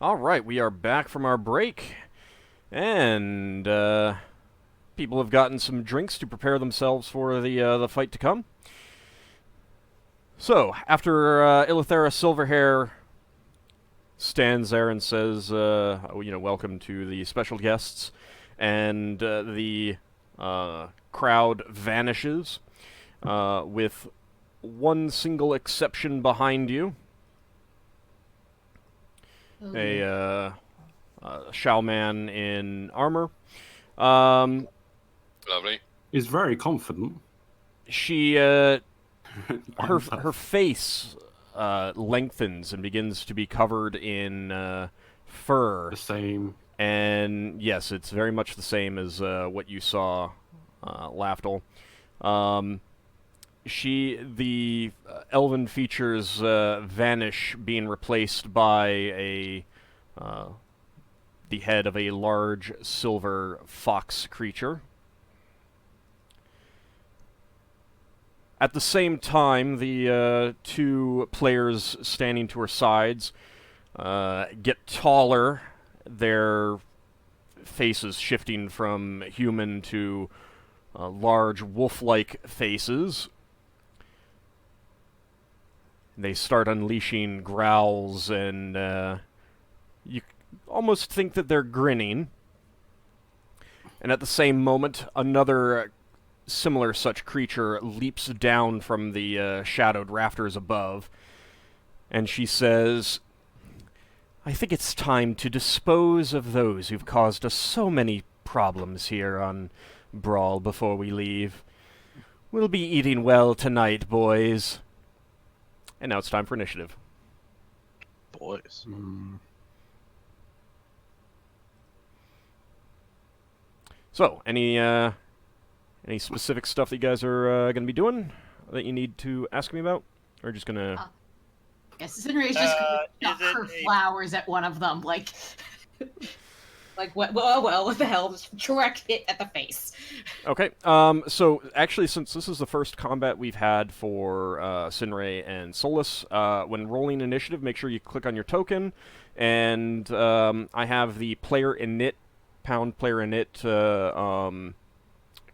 All right, we are back from our break, and people have gotten some drinks to prepare themselves for the fight to come. So, after Illithera Silverhair stands there and says, welcome to the special guests, and the crowd vanishes, with one single exception behind you. A Showman in armor. Lovely. He's very confident. She, her face lengthens and begins to be covered in fur. The same. And yes, it's very much the same as what you saw, Lafdul. The elven features vanish, being replaced by the head of a large silver fox creature. At the same time, the two players standing to her sides get taller, their faces shifting from human to large wolf-like faces. They start unleashing growls, and you almost think that they're grinning. And at the same moment, another similar such creature leaps down from the shadowed rafters above, and she says, "I think it's time to dispose of those who've caused us so many problems here on Bral before we leave. We'll be eating well tonight, boys." And now it's time for initiative. Boys. So, any specific stuff that you guys are going to be doing that you need to ask me about? Or just going to... Yes, Sinrae's just going to knock her flowers at one of them, like... Like, well, what the hell? Just direct hit at the face. Okay, so actually, since this is the first combat we've had for Sinrae and Solas, when rolling initiative, make sure you click on your token, and I have the player init, pound player init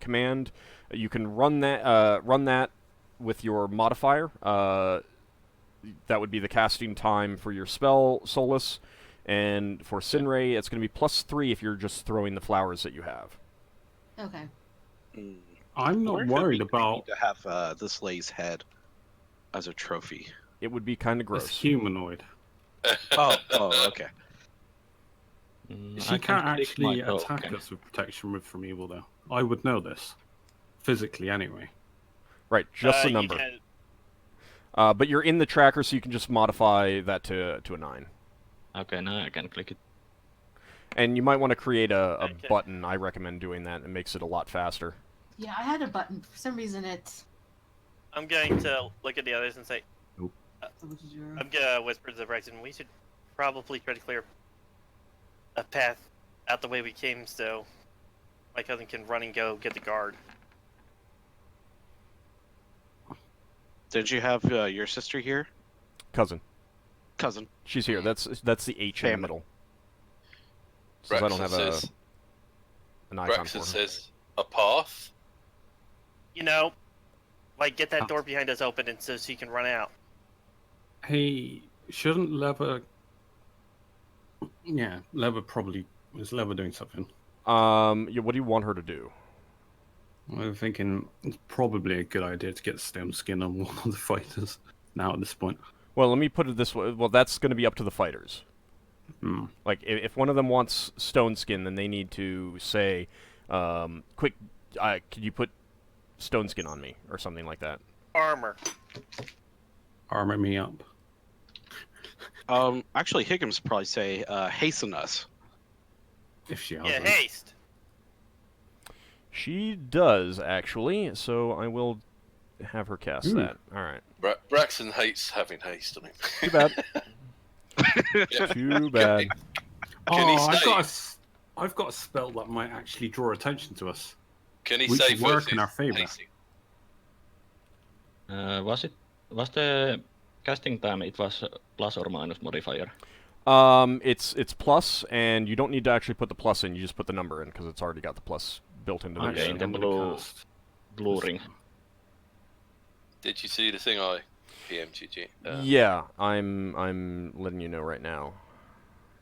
command. You can run that with your modifier. That would be the casting time for your spell, Solas. And for Sinrae, it's going to be +3 if you're just throwing the flowers that you have. Okay. I'm not worried about... to have this Lay's head as a trophy. It would be kind of gross. It's humanoid. oh, okay. She can't actually attack us with protection from evil, though. I would know this. Physically, anyway. Right, just the number. But you're in the tracker, so you can just modify that to a 9. Okay, now I can click it. And you might want to create a button. I recommend doing that. It makes it a lot faster. Yeah, I had a button. For some reason, I'm going to look at the others and say... Nope. I'm going to whisper to Braxon, we should probably try to clear a path out the way we came so my cousin can run and go get the guard. Did you have your sister here? Cousin. She's here. That's the H in the middle. So I don't have an icon Braxon for her. says a path. You know, like get that door behind us open and so she can run out. Hey, shouldn't Lever... Yeah, Lever probably... Is Lever doing something? Yeah, what do you want her to do? I'm thinking it's probably a good idea to get stone skin on one of the fighters now at this point. Well, let me put it this way. Well, that's going to be up to the fighters. Like, if one of them wants stone skin, then they need to say, quick, could you put stone skin on me? Or something like that. Armor. Armor me up. Actually, Higgimus probably say, hasten us. If she has Yeah, haste. She does, actually, so I will have her cast that. Alright. Braxon hates having haste, I mean. Too bad. Too bad. I've got a spell that might actually draw attention to us. Can he Which say work in our favor. Was the casting time, it was plus or minus modifier? It's plus, and you don't need to actually put the plus in. You just put the number in because it's already got the plus built into Okay, the. in the blue ring. Did you see the thing I PM'd you? Yeah, I'm letting you know right now.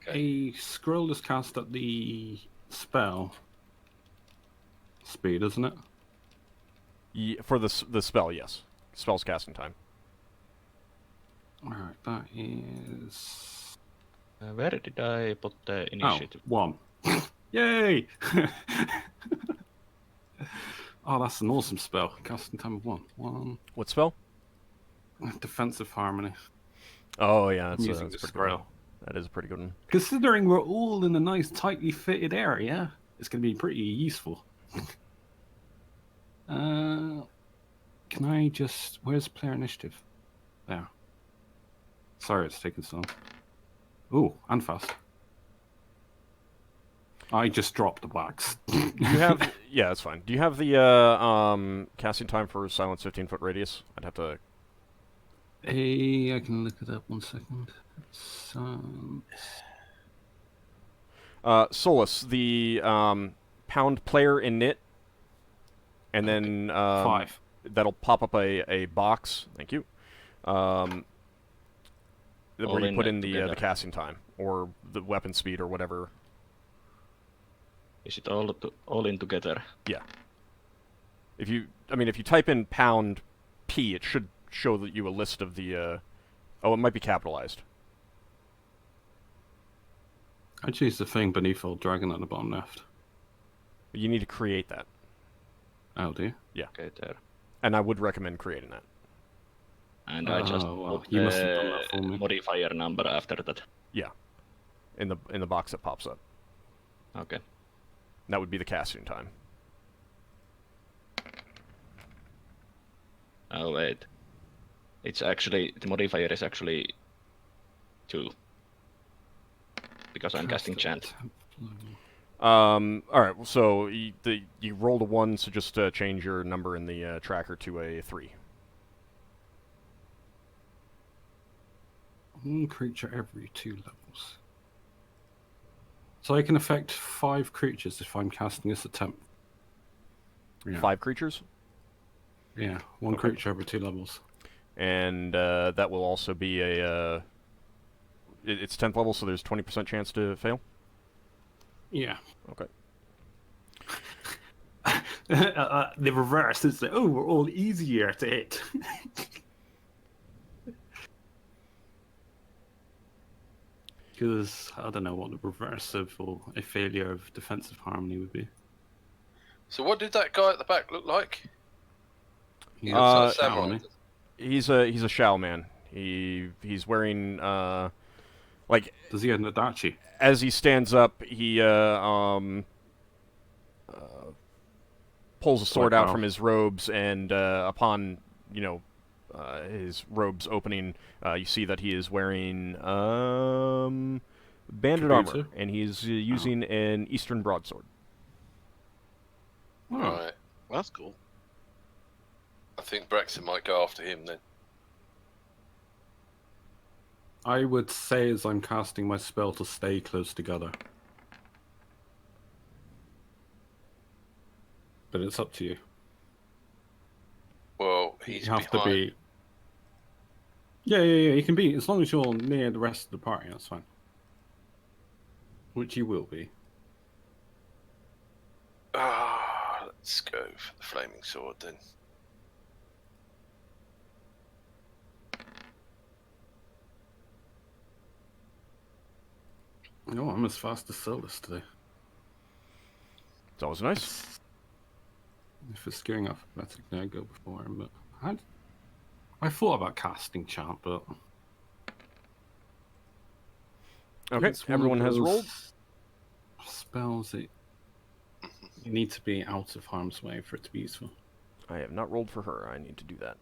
A scroll is cast at the spell speed, isn't it? For the spell, yes. Spell's casting time. Alright, that is... Where did I put the initiative? 1. Yay! Oh, that's an awesome spell. Casting time of 1. What spell? Defensive Harmony. Oh yeah, that's Using a the pretty good scroll. one. That is a pretty good one. Considering we're all in a nice, tightly fitted area, it's going to be pretty useful. Can I just... Where's player initiative? There. Sorry, it's taking so long. Ooh, and fast. I just dropped the wax. Do you have... Yeah, that's fine. Do you have the casting time for Silence 15-foot radius? I'd have to... Hey, I can look it up 1 second. Solas, the pound player init, and then 5. that'll pop up a box. Thank you. Where you put in the casting time or the weapon speed or whatever. Is it all in together? Yeah. If you type in pound P, it should show you a list of the. Oh, it might be capitalized. I choose the thing beneath AuldDragon at the bottom left. You need to create that. Oh, do you? Yeah. Okay, there. And I would recommend creating that. And I just well, put you must have done the that for me. modifier number after that. Yeah. In the box that pops up. Okay. That would be the casting time. Oh wait. It's actually the modifier is actually 2. Because I'm casting chant. Alright, so you rolled a 1, so just change your number in the tracker to a 3. 1 creature every 2 levels. So I can affect 5 creatures if I'm casting this attempt. Yeah. 5 creatures? Yeah, 1 Okay. creature every 2 levels. And that will also be a... it's 10th level, so there's 20% chance to fail? Yeah. Okay. The reverse is that, oh, we're all easier to hit. Because I don't know what the reverse of or a failure of defensive harmony would be. So what did that guy at the back look like? He Uh, looks like a samurai. He's a Shao man. He's wearing like Does he have an adachi? as he stands up, he pulls a sword out Bral. from his robes, and upon his robes opening, you see that he is wearing banded armor, Kabuto? and he's using an Eastern broadsword. Oh. Right. Well, that's cool. I think Braxon might go after him then. I would say as I'm casting my spell to stay close together. But it's up to you. Well, he's You have behind. to be... Yeah, you can be. As long as you're near the rest of the party, that's fine. Which you will be. Let's go for the flaming sword then. No, I'm as fast as Solas today. It's always nice. If it's going alphabetically, I go before him, but I thought about casting chant, but Okay, it's one of everyone has those rolled. spells that you need to be out of harm's way for it to be useful. I have not rolled for her. I need to do that.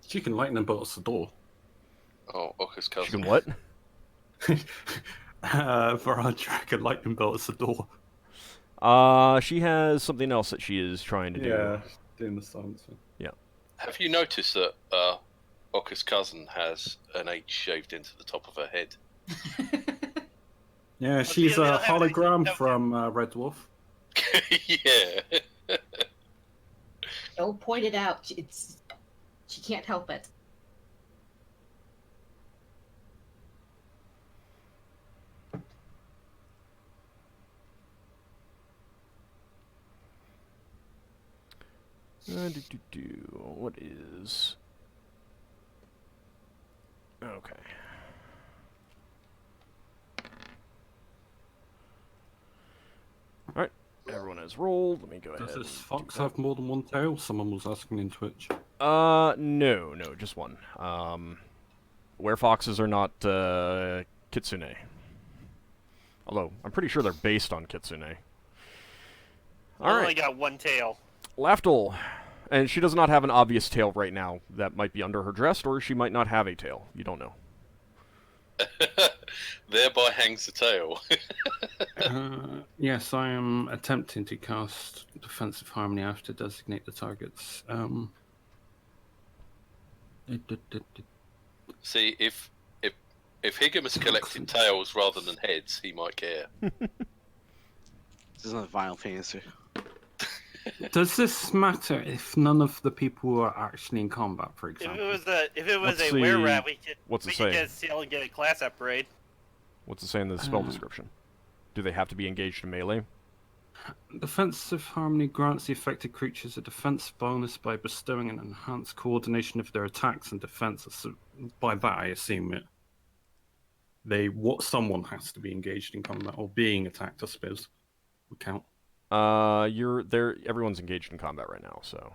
She can lightning bolt us the door. Oh, Ockar's She cousin. can what? For our dragon, lightning bolt us the door. She has something else that she is trying to do. doing the silence one. Have you noticed that Ockar's cousin has an H shaved into the top of her head. Yeah, she's they a don't have an hologram H- from Red Dwarf. Yeah. Don't point it out. She can't help it. What is... Okay. Alright, everyone has rolled. Let me go ahead. Does this and fox do that. have more than one tail? Someone was asking in Twitch. No, just one. Werefoxes are not, kitsune. Although, I'm pretty sure they're based on kitsune. I Alright. only got one tail. Lafdul. And she does not have an obvious tail right now. That might be under her dress, or she might not have a tail. You don't know. Thereby hangs the tail. Yes, I am attempting to cast Defensive Harmony. I have to designate the targets. See, if Higgimus collected tails rather than heads, he might care. This is not Final Fantasy. Does this matter if none of the people are actually in combat, for If example? it was What's a the- were-rat, we could what's it we could say? get a seal and get a class upgrade. What's it say in the spell description? Do they have to be engaged in melee? Defensive Harmony grants the affected creatures a defense bonus by bestowing an enhanced coordination of their attacks and defenses. So by that, I assume someone has to be engaged in combat or being attacked, I suppose, would count. Everyone's engaged in combat right now, so.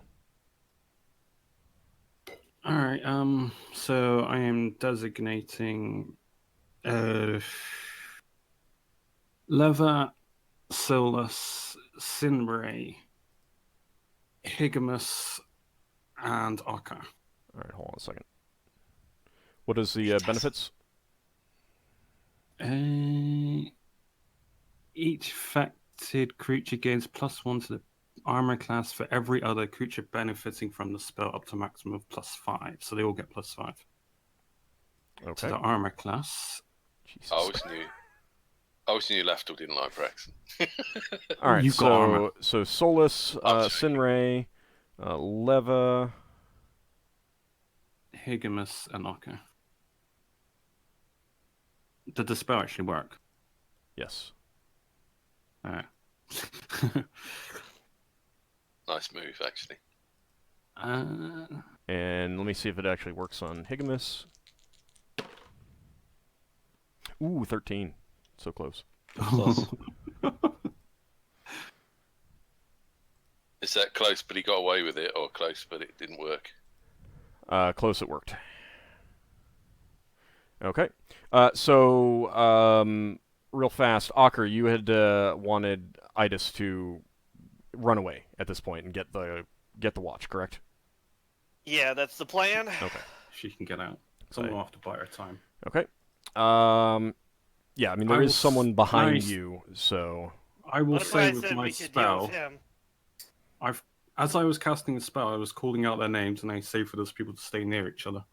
All right. So I am designating Leva, Solas, Sinrae, Higgimus, and Ockar. Alright, hold on a second. What is the benefits? Each affected creature gains +1 to the armor class for every other creature benefiting from the spell up to a maximum of +5. So they all get +5 to Okay. the armor class. Jesus. I always knew Lafdul didn't like Braxon. Alright, You've got armor. so Solas, Absolutely. Sinrae, Leva... Higgimus, and Ockar. Did the spell actually work? Yes. Alright. Nice move, actually. And let me see if it actually works on Higgimus. Ooh, 13. So close. Close. Is that close, but he got away with it, or close, but it didn't work? Close it worked. Okay. Real fast, Ockar, you had wanted Idis to run away at this point and get the watch, correct? Yeah, that's the plan. Okay. She can get out. Someone will have to buy her time. Okay. Yeah, I mean, there is someone behind you, so... I will What if say I with said my we could deal spell, with him? as I was casting the spell, I was calling out their names, and I say for those people to stay near each other.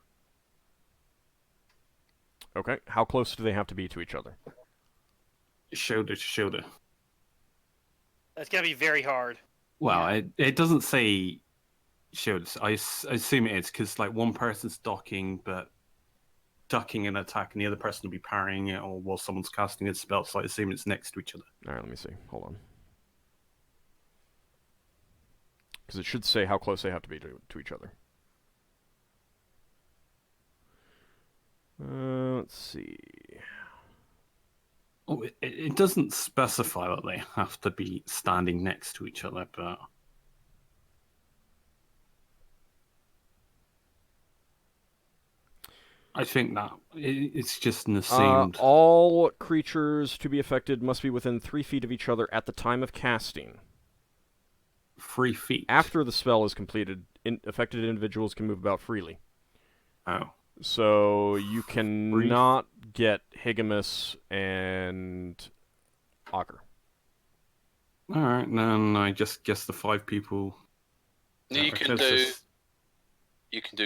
Okay. How close do they have to be to each other? Shoulder to shoulder. That's gonna be very hard. Well, it doesn't say shoulder. I assume it is, because like one person's ducking an attack, and the other person will be parrying it, or while someone's casting a spell, so I assume it's next to each other. Alright, let me see. Hold on. Because it should say how close they have to be to each other. Let's see. Oh, it doesn't specify that they have to be standing next to each other, but... I think that it's just an assumed... All creatures to be affected must be within 3 feet of each other at the time of casting. 3 feet. After the spell is completed, affected individuals can move about freely. Oh. So you cannot get Higgimus and Ockar. Alright, then I just guess the 5 people... You can do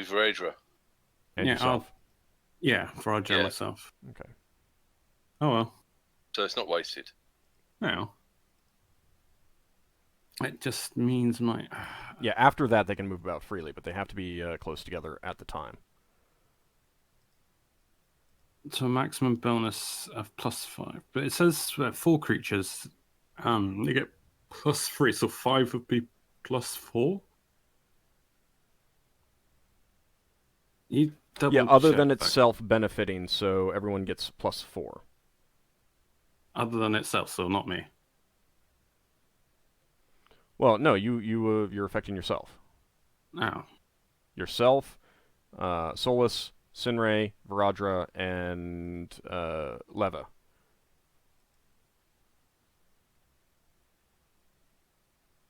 Varedra. And yourself. Roger Yeah. myself. Okay. Oh well. So it's not wasted. No. It just means my. Yeah, after that they can move about freely, but they have to be close together at the time. So a maximum bonus of +5, but it says 4 creatures, they get +3, so 5 would be +4. You Yeah, other double-check than that. itself benefiting, so everyone gets +4. Other than itself, so not me. Well, no, you're affecting yourself. No. Yourself, Solas, Sinrae, Varadra, and Leva.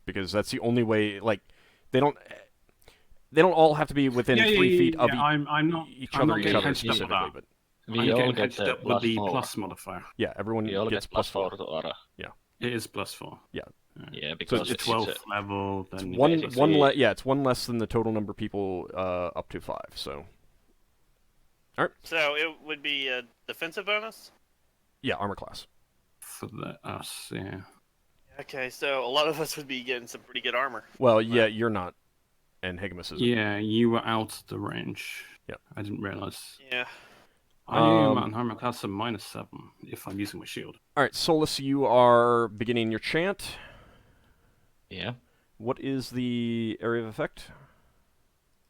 Because that's the only way. Like, they don't all have to be within 3 feet of I'm not each other hedged up with specifically, that. but We I'm all getting get hedged up with the +4. plus modifier. yeah, everyone We all gets get +4 +4. to aura. It is +4. Yeah, because It's 12th level. Then you One get one basically- yeah, it's one less than the total number of people up to 5. So So it would be a defensive bonus? yeah, armor class. for us, yeah. Okay, so a lot of us would be getting some pretty good armor. Well, yeah, you're not, and Higgimus isn't. Yeah, you were out of the range. Yep. I didn't realize. Yeah. I am at armor class of -7 if I'm using my shield. All right, Solus, you are beginning your chant. Yeah, What is the area of effect?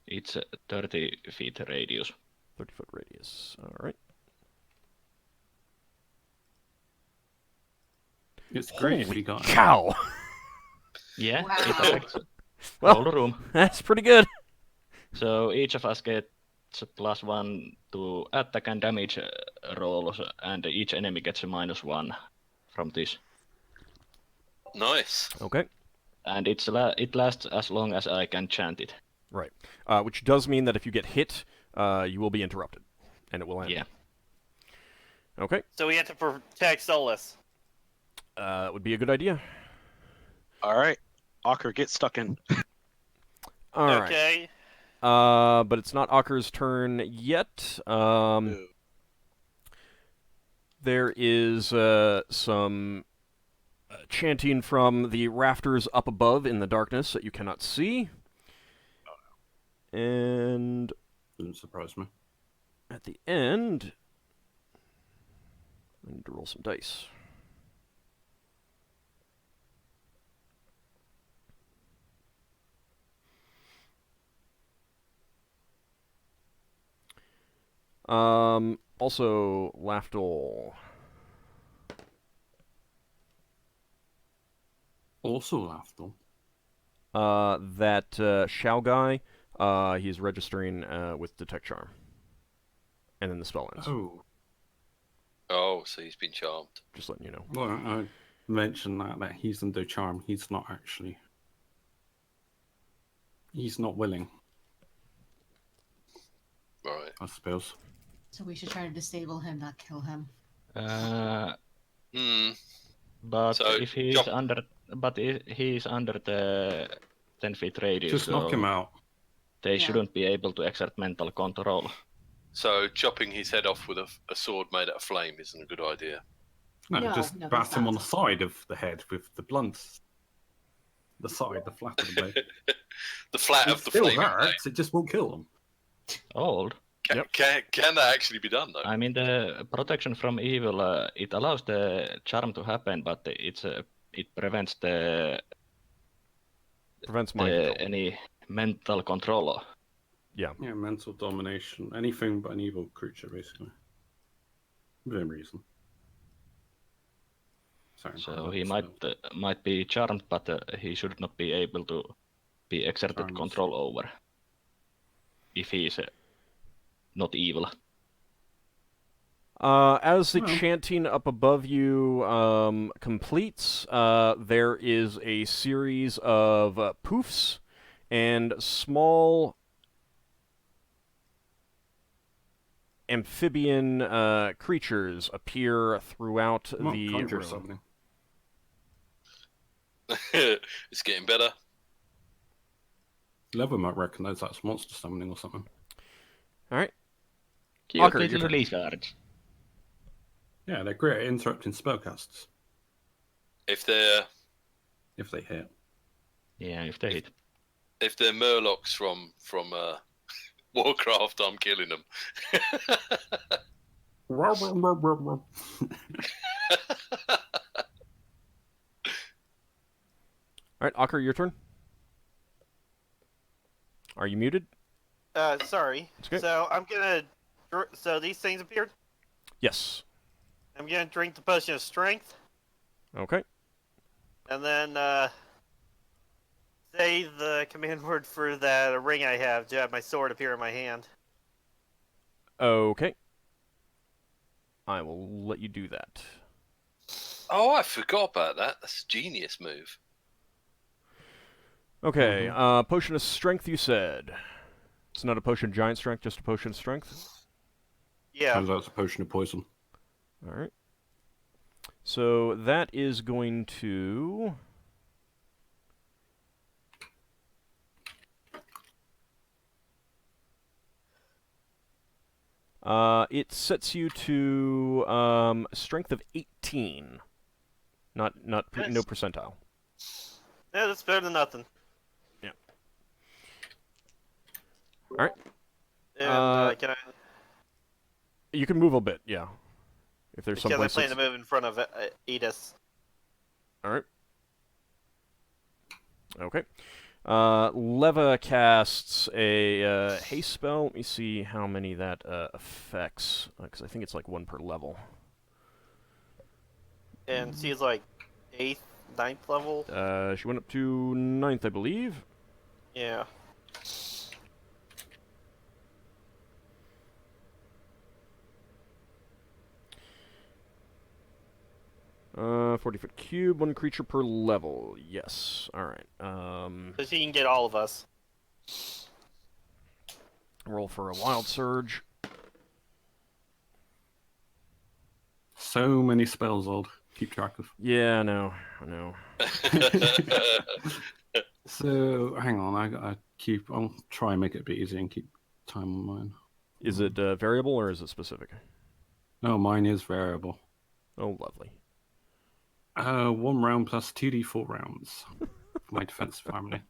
it's a 30 feet radius. 30-foot radius. All right. It's great if Holy you got it. cow! Yeah, Wow. it affects Well- all the room. That's pretty good. So each of us gets +1 to attack and damage rolls, and each enemy gets a -1 from this. Nice. Okay. And it lasts as long as I can chant it. Right. Which does mean that if you get hit, you will be interrupted, and it will end. Yeah. Okay. So we have to protect Solas. That would be a good idea. All right. Ockar, get stuck in. All right. Okay. But it's not Ockar's turn yet. There is some chanting from the rafters up above in the darkness that you cannot see. And Doesn't surprise me. at the end, I need to roll some dice. Also, Lafdul. Also Lafdul. That Shao guy, he's registering with Detect Charm. And then the spell ends. Oh. Oh, so he's been charmed. Just letting you know. Well, I mentioned that he's under charm. He's not actually. He's not willing, Right. I suppose. So we should try to disable him, not kill him. Hmm. But So, if he's jump. under, he's under the 10 feet radius, Just knock so him out. they Yeah. shouldn't be able to exert mental control. So chopping his head off with a sword made out of flame isn't a good idea. No, No, just no, bat that's him on not. the side of the head with the blunt. The side, the flat of the blade. The flat It of the still flaming blade. hurts. It just won't kill them. Old. Can that actually be done though? I mean, the protection from evil, it allows the charm to happen, but it prevents Prevents mind control. any mental control. Yeah, mental domination. Anything but an evil creature, basically. Within reason. Sorry, So he might be charmed, but he should not be able to be exerted Charmed. control over if he is not evil. As the Well. chanting up above you completes, there is a series of poofs and small amphibian creatures appear throughout Come on, the conjure room. something. It's getting better. Lever might recognize that's monster summoning or something. All right. Cute Ockar, your little turn. release cards. Yeah, they're great at interrupting spellcasts If they're if they hit. Yeah, if they hit. Murlocs from Warcraft, I'm killing them. All right, Ockar, your turn. Are you muted? Sorry. It's okay. So I'm gonna. So these things appeared. Yes. I'm gonna drink the potion of strength, Okay. and then say the command word for that ring I have to have my sword appear in my hand. Okay. I will let you do that. Oh, I forgot about that. That's a genius move. Okay, potion of strength, you said. It's not a potion of giant strength, just a potion of strength? Yeah. Turns out it's a potion of poison. Alright. So that is going to... it sets you to a strength of 18. No percentile. Yeah, that's better than nothing. Yeah. Alright. And can I? You can move a bit, yeah. If there's some Because I place plan to move in front of Edis. Alright. Okay. Leva casts a haste spell. Let me see how many that affects, because I think it's like 1 per level. And she's like 8th, 9th level. She went up to 9th, I believe. Yeah. 40-foot cube, 1 creature per level. Yes. Alright. So she can get all of us. Roll for a wild surge. So many spells, old. Keep track of. Yeah, I know. So hang on, I'll try and make it a bit easier and keep time on mine. Is it variable or is it specific? No, mine is variable. Oh, lovely. 1 round plus 2d4 rounds. My defensive harmony.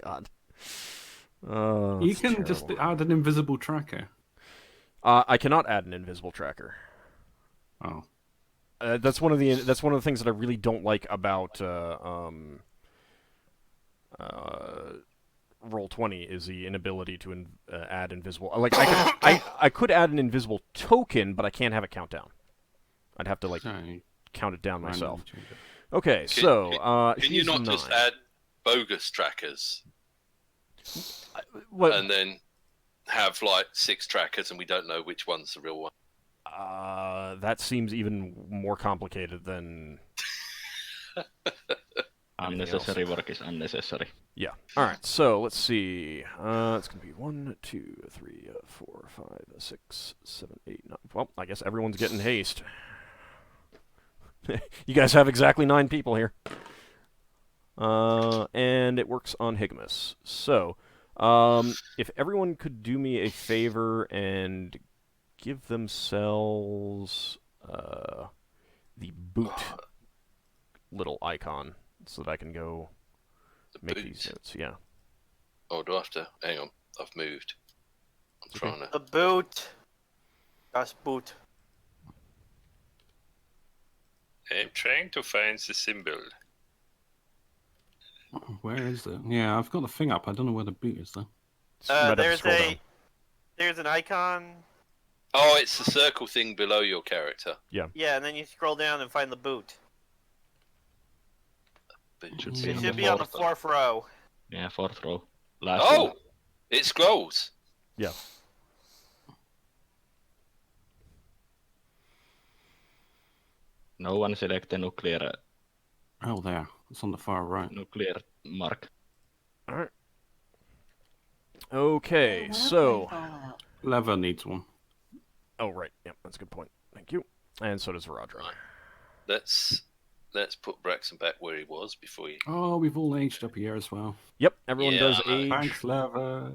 God. You can just add an invisible tracker. I cannot add an invisible tracker. Oh. That's one of the things that I really don't like about Roll20 is the inability to add invisible. Like I could add an invisible token, but I can't have it count down. I'd have to like count it down myself. Okay, so can you not just add bogus trackers and then have like 6 trackers and we don't know which one's the real one? That seems even more complicated than unnecessary work is unnecessary. Yeah. All right. So let's see. It's gonna be 1, 2, 3, 4, 5, 6, 7, 8, 9. Well, I guess everyone's getting haste. You guys have exactly 9 people here. And it works on Higgimus. So, if everyone could do me a favor and give themselves the boot little icon so that I can go make these notes. Yeah. Oh, do I have to? Hang on. I've moved. I'm trying to... The boot. Das boot. I'm trying to find the symbol. Where is it? Yeah, I've got the thing up. I don't know where the boot is, though. There's an icon. Oh, it's the circle thing below your character. Yeah. Yeah, and then you scroll down and find the boot. It It should be on the 4th row. Yeah, 4th row. Last Oh! one. It scrolls. Yeah. No one select the nuclear Oh, there. It's on the far right. mark. All right. Okay. So. Lever needs one. Oh, right. Yep, that's a good point. Thank you. And so does Varadra. Let's put Braxon back where he was before he... Oh, we've all aged up here as well. Yep, everyone Yeah, does I know. age. Thanks, Lever.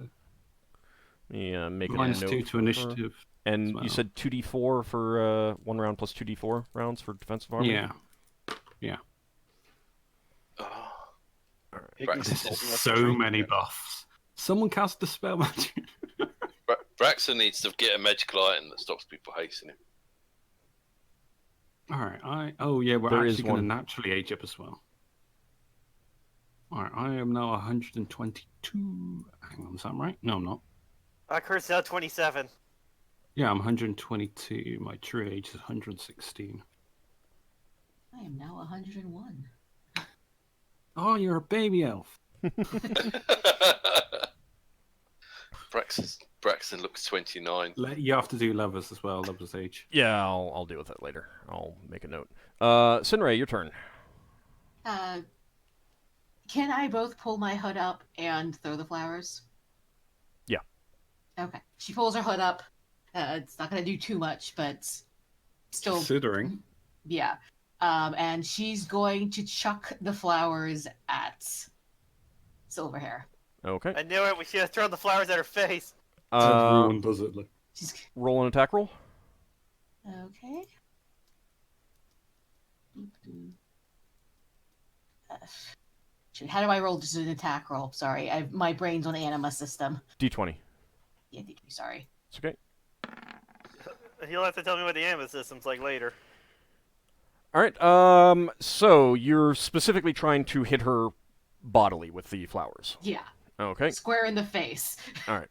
Yeah, make a Minus note 2 to initiative. And well. you said 2d4 for 1 round plus 2d4 rounds for defensive armor? Yeah. Oh. Higgimus This told is me what to so drink. many buffs. Someone cast a spell magic. Braxon needs to get a magical item that stops people hating him. Alright, we're There is actually going to one. naturally age up as well. Alright, I am now 122. Hang on, is that right? No, I'm not. Kurt's now 27. Yeah, I'm 122. My true age is 116. I am now 101. Oh, you're a baby elf. Braxton looks 29. You have to do levers as well, levers age. Yeah, I'll deal with that later. I'll make a note. Sinrae, your turn. Can I both pull my hood up and throw the flowers? Yeah. Okay. She pulls her hood up. It's not going to do too much, but still. Considering. Yeah. And she's going to chuck the flowers at Silverhair. Okay. I knew it. We should have thrown the flowers at her face. Everyone does it. Like. She's... Roll an attack roll. Okay. How do I roll just an attack roll? Sorry, my brain's on anima system. D20. Yeah, sorry. It's okay. You'll have to tell me what the anima system's like later. Alright, so you're specifically trying to hit her bodily with the flowers. Yeah. Okay. Square in the face. Alright.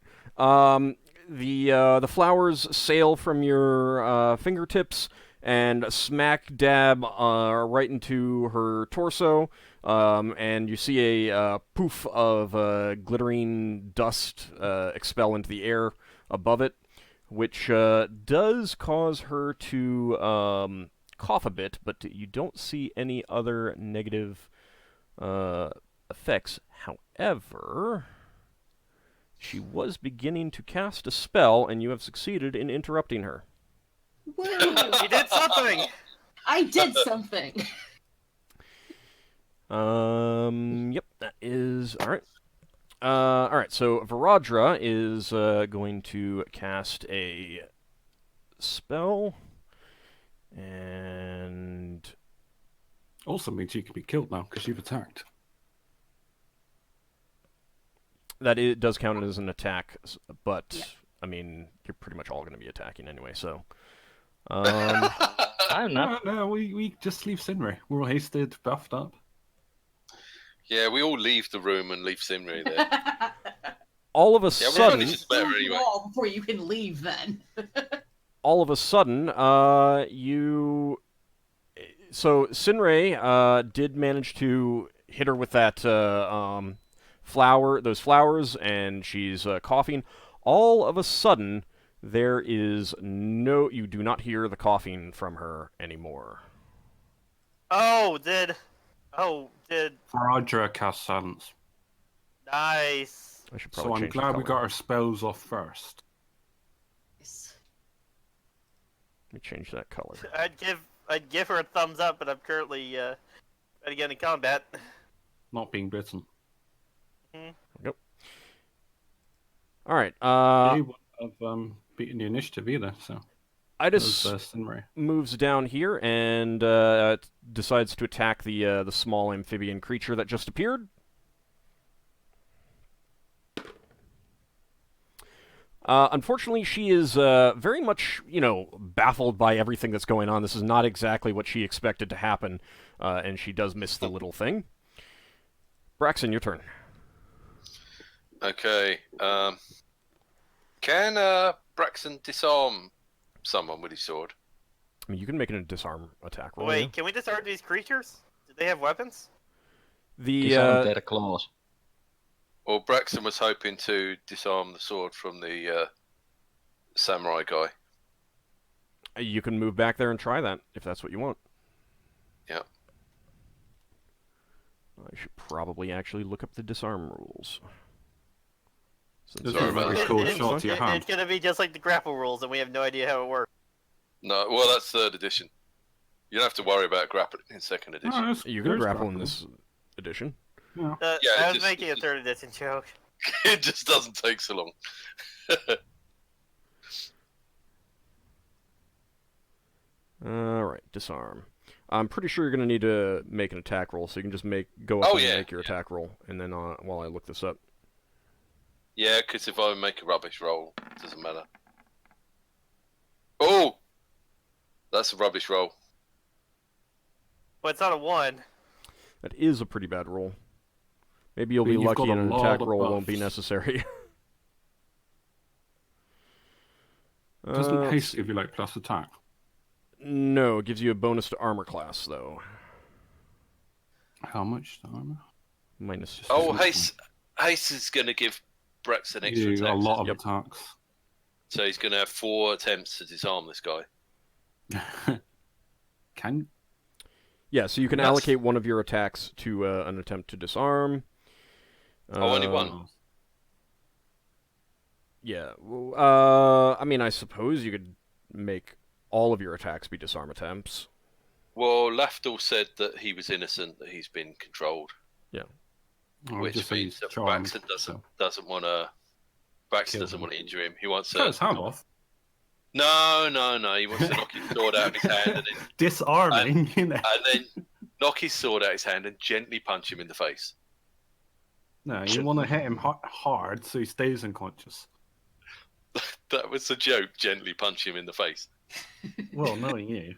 The flowers sail from your fingertips and smack dab right into her torso, and you see a poof of glittering dust expel into the air above it, which does cause her to cough a bit, but you don't see any other negative effects. However, she was beginning to cast a spell, and you have succeeded in interrupting her. Woo! You did something! I did something! Yep, that is... Alright. Alright, so Varadra is going to cast a spell, and... Also means you can be killed now, because you've attacked. That it does count as an attack, but, Yeah. I mean, you're pretty much all going to be attacking anyway, so... I'm not. No, we just leave Sinrae. We're all hasted, buffed up. Yeah, we all leave the room and leave Sinrae there. all of a Yeah, we're sudden... only just better anyway. Wall before you can leave, then. all of a sudden, you... So, Sinrae did manage to hit her with that those flowers, and she's coughing. All of a sudden, there is no... You do not hear the coughing from her anymore. Did... Varadra cast silence. Nice. I should So probably I'm change the glad we color. got our spells off first. Let me change that color. I'd give her a thumbs up, but I'm currently ready to get in combat. Not being bitten. Yep. Alright, They wouldn't have beaten the initiative either, so... Idis Sinrae. moves down here and decides to attack the small amphibian creature that just appeared. Unfortunately, she is very much, baffled by everything that's going on. This is not exactly what she expected to happen, and she does miss the little thing. Braxon, your turn. Okay. Can Braxton disarm someone with his sword? I mean, you can make it a disarm attack roll. Wait, can we disarm these creatures? Do they have weapons? Disarm their claws. Or Braxton was hoping to disarm the sword from the samurai guy. You can move back there and try that, if that's what you want. Yeah. I should probably actually look up the disarm rules. This Sorry is about very that. cool shot to your hand. It's gonna be just like the grapple rules, and we have no idea how it works. No, well, that's 3rd edition. You don't have to worry about grappling in 2nd edition. No, You can grapple in this edition. Yeah. Yeah, I it was just- making a 3rd edition joke. It just doesn't take so long. Alright, disarm. I'm pretty sure you're going to need to make an attack roll, so you can just go up and make your attack roll, and then while I look this up. Yeah, because if I make a rubbish roll, it doesn't matter. Oh! That's a rubbish roll. Well, it's not a 1. That is a pretty bad roll. Maybe you'll But be you've lucky got a and an lot attack of roll won't buffs. be necessary. Doesn't haste give you like plus attack? No, it gives you a bonus to armor class, though. How much armor? Minus. Oh, haste is going to give Braxon extra You got a attacks. lot of attacks. So he's going to have 4 attempts to disarm this guy. Can Yeah, so you can That's- allocate one of your attacks to an attempt to disarm. only one. Yeah. Well, I mean, I suppose you could make all of your attacks be disarm attempts. Well, Lafdul said that he was innocent, that he's been controlled, which just means that Braxon doesn't want to. Braxon doesn't want to injure him. He wants to. Cut his hand off. No. He wants to knock his sword out of his hand and Disarming, you know. and then knock his sword out of his hand and gently punch him in the face. No, you want to hit him hard so he stays unconscious. That was a joke. Gently punch him in the face. Well, knowing you.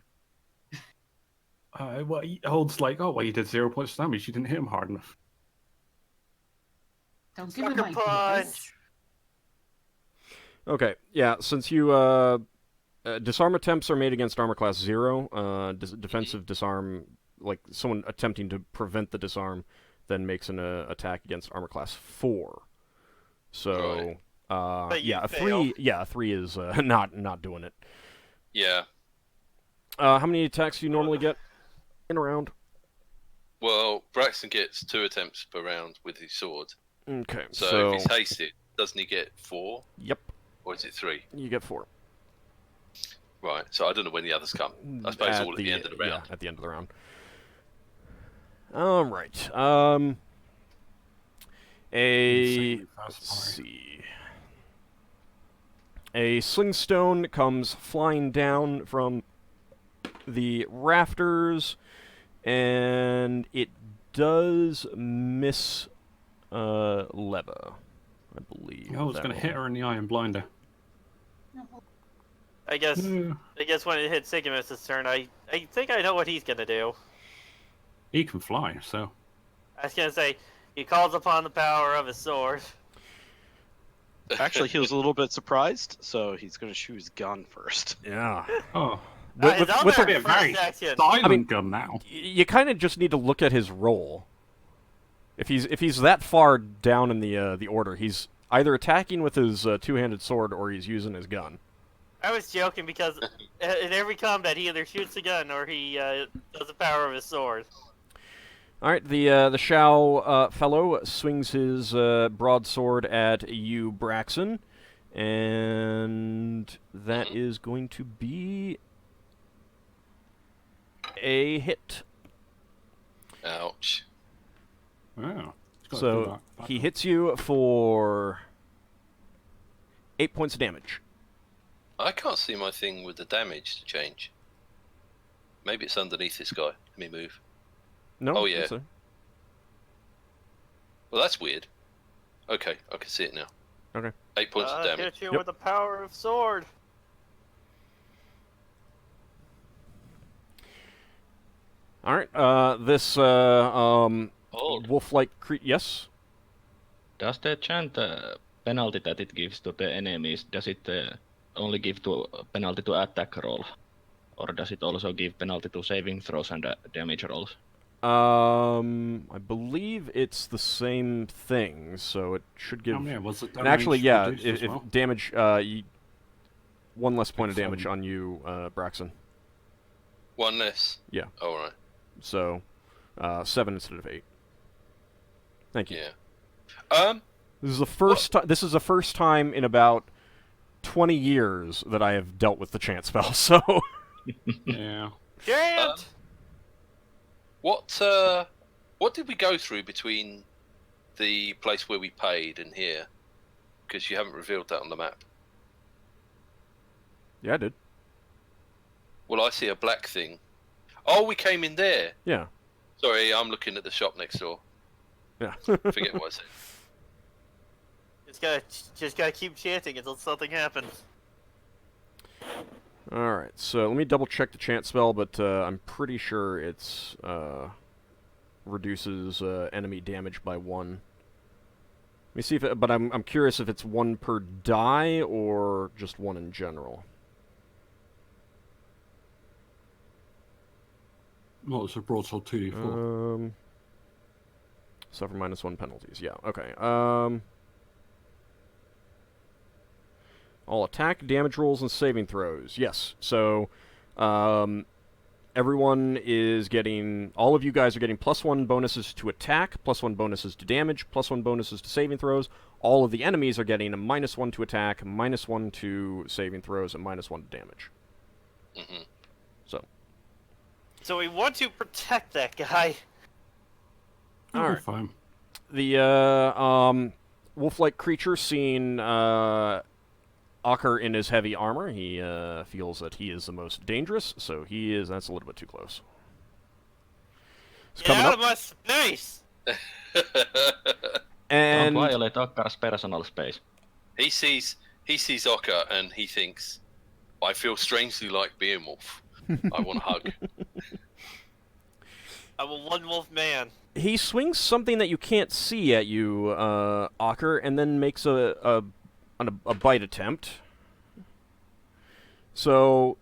Well, he holds like, oh, well, you did 0 points of damage. You didn't hit him hard enough. Don't give him Sucker punch! ideas. Okay, yeah, since you, disarm attempts are made against armor class 0, defensive disarm, like someone attempting to prevent the disarm, then makes an attack against armor class 4. So, But you yeah, a fail. 3 is, not doing it. Yeah. How many attacks do you normally get in a round? Well, Braxton gets 2 attempts per round with his sword. Okay, So if he's hasted, doesn't he get 4? Yep, Or is it 3? you get 4. Right. So I don't know when the others come. I suppose all at the end of the round. Yeah, at the end of the round. All right. Let's see. A slingstone comes flying down from the rafters, and it does miss Leva, I believe. Oh, it's going to hit her in the eye and blind her. I guess when it hits Higgimus' turn, I think I know what he's gonna do. He can fly, so. I was gonna say, he calls upon the power of his sword. Actually, he was a little bit surprised, so he's going to shoot his gun first. Yeah. Oh, It's on with there a for very first action. silent gun now. you kind of just need to look at his roll. If he's that far down in the order, he's either attacking with his two-handed sword or he's using his gun. I was joking because in every combat he either shoots a gun or he does the power of his sword. All right, the Shao fellow swings his broadsword at you, Braxon, and that is going to be a hit. Ouch. Oh. So he hits you for 8 points of damage. I can't see my thing with the damage to change. Maybe it's underneath this guy. Let me move. No. Oh, yeah. that's a- Well, that's weird. Okay, I can see it now. Okay. 8 points of damage. Hit you Yep. with the power of sword. All right. This wolf-like creature. Yes. Does the chant penalty that it gives to the enemies, does it only give to penalty to attack roll? Or does it also give penalty to saving throws and damage rolls? I believe it's the same thing, so it should give. was it And actually, yeah, reduced as if well? damage, one less point of damage on you, Braxon. One less. Yeah. All right. So, 7 instead of 8. Thank you. Yeah. This is the first. This is the first time in about 20 years that I have dealt with the chant spell. So. Yeah. Chant! What did we go through between the place where we paid and here? Because you haven't revealed that on the map. Yeah, I did. Well, I see a black thing. Oh, we came in there. Yeah. Sorry, I'm looking at the shop next door. Yeah. Forget what I said. Just gotta keep chanting until something happens. Alright, so let me double check the chant spell, but I'm pretty sure it's reduces enemy damage by 1. Let me see if it, but I'm curious if it's 1 per die or just 1 in general. Well, it's a broadsword 2d4. Suffer -1 penalties. Yeah. Okay. All attack, damage rolls, and saving throws. Yes. So, everyone is getting. All of you guys are getting +1 bonuses to attack, +1 bonuses to damage, +1 bonuses to saving throws. All of the enemies are getting a -1 to attack, -1 to saving throws, and -1 to damage. Mm-hmm. So we want to protect that guy. Alright. Fine. The wolf-like creature, seeing Ockar in his heavy armor, he feels that he is the most dangerous, so he is. That's a little bit too close. It's Get coming out up, of my space! and Don't violate Okkar's personal space. He sees Ockar and he thinks, I feel strangely like Beowulf. I want a hug. I'm a one-wolf man. he swings something that you can't see at you, Ockar, and then makes a bite attempt. So,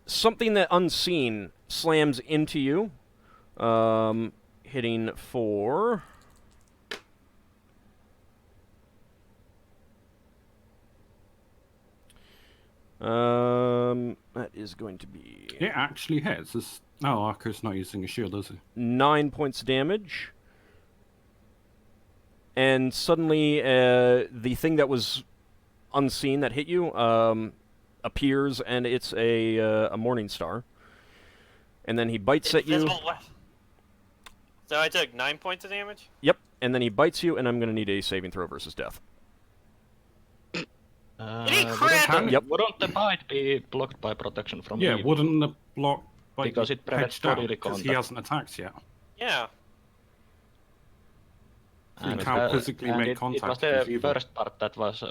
something that unseen slams into you, hitting for... that is going to be... It actually hits. No, Arker's not using a shield, is he? 9 points damage. And suddenly, the thing that was unseen that hit you appears, and it's a Morning Star. And then he bites at you. Invisible weapon. So I took 9 points of damage? Yep, and then he bites you, and I'm going to need a saving throw versus death. Yep. Wouldn't the bite be blocked by protection from Yeah, evil? wouldn't the block Because it prevents hedged out, bodily because he contact. hasn't attacked yet. Yeah. You And can't physically make it was contact the with evil. first part that was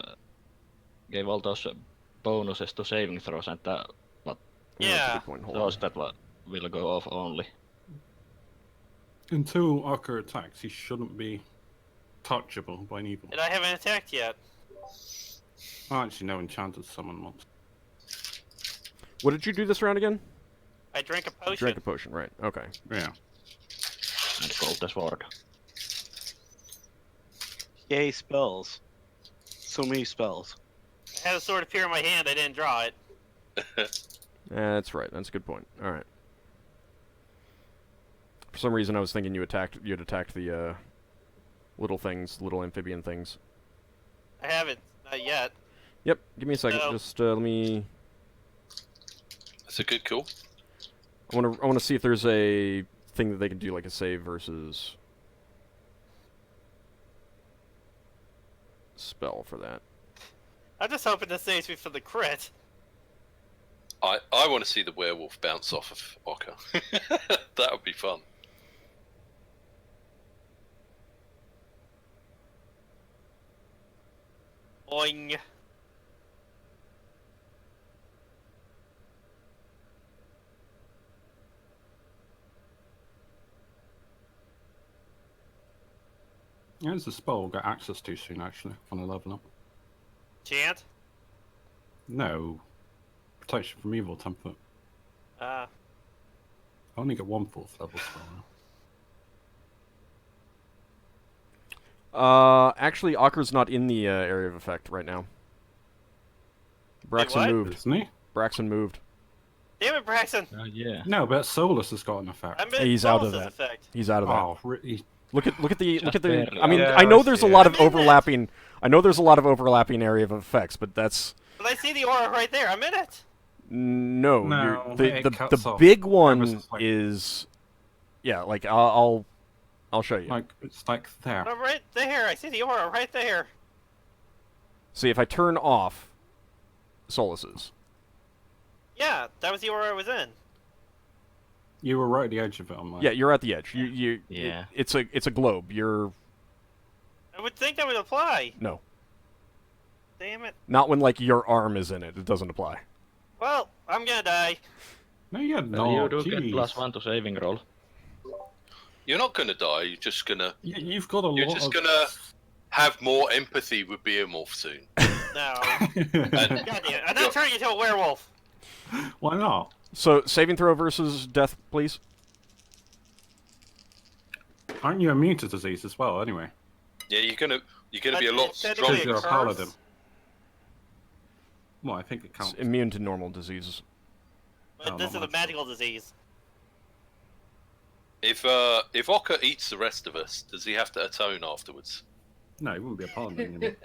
gave all those bonuses to saving throws, and That's a Yeah. good point. Hold on. those that will go off only. Until Arker attacks, he shouldn't be touchable by an evil. And I haven't attacked yet. Oh, actually, no, enchanted summon once. What did you do this round again? I drank a potion. Drank a potion, right. Okay. Yeah. And called the sword. Yay, spells. So many spells. I had a sword appear in my hand, I didn't draw it. That's right. That's a good point. All right. For some reason, I was thinking you had attacked the little things, little amphibian things. I haven't, not yet. Yep. Give me a second. No. Just let me. That's a good call. I want to see if there's a thing that they can do, like a save versus spell for that. I'm just hoping this saves me from the crit. I want to see the werewolf bounce off of Ockar. That would be fun. Boing. Yeah, it's a spell we'll get access to soon, actually, when I level up. Chant? No. Protection from evil template. I only get 1 4th level spell now. Actually, Ockar's not in the area of effect right now. Braxon what? moved. Isn't he? Braxon moved. Damn it, Braxon! Yeah. No, but Solas has got an effect. I'm in He's out of Solas' that. effect. He's out of that. Oh, really? Look at the Just I barely. mean, Yeah, I know I there's see a it. lot of I'm in it. overlapping. I know there's a lot of overlapping area of effects, but that's But I see the aura right there, I'm in it! no. No, The it cuts off big ever one so slightly. is, yeah. Like I'll show you. Like, it's like there. I'm right there, I see the aura right there. See, if I turn off Solas's. Yeah, that was the order I was in. You were right at the edge of it on mine. Yeah, you're at the edge. Yeah. It's a globe. You're I would think that would apply. no. Damn it. Not when like your arm is in it. It doesn't apply. Well, I'm gonna die. No, you're Well, not. you do get Jeez. +1 to saving roll. You're not gonna die. You're just gonna. You've got a You're lot just of... gonna have more empathy with Behemoth soon. No. God damn it. I'm not turning into a werewolf. Why not? So saving throw versus death, please. Aren't you immune to disease as well, anyway? Yeah, you're gonna be a lot It's technically stronger. Because you're a curse. paladin. Well, I think it It's counts. immune to normal diseases. But Oh, this is not a much. magical disease. If Ockar eats the rest of us, does he have to atone afterwards? No, it wouldn't be a paladin anymore.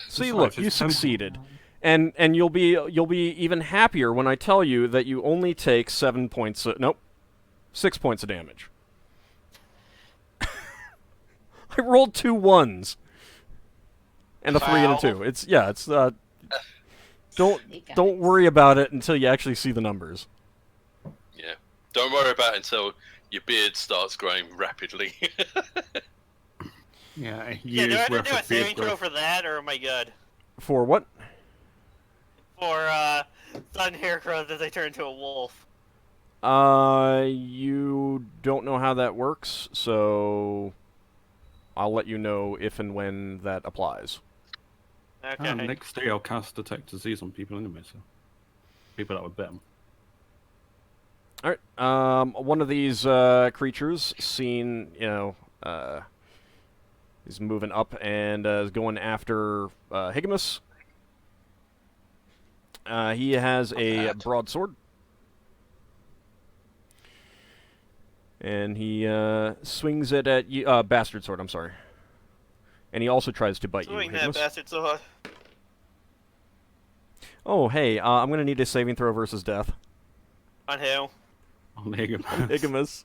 See, It's look, like you it's temple. succeeded, and you'll be even happier when I tell you that you only take 7 points. Nope, 6 points of damage. I rolled 2 1s and a 3 and a Wow. 2. It's don't worry about it until you actually see the numbers. Yeah. Don't worry about it until your beard starts growing rapidly. Yeah, Yeah, do I years have to worth do a of beard saving throw growth. for that, or am I good? For what? For sudden hair growth as I turn into a wolf. You don't know how that works, so I'll let you know if and when that applies. Okay. Next day I'll cast Detect Disease on people anyway, so... People that would bet them. Alright, one of these creatures seen, is moving up and is going after Higgimus. He has a broadsword. And he swings it at you. Bastard sword, I'm sorry. And he also tries to bite Swing you, that Higgimus. bastard sword. Oh, hey, I'm going to need a saving throw versus death. On who? On Higgimus.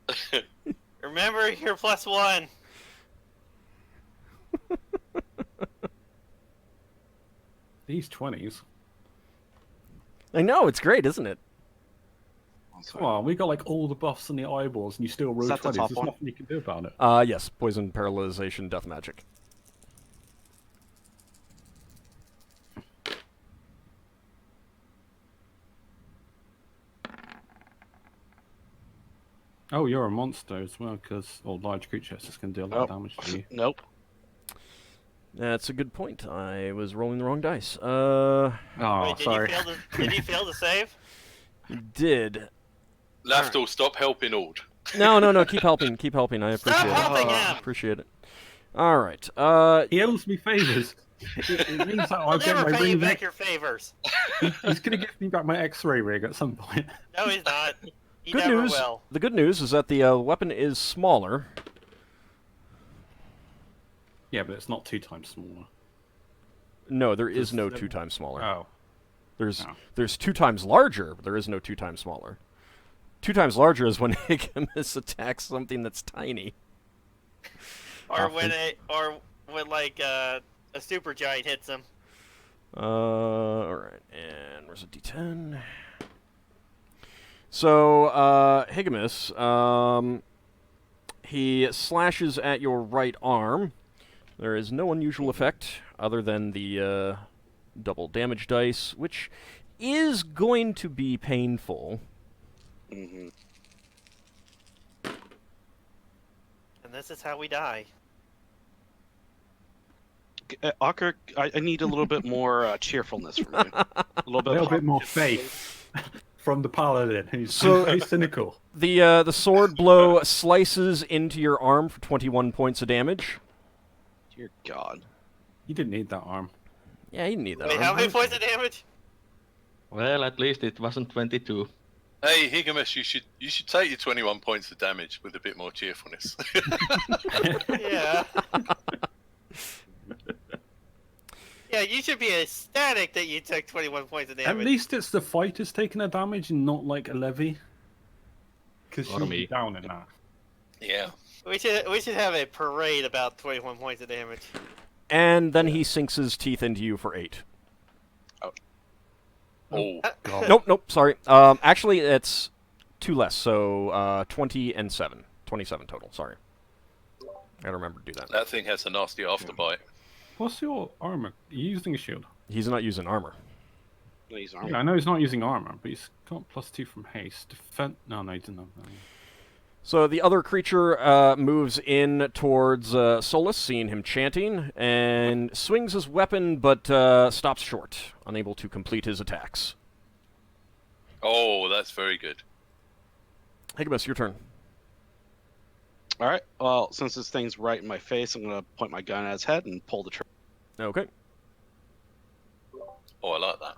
Higgimus. Remember, you're +1. These 20s. I know, it's great, isn't it? Come on, we got like all the buffs and the eyeballs, and you still roll that the 20s. top There's one? nothing you can do about it. Yes, poison, paralyzation, death magic. Oh, you're a monster as well, because large creatures just can deal a lot of damage to you. Nope. That's a good point. I was rolling the wrong dice. Oh, Wait, sorry. Did he fail to save? Did. Lafdul, stop helping Ord. No, keep helping, I Stop appreciate helping it. him! Appreciate it. Alright, He owes me favors. It means that I'll I'll get my never pay you ring back back. your favors. He's gonna give me back my X-ray rig at some point. No, he's not. He good never news. will. The good news is that the weapon is smaller. Yeah, but it's not 2 times smaller. No, there is Just no seven. 2 times smaller. Oh. There's 2 times larger, but there is no 2 times smaller. 2 times larger is when Higgimus attacks something that's tiny. Or when like a super giant hits him. Alright, and where's a D10? So, Higgimus, he slashes at your right arm. There is no unusual effect other than the double damage dice, which is going to be painful. Mm-hmm. And this is how we die. Ockar, I need a little bit more cheerfulness from you. A little A bit, little bit more faith from the paladin. He's cynical. The sword blow slices into your arm for 21 points of damage. Dear God. You didn't need that arm. Yeah, you need that Wait, arm. how many points of damage? Well, at least it wasn't 22. Hey, Higgimus, you should take your 21 points of damage with a bit more cheerfulness. Yeah. Yeah, you should be ecstatic that you took 21 points of At damage. least it's the fighters taking a damage and not like a levy. Because Or you'll me. be down in that. Yeah. We should have a parade about 21 points of damage. And then he sinks his teeth into you for 8. Oh, Nope, sorry. Actually, it's 2 less, so 20 and 7. 27 total, sorry. I gotta remember to do that. that thing has a nasty afterbite. What's your armor? Are you using a shield? He's not using armor. He's Yeah, I know he's not using armor, but he's got +2 from haste. No, he didn't have that. So the other creature moves in towards Solas, seeing him chanting, and swings his weapon, but stops short, unable to complete his attacks. Oh, that's very good. Higgimus, your turn. All right. Well, since this thing's right in my face, I'm gonna point my gun at its head and pull the trigger. Okay. Oh, I like that.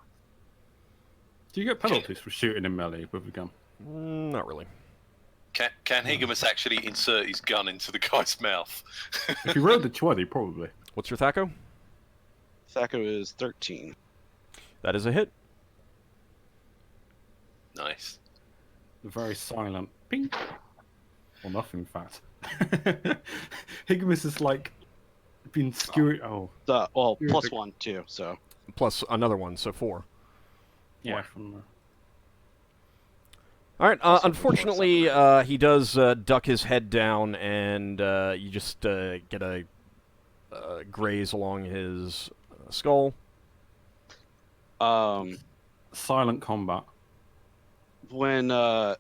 Do you get penalties for shooting in melee with a gun? Not really. Can Higgimus actually insert his gun into the guy's mouth? If you rolled the 20, probably. What's your Thaco? Thaco is 13. That is a hit. Nice. The very silent ping. Well, nothing, in fact. Higgimus is like been skewed. Oh, Well, You're plus the- 1 too. So Plus another one, so 4. yeah. From All right. Unfortunately, he does duck his head down, and you just get a graze along his skull. silent combat. When I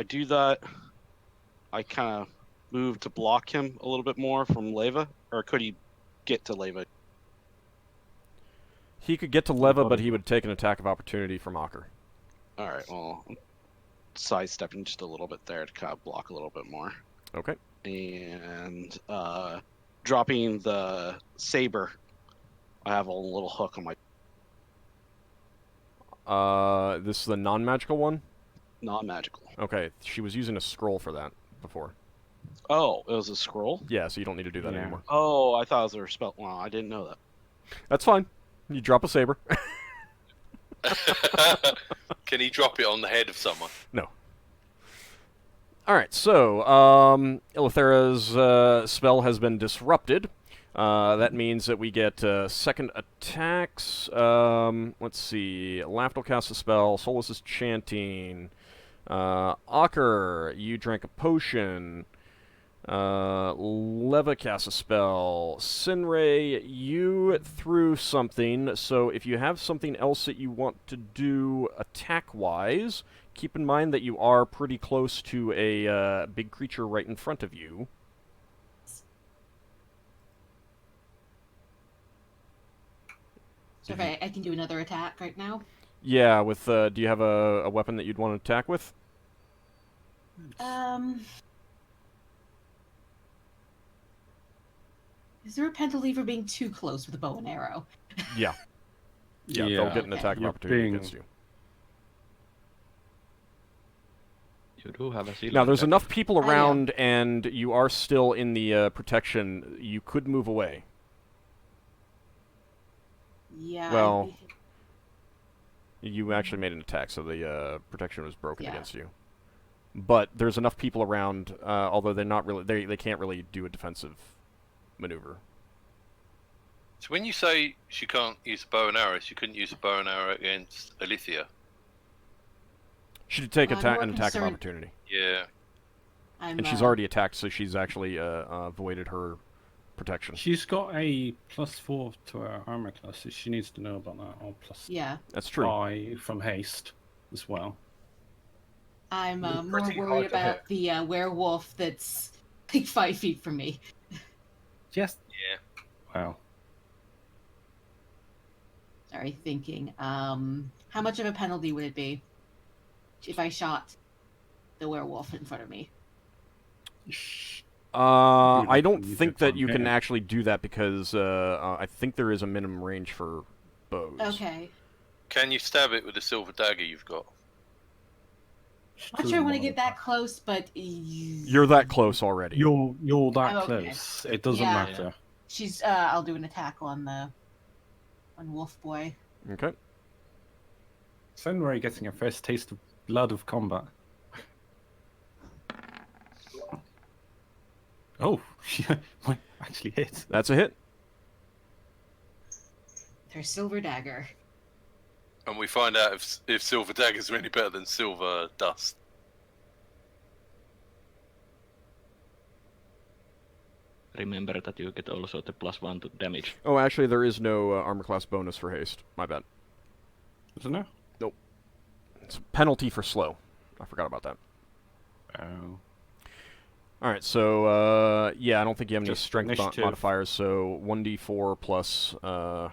do that, I kind of move to block him a little bit more from Leva, or could he get to Leva? He could get to Leva, but he would take an attack of opportunity from Ockar. All right. Well, I'm sidestepping just a little bit there to kind of block a little bit more, Okay. and dropping the saber. I have a little hook on my This is the non-magical one? non-magical. Okay, she was using a scroll for that before. Oh, it was a scroll. Yeah, so you don't need to do that Yeah. anymore. Oh, I thought it was a spell. Well, I didn't know that. That's fine. You drop a saber. Can he drop it on the head of someone? No. Alright, so, Illithera's spell has been disrupted. That means that we get second attacks. Let's see. Lafdul casts a spell. Solas is chanting. Ockar, you drank a potion. Leva casts a spell. Sinrae, you threw something, so if you have something else that you want to do attack-wise, keep in mind that you are pretty close to a big creature right in front of you. So if I can do another attack right now. Yeah, with, do you have a weapon that you'd want to attack with? Is there a penalty for being too close with a bow and arrow? Yeah. Yeah, they'll get an attack of You're opportunity being- against you. You do have a shield. Now, there's attack. enough people I know. around, and you are still in the protection. You could move away. Yeah. Well- You actually made an attack, so the protection was broken Yeah. against you. But there's enough people around, although they're not really, they can't really do a defensive maneuver. So when you say she can't use a bow and arrow, she couldn't use a bow and arrow against Alithia. She'd take I'm an more attack of concerned- opportunity. Yeah. And she's already attacked, so she's actually voided her protection. She's got a +4 to her armor class, so she needs to know about that. Or Yeah. That's true. +5 from haste as well. I'm You're more pretty worried hard to about the werewolf that's like 5 feet from me. Yes. Yeah. Wow. Sorry, thinking. How much of a penalty would it be if I shot the werewolf in front of me? I You don't could think that you hit can it. actually do that because I think there is a minimum range for bows. Okay. Can you stab it with the silver dagger you've got? I'm not sure I want to get that close, but You're that close already. You're that I'm okay. close. It doesn't Yeah. matter. she's. I'll do an attack on Wolf Boy. Okay. Sinrae getting a first taste of blood of combat. Oh, yeah, might actually hit. That's a hit. Their silver dagger. And we find out if silver daggers are any better than silver dust. Remember that you get also the +1 to damage. Oh, actually, there is no armor class bonus for haste. My bad. Isn't there? Nope. It's a penalty for slow. I forgot about that. Oh. Alright, so, yeah, I don't think you have any Just strength initiative. modifiers, so 1d4 plus, 1.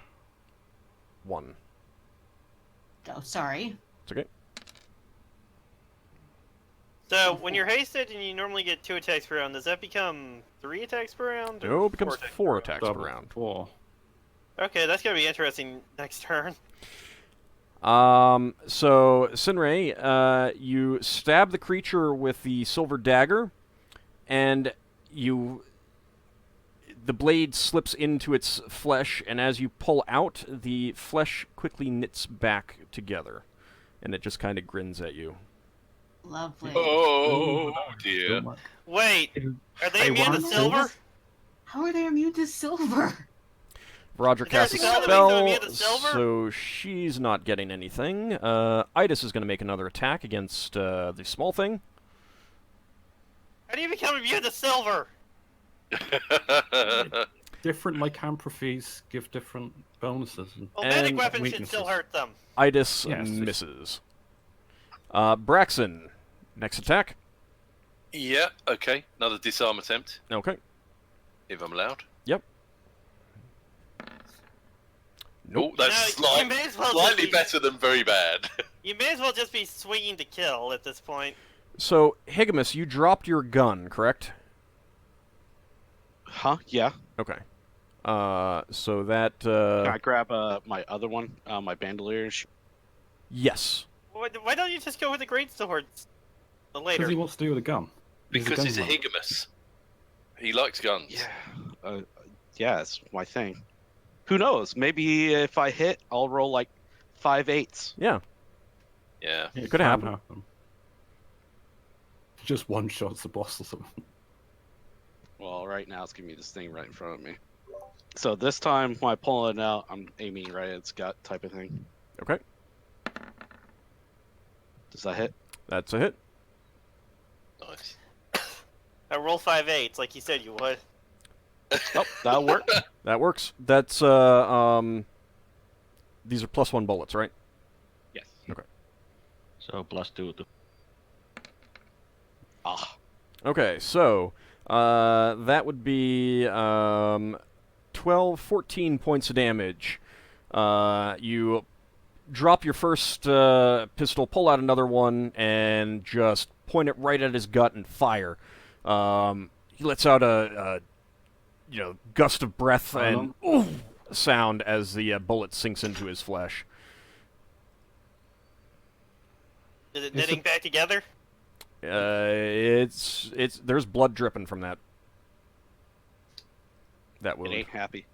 Oh, sorry. It's okay. So when you're hasted and you normally get 2 attacks per round, does that become 3 attacks per round? or No, it becomes 4 attacks 4 per attacks Double. per round. 4. Okay, that's gonna be interesting next turn. So, Sinrae, you stab the creature with the silver dagger, and the blade slips into its flesh, and as you pull out, the flesh quickly knits back together, and it just kind of grins at you. Lovely. Oh dear. Wait, are they Hey, immune to one, silver? How are they immune to silver? Roger casts a Is there anything that makes them spell, immune to silver? so she's not getting anything. Idis is going to make another attack against the small thing. How do you become immune to silver? Different lycanthropies give different bonuses. Well, And magic weapons should weaknesses. still hurt them. Idis Yes, it's- misses. Braxon, next attack. Yeah, okay. Another disarm attempt, Okay. if I'm allowed. Yep. Oh, that's No, you may as well slightly just be- better than very bad. You may as well just be swinging to kill at this point. So, Higgimus, you dropped your gun, correct? Huh? Yeah. Okay. So that, Can I grab my other one, my bandoliers? yes. Why don't you just go with the great swords later? Because he wants to do with a gun. Because he's a gunman. Higgimus. He likes guns. Yeah. Yeah, it's my thing. Who knows? Maybe if I hit, I'll roll like 5 8s. Yeah. Yeah. It could can happen. Just one shot's the boss or something. Well, right now it's giving me this thing right in front of me. So this time when I pull it out, I'm aiming right at its gut type of thing. Okay. Does that hit? That's a hit. Nice. Now roll 5 8s like you said you would. Oh, that'll work. That works. That's, these are +1 bullets, right? Yes. So +2 to. Ah. Okay, so, that would be, 12, 14 points of damage. You drop your first pistol, pull out another one, and just point it right at his gut and fire. He lets out a gust of breath and sound as the bullet sinks into his flesh. Is it knitting back together? It's there's blood dripping from that It wound. ain't happy.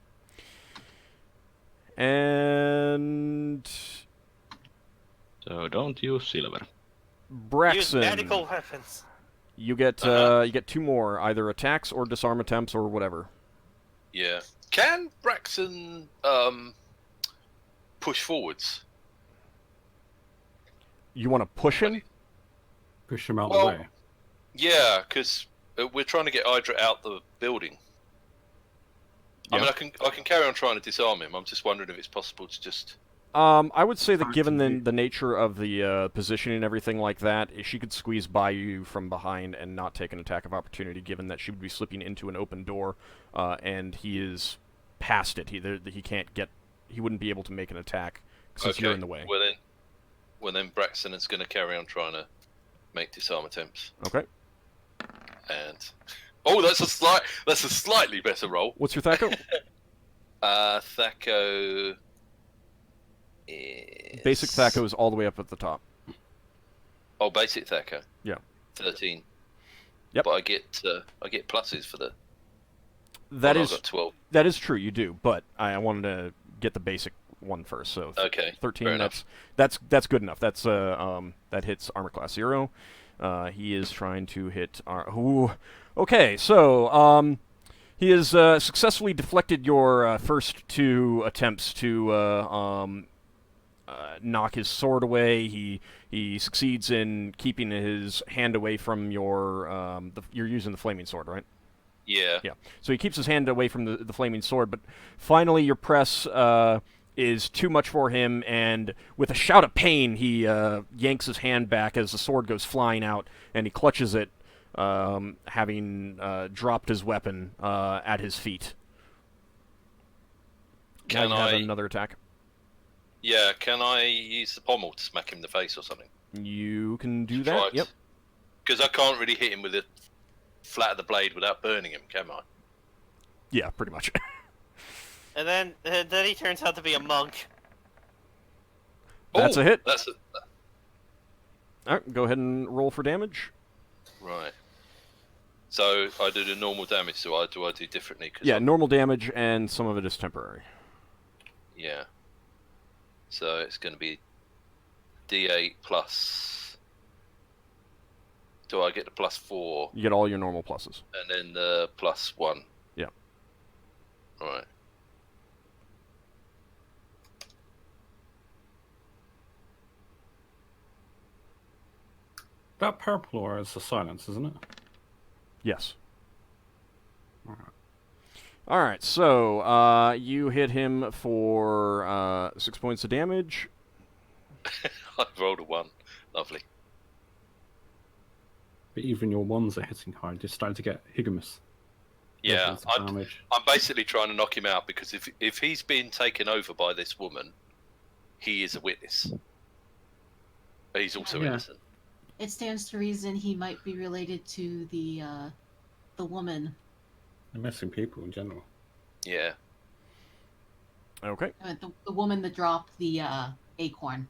And So don't use silver. Use Braxon, magical weapons. you get 2 more, either attacks or disarm attempts or whatever. Yeah. Can Braxon push forwards? You want to push him? Push him out Well- the way. Yeah, because we're trying to get Hydra out the building. I mean, I can carry on trying to disarm him. I'm just wondering if it's possible to just. I would say that Hard given to the, do. the nature of the positioning and everything like that, she could squeeze by you from behind and not take an attack of opportunity, given that she would be slipping into an open door, and he is past it. He wouldn't be able to make an attack since you're in the way. Well then, Braxton is going to carry on trying to make disarm attempts. Okay. And that's a slightly better roll. What's your Thaco? Thaco is... Basic Thaco is all the way up at the top. Oh, basic Thaco. Yeah. 13. Yep. But I get pluses for the. That I've is got 12. that is true. You do, but I wanted to get the basic one first. So Okay. 13. fair enough. That's good enough. That hits armor class 0. He is trying to hit. Okay, so he has successfully deflected your first 2 attempts to knock his sword away. He succeeds in keeping his hand away from your. You're using the flaming sword, right? Yeah. Yeah. So he keeps his hand away from the flaming sword, but finally your press is too much for him, and with a shout of pain, he yanks his hand back as the sword goes flying out, and he clutches it, having dropped his weapon at his feet. Can now you I have another attack? Yeah, can I use the pommel to smack him in the face or something? You can do that, yep. Because I can't really hit him with the flat of the blade without burning him, can I? Yeah, pretty much. And then he turns out to be a monk. That's a hit. That's a... Alright, go ahead and roll for damage. Right. So I do the normal damage, so I do differently? Yeah, normal damage, and some of it is temporary. Yeah. So it's going to be D8 plus... Do I get the +4? You get all your normal pluses. And then the +1? Yeah. Right. That purple aura is the silence, isn't it? Yes. Alright. Alright, so you hit him for 6 points of damage. I rolled a 1. Lovely. But even your ones are hitting hard. You're starting to get Higgimus. Yeah, damage. I'm basically trying to knock him out, because if he's been taken over by this woman, he is a witness. But he's also innocent. It stands to reason he might be related to the woman. The missing people in general. Yeah. Okay. The woman that dropped the acorn.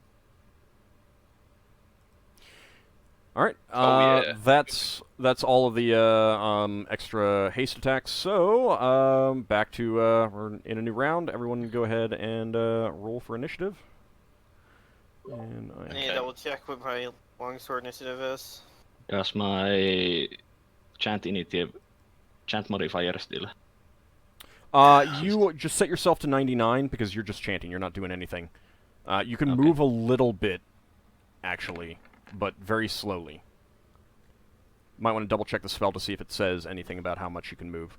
All right. Yeah. That's all of the extra haste attacks. So back to we're in a new round. Everyone, go ahead and roll for initiative. And I need to double check what my longsword initiative is. Does my chant modifier still? You just set yourself to 99 because you're just chanting. You're not doing anything. You can Okay. move a little bit, actually, but very slowly. Might want to double check the spell to see if it says anything about how much you can move.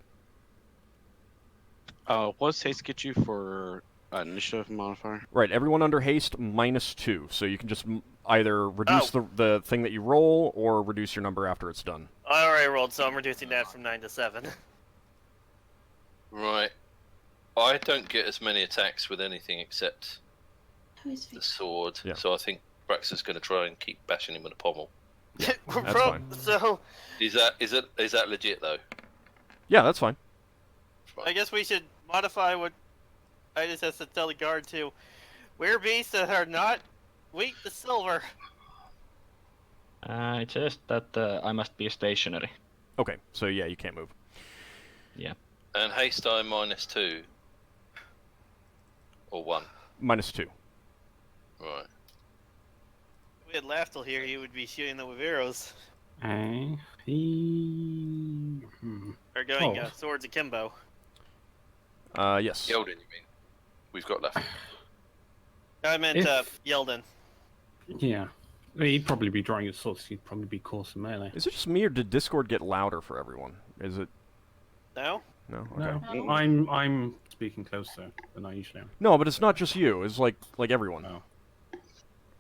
What does haste get you for initiative modifier? Right, everyone under haste -2, so you can just either reduce the thing that you roll or reduce your number after it's done. I already rolled, so I'm reducing that from 9 to 7. Right. I don't get as many attacks with anything except the sword, Yeah. so I think Braxon's going to try and keep bashing him with a pommel. That's fine. So Is that legit though? Yeah, that's fine. I guess we should modify what I just have to tell the guard to. We're beasts that are not weak to silver. It says that I must be stationary. Okay, so yeah, you can't move. Yeah. And haste I -2 or 1. -2. Right. If we had Lafdul here, he would be shooting them with arrows. Or going swords akimbo. Yes. Yeldon, you mean? We've got left. I meant Yeldon. Yeah. He'd probably be drawing his swords. He'd probably be coarse and melee. Is it just me, or did Discord get louder for everyone? Is it... No? No? Okay. No, I'm speaking closer than I usually am. No, but it's not just you. It's like everyone. No.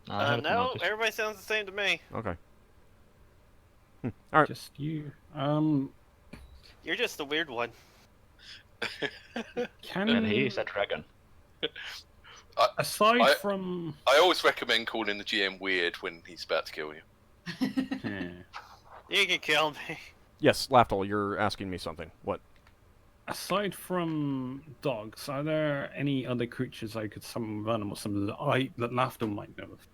No, everybody sounds the same to me. Okay. Alright. Just you. You're just the weird one. And he is a dragon. Aside from... I always recommend calling the GM weird when he's about to kill you. Yeah. You can kill me. Yes, Lafdul, you're asking me something. What? Aside from dogs, are there any other creatures I could summon with animals, something that Lafdul might know of?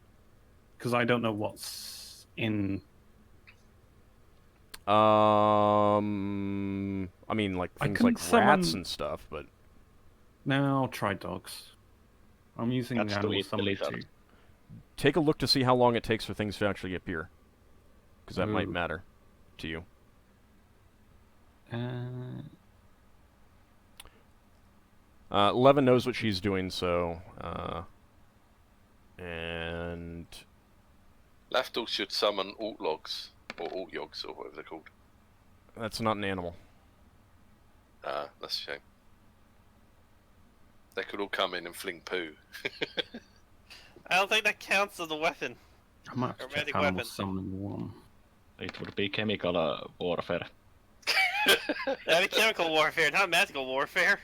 Because I don't know what's in... I mean, like, things like rats and stuff, but... No, I'll try dogs. I'm using That's the animal the summon lethal. too. Take a look to see how long it takes for things to actually appear. Because that might Ooh. matter to you. Levin knows what she's doing, so... and... Lafdul should summon Alt-Logs, or Alt-Yogs, or whatever they're called. That's not an animal. That's a shame. They could all come in and fling poo. I don't think that counts as a weapon. I might have to check animal summoning 1. It would be chemical warfare. That'd be chemical warfare, not magical warfare.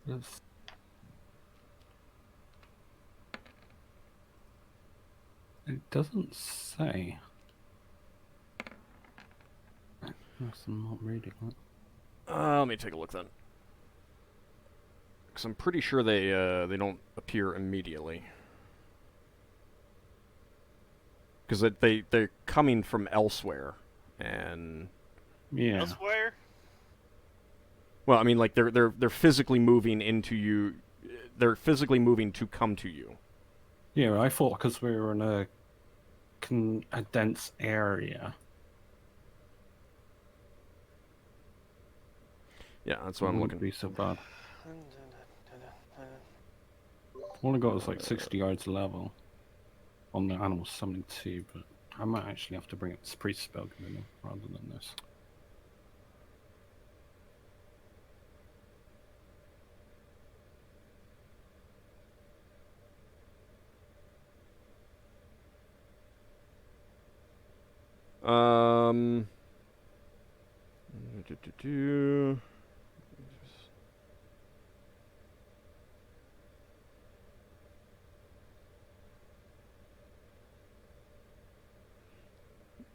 Yes. It doesn't say. I'm not reading it. Let me take a look then. Because I'm pretty sure they don't appear immediately. Because they're coming from elsewhere, and... Yeah. Elsewhere? Well, I mean, like, they're physically moving into you. They're physically moving to come to you. Yeah, I thought because we were in a dense area. Yeah, that's what I'm looking. Be so bad. All I got was like 60 yards level on the animal summoning 2, but I might actually have to bring it to priest spell rather than this.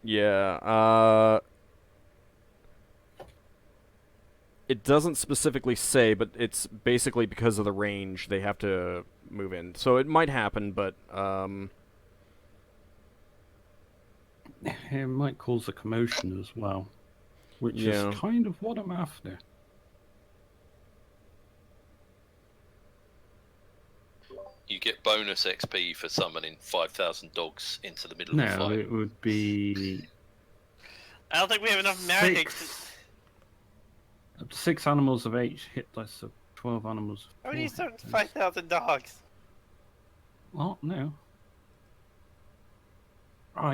Yeah, it doesn't specifically say, but it's basically because of the range they have to move in. So it might happen, but it might cause a commotion as well, which Yeah. is kind of what I'm after. You get bonus XP for summoning 5,000 dogs into the middle of the No, fight. it would be I don't think we have enough magic. up to 6 animals of each hit dice of 12 animals. How many of 4 hit dice. 5,000 dogs? Well, no.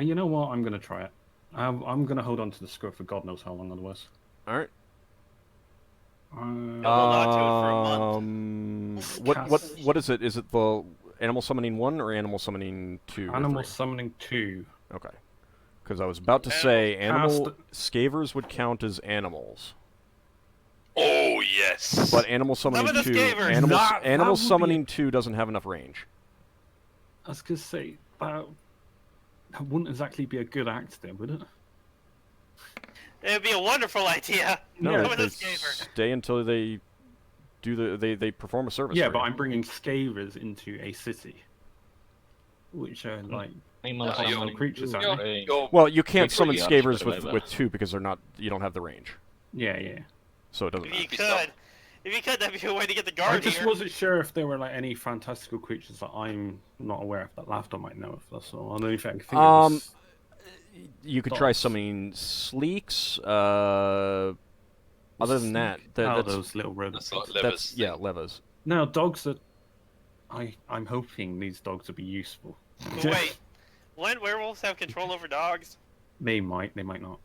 You know what? I'm going to try it. I'm going to hold on to the score for God knows how long otherwise. all right. Hold on to it for a month. What is it? Is it the animal summoning 1 or animal summoning 2? Animal or 3? summoning 2. Okay. Because I was about to say animal scavers would count as animals. Oh yes. But animal summoning Some of the 2, scavers. animal would be- summoning 2 doesn't have enough range. I was going to say, that wouldn't exactly be a good act there, would it? It'd be a wonderful idea. No, Some Yeah, of they the scavers. stay until they do they perform a service. Yeah, for but you. I'm bringing scavers into a city. Which are like Animal you're- summoning creatures, two, aren't they- You're, Well, you can't Wait, summon yeah, scavers just with whatever. 2 because you don't have the range. Yeah. So it doesn't If you matter. could, that'd be a way to get the I guard just here. wasn't sure if there were like any fantastical creatures that I'm not aware of that Lafdul might know of. That's all. The only thing I can think of is You could try dogs. summoning sleeks. Other than that, that's those little rodents. that's like that's levers. yeah, levers. No, dogs are. I'm hoping these dogs will be useful. But wait, when werewolves have control over dogs? They might not.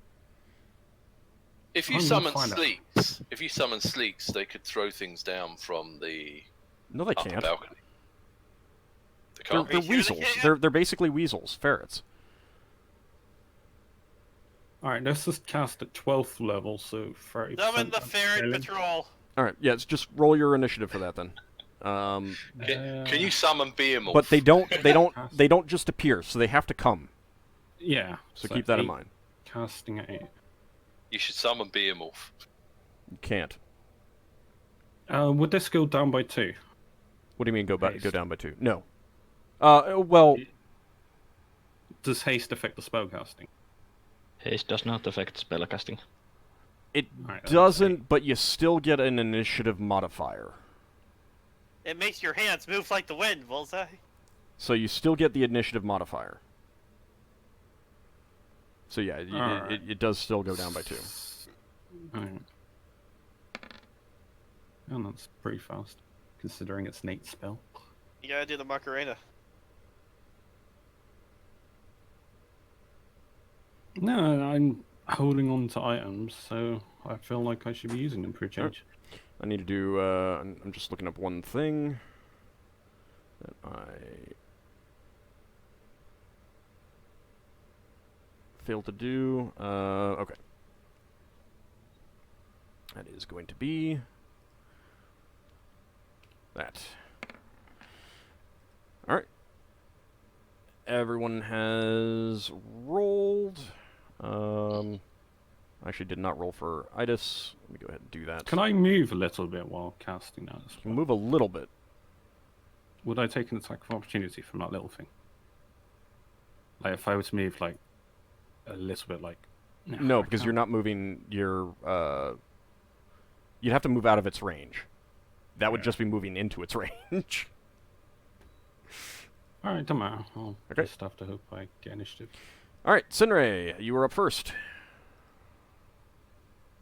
If you I'm gonna summon find out. sleeks, they could throw things down from the No, they upper can't. balcony. They They're, can't. they're Are you sure they weasels. can't? They're basically weasels, ferrets. All right, let's just cast at 12th level, so 30%. Summon the ferret patrol. All right, yeah, just roll your initiative for that then. Can you summon Behemoth? But they don't just appear, so they have to come. Yeah. So keep that in 8, mind. Casting at 8. You should summon Behemoth. You can't. Would this go down by 2? What do you mean go Haste. down by 2? No. Well, Does haste affect the spellcasting? Haste does not affect spellcasting. It Alright, doesn't, but you still get an initiative modifier. It makes your hands move like the wind, Bullseye. So you still get the initiative modifier. So yeah, Alright. it does still go down by 2. Alright. Oh, that's pretty fast, considering it's an 8 spell. You gotta do the Macarena. No, I'm holding on to items, so I feel like I should be using them for a change. I need to do, I'm just looking up one thing that I failed to do. Okay. That is going to be that. Alright. Everyone has rolled. Actually did not roll for Itis. Let me go ahead and do that. Can I move a little bit while casting that as You can well? move a little bit. Would I take an attack of opportunity from that little thing? Like if I were to move like a little bit, like No, I because can't. you're not moving your. You'd have to move out of its range. That would Yeah. just be moving into its range. All right, don't matter. I'll Okay. just have to hope I get initiative. All right, Sinrae, you were up first.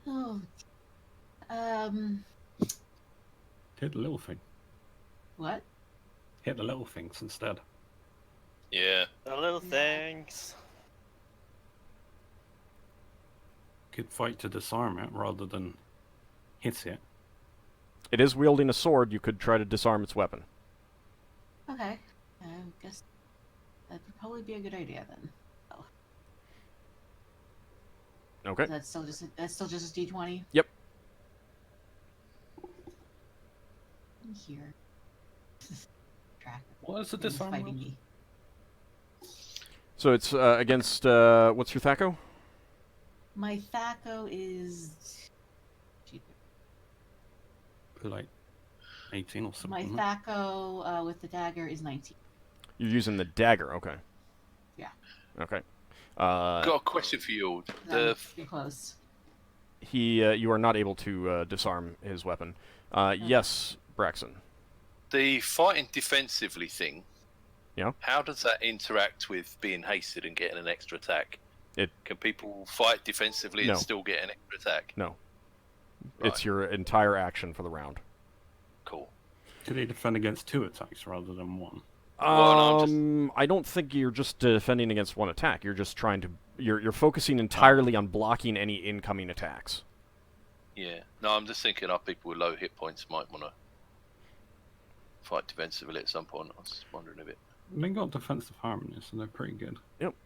Oh. Hit the little thing. What? Hit the little things instead. Yeah. The little things. Could fight to disarm it rather than hit it. It is wielding a sword. You could try to disarm its weapon. Okay. I guess that would probably be a good idea then. Oh, Okay. that's still just a D20. Yep. Here. Track. What is the Who's disarm? fighting roll? me? So it's against what's your Thaco? My Thaco is. Like 18 or something. My isn't it? Thaco with the dagger is 19. You're using the dagger. Okay. Yeah. Okay. Got a question for you. The Pretty close. you are not able to disarm his weapon. Yes, Braxon. the fighting defensively thing. Yeah. How does that interact with being hasted and getting an extra attack? It Can people fight defensively No. and still get an extra attack? no. Right. It's your entire action for the round. Cool. Could they defend against 2 attacks rather than 1? Well, no, I don't think you're just defending against one attack. You're just trying to. You're focusing entirely on blocking any incoming attacks. Yeah. No, I'm just thinking our people with low hit points might want to fight defensively at some point. I was wondering a bit. They got defensive harmony, so they're pretty good.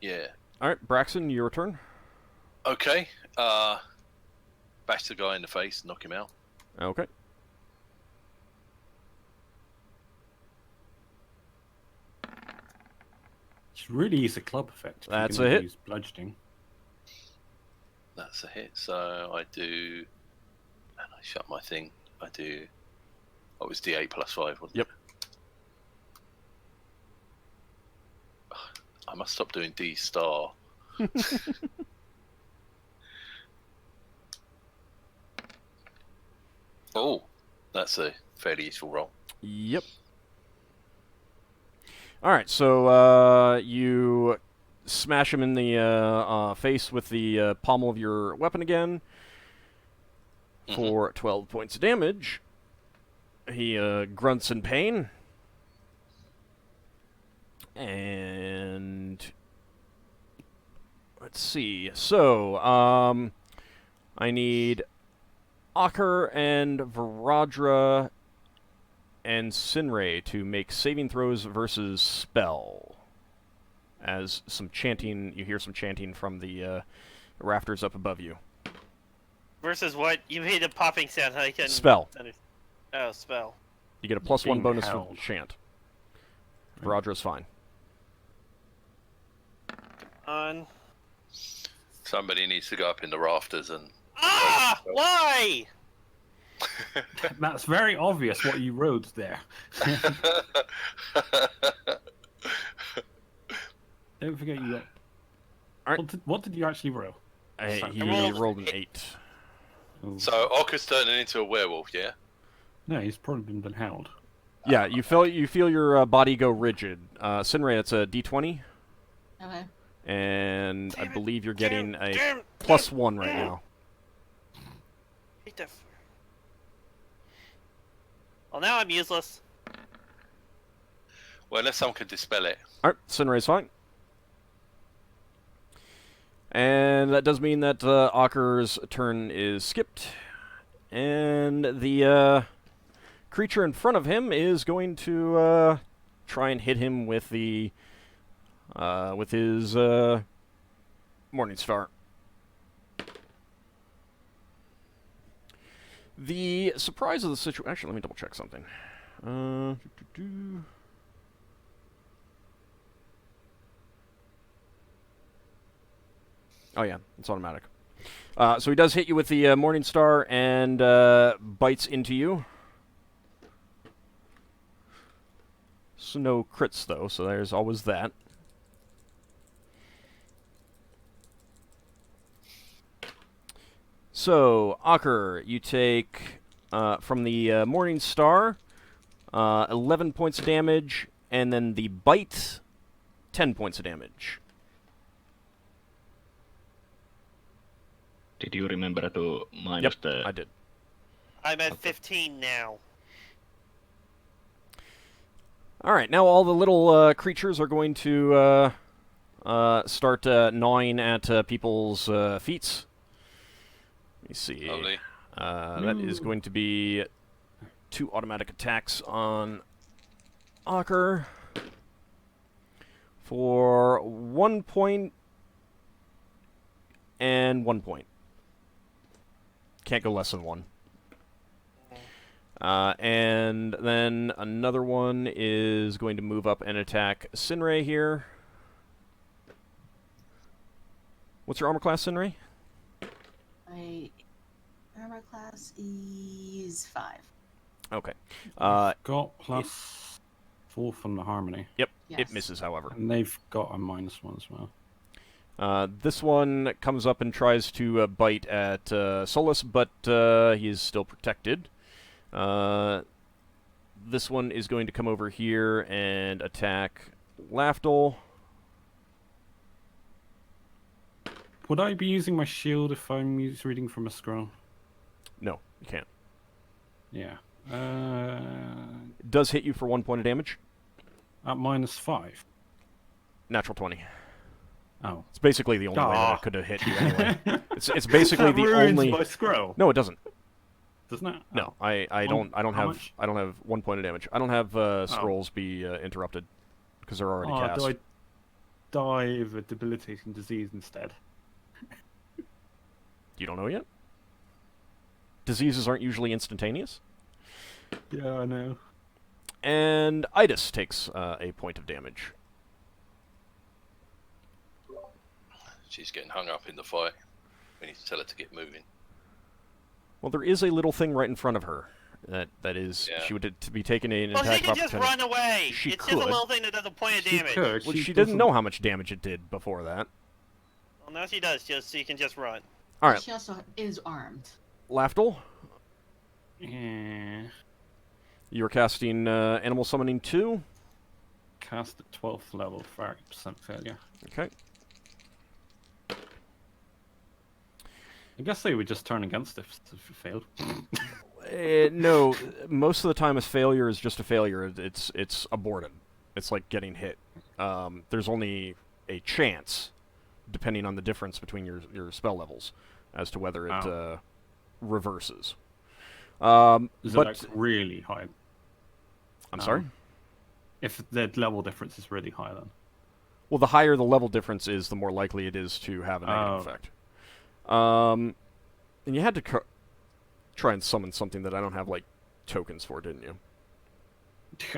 Yeah. All right, Braxon, your turn. Okay. Bash the guy in the face, knock him out. Okay. It's really easy club effect. if you That's can a hit. Use bludgeoning. That's a hit. So I do, and I shut my thing. I do. Oh, it was D8 plus 5, wasn't Yep. it? I must stop doing D star. Oh, that's a fairly useful roll. Yep. All right, so you smash him in the face with the pommel of your weapon again for 12 points of damage. He grunts in pain. And let's see. So, I need Ockar and Varadra and Sinrae to make saving throws versus spell. As some chanting, you hear some chanting from the rafters up above you. Versus what? You made a popping sound. I can Spell. Oh, spell. You get a +1 Being bonus held. for chant. Varadra's fine. On. Somebody needs to go up in the rafters and. Ah! Why? That's very obvious what you wrote there. Don't forget you got. Alright. What did you actually roll? He rolled rolled an 8. Oh. So Ockar's turning into a werewolf, yeah? No, he's probably been held. Yeah, you feel your body go rigid. Sinrae, it's a D20, Okay. and I Damn it, believe you're getting a damn, +1 right now. Hate that. Well, now I'm useless. Well, unless someone can dispel it. Alright, Sinrae's fine. And that does mean that Ockar's turn is skipped. And the creature in front of him is going to try and hit him with the with his Morning Star. The surprise of the situation... Actually, let me double check something. Oh yeah, it's automatic. So he does hit you with the Morning Star and bites into you. So no crits though, so there's always that. So, Ockar, you take from the Morning Star 11 points of damage, and then the bite 10 points of damage. Did you remember to minus the... I did. I'm at 15 now. Alright, now all the little creatures are going to start gnawing at people's feet. Let me see. Lovely. That is going to be 2 automatic attacks on Ockar for 1 point and 1 point. Can't go less than 1. And then another one is going to move up and attack Sinrae here. What's your armor class, Sinrae? My armor class is 5. Okay. Got +4 from the harmony. Yep, Yes. it misses, however. And they've got a -1 as well. This one comes up and tries to bite at Solas, but he is still protected. This one is going to come over here and attack Lafdul. Would I be using my shield if I'm reading from a scroll? No, you can't. Yeah. It does hit you for 1 point of damage. At -5. Natural 20. Oh. It's basically the only way that it could have hit you anyway. It's basically that the ruins only. my scroll. No, it doesn't. Doesn't it? No, Oh. I don't How have much? I don't have 1 point of damage. I don't have scrolls be interrupted because they're already cast. Do I die of a debilitating disease instead? You don't know yet? Diseases aren't usually instantaneous. Yeah, I know. And Idis takes a point of damage. She's getting hung up in the fight. We need to tell her to get moving. Well, there is a little thing right in front of her that is Yeah. she would to be taken an Well, attack she can just opportunity. run away. She It's could. just a little thing that does a point of She damage. could. Well, she didn't doesn't- know how much damage it did before that. Well, now she does. She can just run. All right, She also is armed. Lafdul, Yeah. you are casting Animal Summoning 2. Cast at 12th level, 30% failure. Okay. I guess they would just turn against if it failed. No, most of the time a failure is just a failure. It's aborted. It's like getting hit. There's only a chance, depending on the difference between your spell levels, as to whether it reverses. Is it but like really high? I'm sorry? If the level difference is really high, then. Well, the higher the level difference is, the more likely it is to have a negative effect. And you had to try and summon something that I don't have, like, tokens for, didn't you?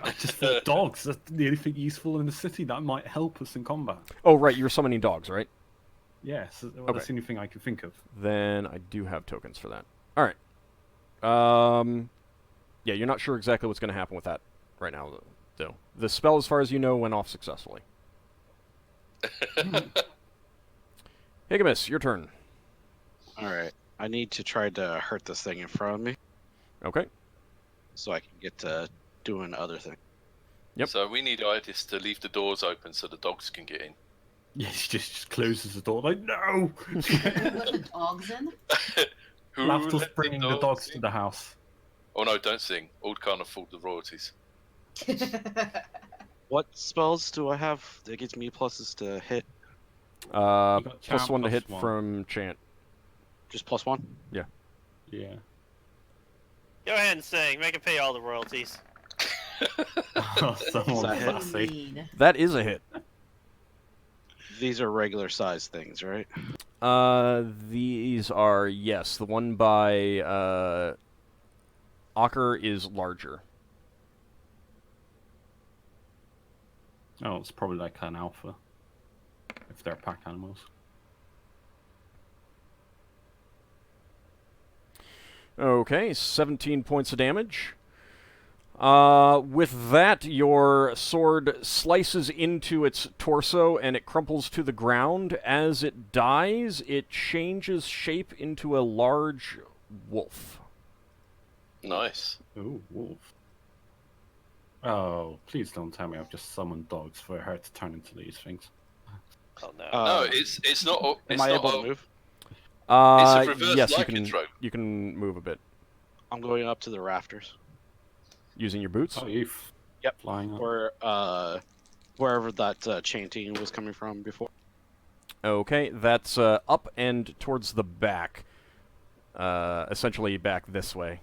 I just thought dogs. That's the only thing useful in the city that might help us in combat. Oh, right, you were summoning dogs, right? Yes, well, Okay. that's the only thing I can think of. Then I do have tokens for that. All right. Yeah, you're not sure exactly what's going to happen with that right now, though. The spell, as far as you know, went off successfully. Hmm. Higgimus, your turn. All right. I need to try to hurt this thing in front of me Okay. so I can get to doing other things. Yep. So we need Itis to leave the doors open so the dogs can get in. Yeah, she just closes the door like, no! Let the dogs in. Who Lafdul's let bringing the dogs to in? the house. Oh no, don't sing. Old can't afford the royalties. What spells do I have that gives me pluses to hit? got charm Plus 1 to plus hit 1. from chant. Just +1? Yeah. Go ahead and sing. Make him pay all the royalties. Oh, someone's Is that hit? sassy. Mean. That is a hit. These are regular size things, right? These are, yes. The one by Ockar is larger. Oh, it's probably like an alpha. If they're pack animals. Okay, 17 points of damage. With that, your sword slices into its torso and it crumples to the ground. As it dies, it changes shape into a large wolf. Nice. Ooh, wolf. Oh, please don't tell me I've just summoned dogs for her to turn into these things. Oh no. No, it's not. Am It's I not. able to move? It's a reverse yes, lycanthrope. you can move a bit I'm going up to the rafters. using your boots. Oh, you Yep. flying up. Or wherever that chanting was coming from before. Okay, that's up and towards the back. Essentially back this way.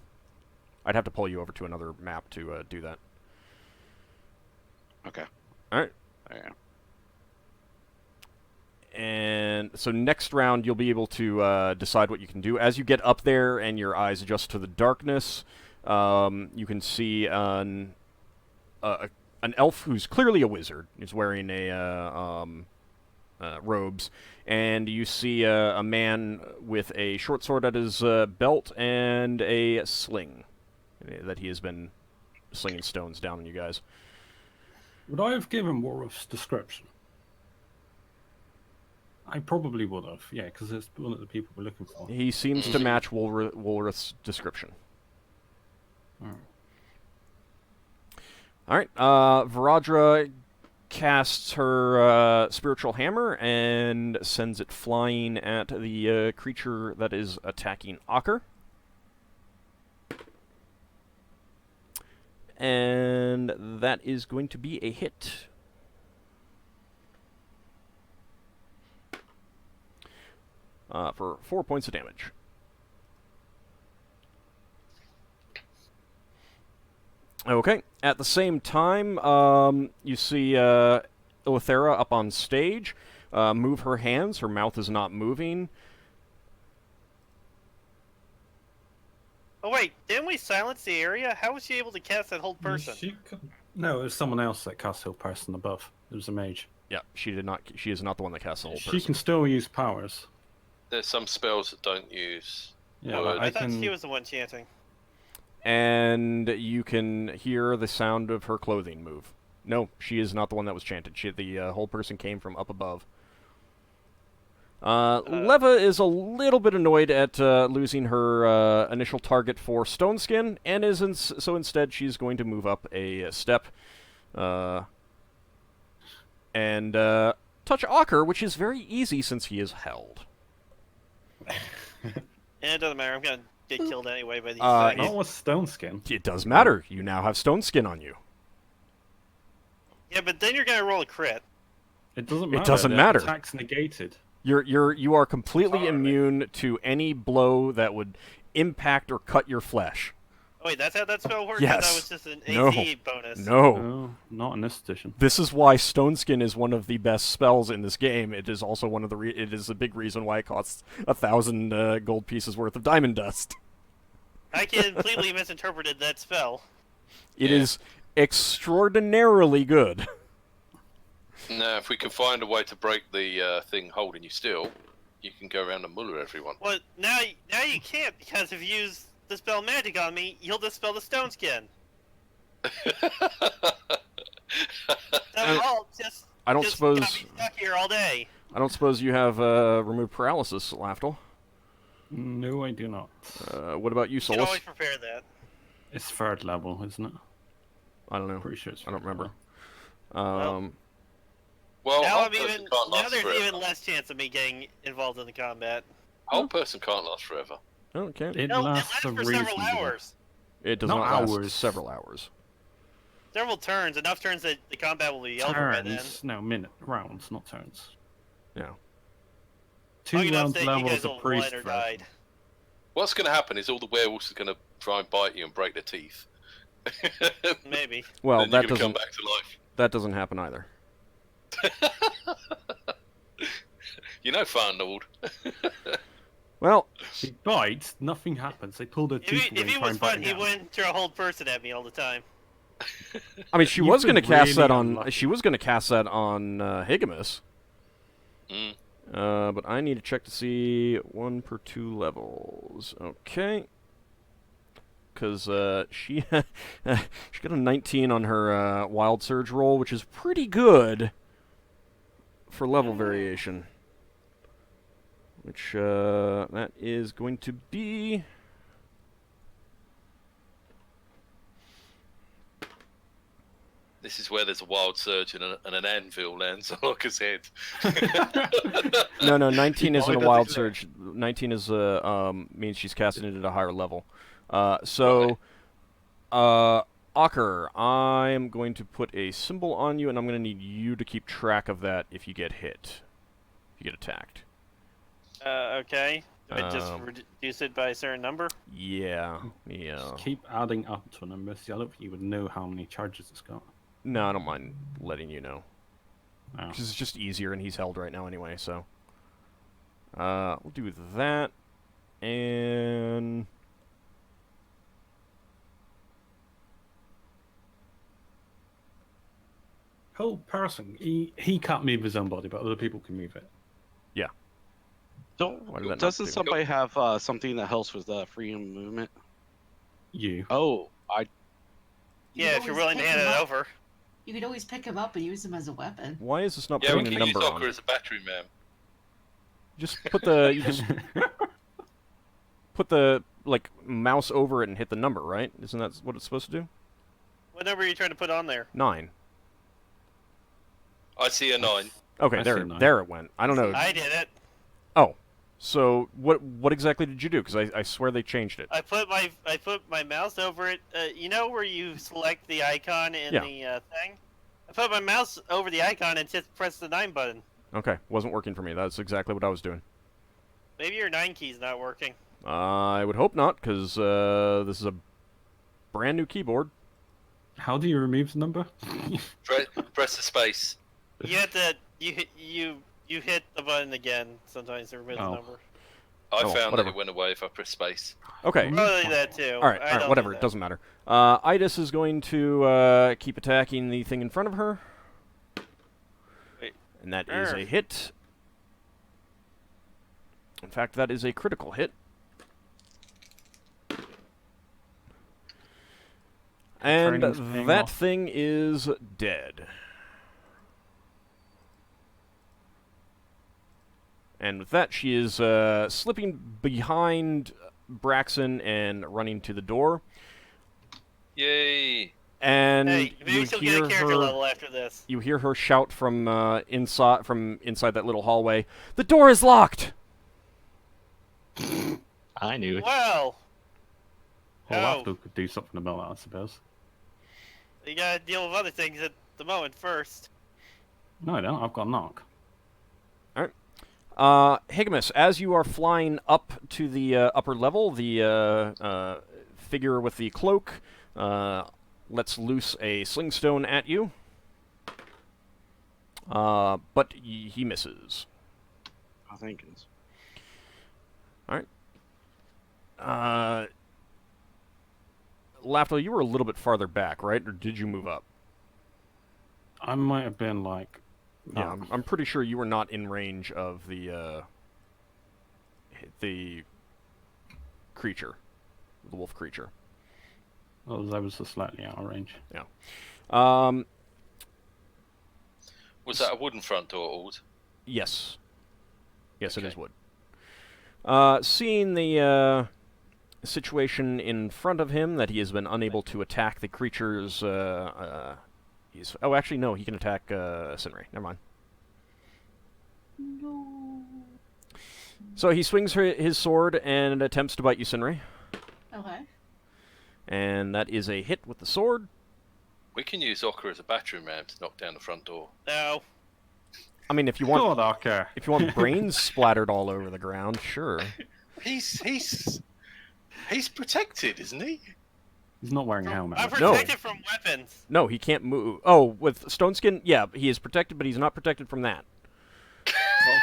I'd have to pull you over to another map to do that. Okay. Alright. There you go. And so next round, you'll be able to decide what you can do. As you get up there and your eyes adjust to the darkness, you can see an elf who's clearly a wizard. He's wearing robes, and you see a man with a short sword at his belt and a sling that he has been slinging stones down on you guys. Would I have given Warwick's description? I probably would have, yeah, because it's one of the people we're looking for. He seems to match Woolrith's description. Alright, Varadra casts her spiritual hammer and sends it flying at the creature that is attacking Ockar. And that is going to be a hit. For 4 points of damage. Okay. At the same time, you see Levalithana up on stage. Move her hands. Her mouth is not moving. Oh wait, didn't we silence the area? How was she able to cast that whole person? No, it was someone else that cast Hill Person above. It was a mage. Yeah, she did not. She is not the one that casts the whole She person. can still use powers. There's some spells that don't use. Yeah, words. I I thought can. she was the one chanting. And you can hear the sound of her clothing move. No, she is not the one that was chanted. The whole person came from up above. Leva is a little bit annoyed at losing her initial target for Stone Skin, and so instead she's going to move up a step and touch Ockar, which is very easy since he is held. And it doesn't matter, I'm gonna get killed anyway by these Not things. with Stone Skin. It does matter. You now have Stone Skin on you. Yeah, but then you're gonna roll a crit. It doesn't matter. It doesn't the matter. Attack's negated. You are completely Entirely. immune to any blow that would impact or cut your flesh. Oh wait, that's how that spell works? Yes. I thought that was just an No. AC bonus. No. No, not in this edition. This is why Stone Skin is one of the best spells in this game. It is also one of the it is a big reason why it costs 1,000 gold pieces worth of diamond dust. I completely misinterpreted that spell. It Yeah. is extraordinarily good. Now, if we can find a way to break the thing holding you still, you can go around and muller everyone. Well, now you can't, because if you use the spell magic on me, you'll dispel the stone skin. I don't Just suppose got me stuck here all day. I don't suppose you have remove paralysis, Lafdul. No, I do not. What about you, You can Solas? always prepare that. It's 3rd level, isn't it? I don't know. Pretty sure it's I don't 3rd remember. level. Well, Now whole I'm person even. can't Now last there's forever. even less chance of me getting involved in the combat. Whole person can't last forever. Okay. It No, it lasts lasts a for several reasonable. hours. It does Not not last hours. several hours. Several turns, enough turns that the combat will be over by then. Turns? No, rounds, not turns. Yeah. 2 Long enough rounds that you level guys is a will have priest won or version. died. What's going to happen is all the werewolves are going to try and bite you and break their teeth. Maybe. Well, then that you're going to come doesn't back to life. that doesn't happen either. You know, Farnold. Well, He bites, nothing happens. They pull their teeth away If he and try was and bite fun, it he down. wouldn't throw a whole person at me all the time. I mean, she You've was been going to cast really that on. unlucky. She was going to cast that on Higgimus. Mm. But I need to check to see 1 per 2 levels. Okay. Because she she got a 19 on her Wild Surge roll, which is pretty good for level variation. Which that is going to be. This is where there's a wild surge and an anvil lands on Ockar's head. No, 19 isn't a does Wild it Surge. 19 is means she's casting it at a higher level. Ockar, I am going to put a symbol on you, and I'm going to need you to keep track of that if you get hit. If you get attacked. Okay. Do I just Um, reduce it by a certain number? Yeah. Just keep adding up to a number. See, I don't think you would know how many charges it's got. No, I don't mind letting you know. Oh. Because it's just easier, and he's held right now anyway, so. We'll do that. And. Whole person, he can't move his own body, but other people can move it. Why did that not Doesn't do? somebody have something that helps with freedom of movement? You. Oh, Yeah, if you're willing to hand it over. You could always pick him up and use him as a weapon. Why is this not Yeah, we putting a can use number Ockar on? as a battery man. Just put the you just put the mouse over it and hit the number, right? Isn't that what it's supposed to do? What number are you trying to put on there? 9. I see a 9. Okay, I there see 9. there it went. I don't know. I did it. Oh, so what exactly did you do? Because I swear they changed it. I put my mouse over it. You know where you select the icon in Yeah. the thing? I put my mouse over the icon and just press the 9 button. Okay, wasn't working for me. That's exactly what I was doing. Maybe your 9 key's not working. I would hope not, because this is a brand new keyboard. How do you remove the number? Press the space. You have to you hit the button again sometimes to remove the Oh. number. I Oh, found whatever. that it went away if I press space. Okay. Probably that too. All right, I don't whatever. do It that. doesn't matter. Idis is going to keep attacking the thing in front of her. Wait. And that is a hit. In fact, that is a critical hit. And Training's paying that off. thing is dead. And with that, she is slipping behind Braxon and running to the door. Yay! And Hey, maybe you she'll hear get a character her. level after this. You hear her shout from inside that little hallway. The door is locked. I knew it. Wow. Well, Oh. Lafdul could do something about that, I suppose. You gotta deal with other things at the moment first. No, I don't. I've got a knock. Higgimus, as you are flying up to the upper level, the figure with the cloak lets loose a slingstone at you, but he misses. I think it's. Lafdul, you were a little bit farther back, right? Or did you move up? I might have been like. Yeah, I'm pretty sure you were not in range of the creature, the wolf creature. I was just slightly out of range. Was that a wooden front door, Ald? Yes. Yes, it Okay. is wood. Seeing the situation in front of him, that he has been unable to attack the creatures, oh, actually, no, he can attack Sinrae. Never mind. No. So he swings his sword and attempts to bite you, Sinrae. Okay. And that is a hit with the sword. We can use Ockar as a battering ram to knock down the front door. No. I mean, if you want, God, Ockar. if you want brains splattered all over the ground, sure. He's protected, isn't he? He's not wearing a helmet. I'm No. protected from weapons. No, he can't move. Oh, with stone skin, yeah, he is protected, but he's not protected from that.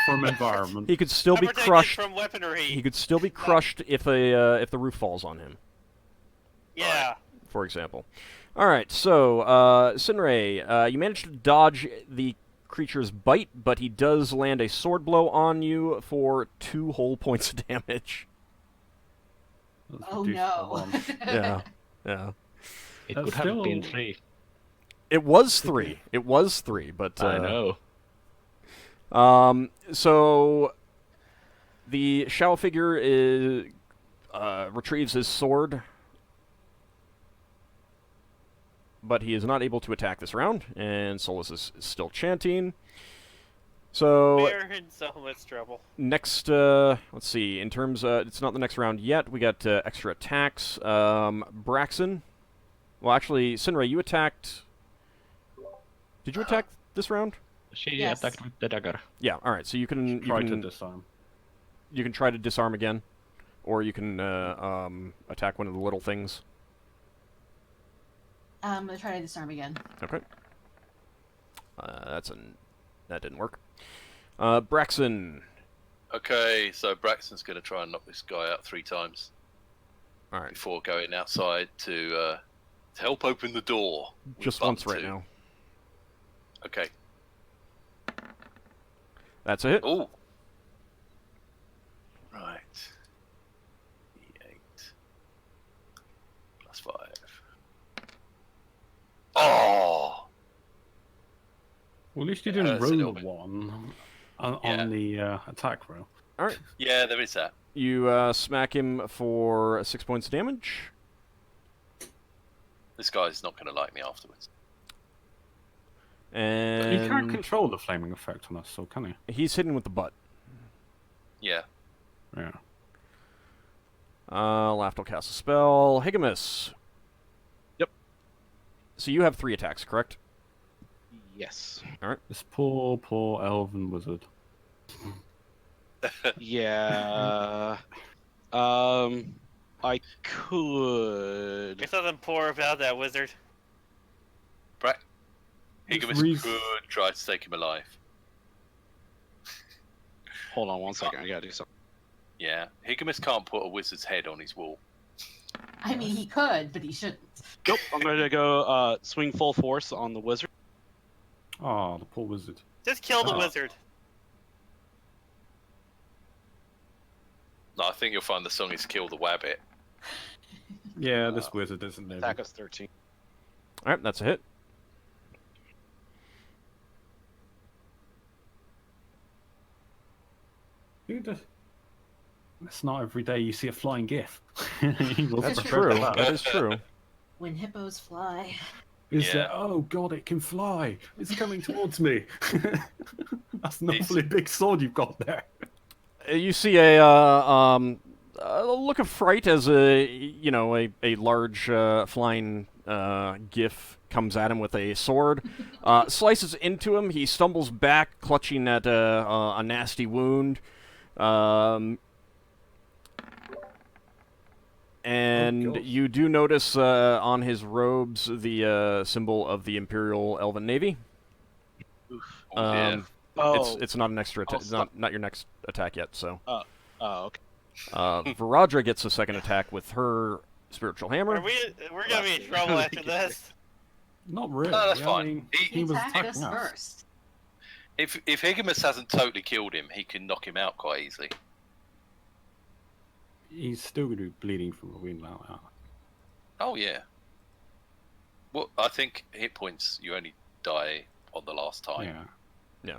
From environment. He could still I'm be protected crushed. from weaponry. He could still be crushed if the roof falls on him, Yeah. for example. All right, so Sinrae, you managed to dodge the creature's bite, but he does land a sword blow on you for 2 whole points of damage. That's Oh reduced by no. 1. Yeah, yeah. It That's could have been still- 3. It was 3. It was 3, but I know. So the Shao figure retrieves his sword, but he is not able to attack this round, and Solas is still chanting. So We're in so much trouble. next, let's see. In terms, it's not the next round yet. We got extra attacks. Braxon. Well, actually, Sinrae, you attacked. Did you attack this round? She Yes. attacked with the dagger. Yeah. All right. So you can Try to disarm. you can try to disarm again, or you can attack one of the little things. I'm gonna try to disarm again. Okay. That didn't work. Braxon. Okay, so Braxton's going to try and knock this guy out 3 times All right. before going outside to help open the door. with Just button once right 2. now. Okay. That's a hit. Oh. Right. E8. +5. Oh! Well, at least you It didn't hurts a roll little bit. 1 on Yeah. the attack roll. All right. Yeah, there is that. You smack him for 6 points of damage. This guy's not going to like me afterwards. And You can't control the flaming effect on us, so can you? he's hitting with the butt. Yeah. Yeah. Lafdul casts a spell. Higgimus. Yep. So you have 3 attacks, correct? Yes. This poor elven wizard. Yeah. I could. There's nothing poor about that wizard. Higgimus Reese- could try to take him alive. Hold on 1 second. I gotta do something. Yeah. Higgimus can't put a wizard's head on his wall. I mean, he could, but he shouldn't. Nope. I'm gonna go swing full force on the wizard. Oh, the poor wizard. Just kill the Oh. wizard. No, I think you'll find the song is Kill the Wabbit. Yeah, this wizard isn't there. Attack us 13. All right, that's a hit. It's not every day you see a flying Giff. That's true. That is true. When hippos fly. Is Yeah. oh god, it can fly! It's coming towards me. That's an awfully big sword you've got there. You see a look of fright as a large flying Giff comes at him with a sword, slices into him. He stumbles back, clutching at a nasty wound, and gosh. you do notice on his robes the symbol of the Imperial Elven Navy. Oof. Oh, dear. Oh. It's not an extra attack. stop. Not your next attack yet. So Oh, okay. Viradra gets a second attack with her spiritual hammer. We're gonna be in trouble after this. Not really. No, that's I fine. mean, He he was Attack us attacking us. first. If Higgimus hasn't totally killed him, he can knock him out quite easily. He's still going to be bleeding from a wound like that. Oh yeah. Well, I think hit points you only die on the last time. Yeah.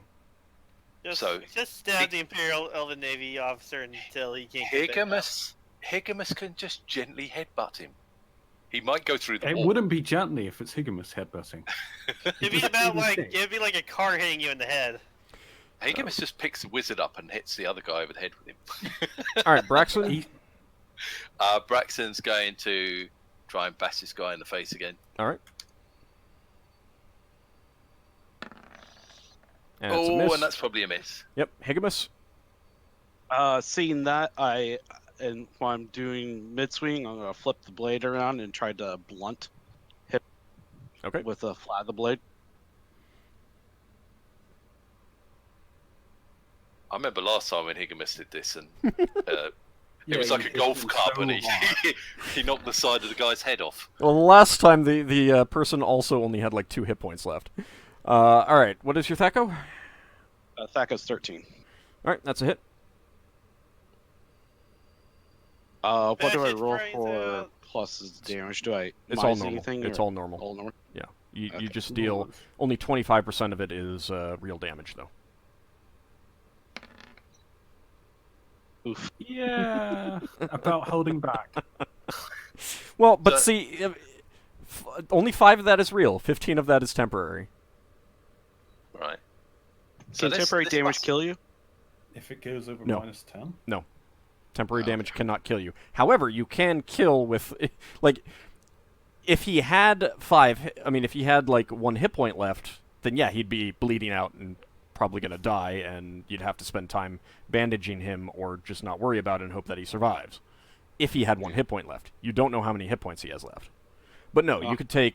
Just stab the Imperial Elven Navy officer until he can't get back up. Higgimus can just gently headbutt him. He might go through the It wall. wouldn't be gently if it's Higgimus headbutting. It'd be about it'd be like a car hitting you in the head. Higgimus just picks the wizard up and hits the other guy over the head with him. All right, Braxon. Braxton's going to try and bash this guy in the face again. All right. And it's a miss. And that's probably a miss. Yep, Higgimus. Seeing that, when I'm doing mid swing, I'm gonna flip the blade around and try to blunt hit with the flat of the blade. I remember last time when Higgimus did this, and it was like a golf club, and he knocked the side of the guy's head off. Well, the last time the person also only had like 2 hit points left. All right, what is your Thaco? Thaco's 13. All right, that's a hit. What do I roll for pluses damage? Do I? It's all normal. Anything, it's all normal. All normal. Yeah, you just deal only 25% of it is real damage though. Oof. Yeah, about holding back. Well, but see, only 5 of that is real. 15 of that is temporary. Right. Can temporary damage kill you? If it goes over No. -10? No. Temporary damage cannot kill you. However, you can kill with, like, if he had 5, I mean, if he had, like, 1 hit point left, then yeah, he'd be bleeding out and probably going to die, and you'd have to spend time bandaging him or just not worry about it and hope that he survives. If he had 1 hit point left. You don't know how many hit points he has left. But no, you could take,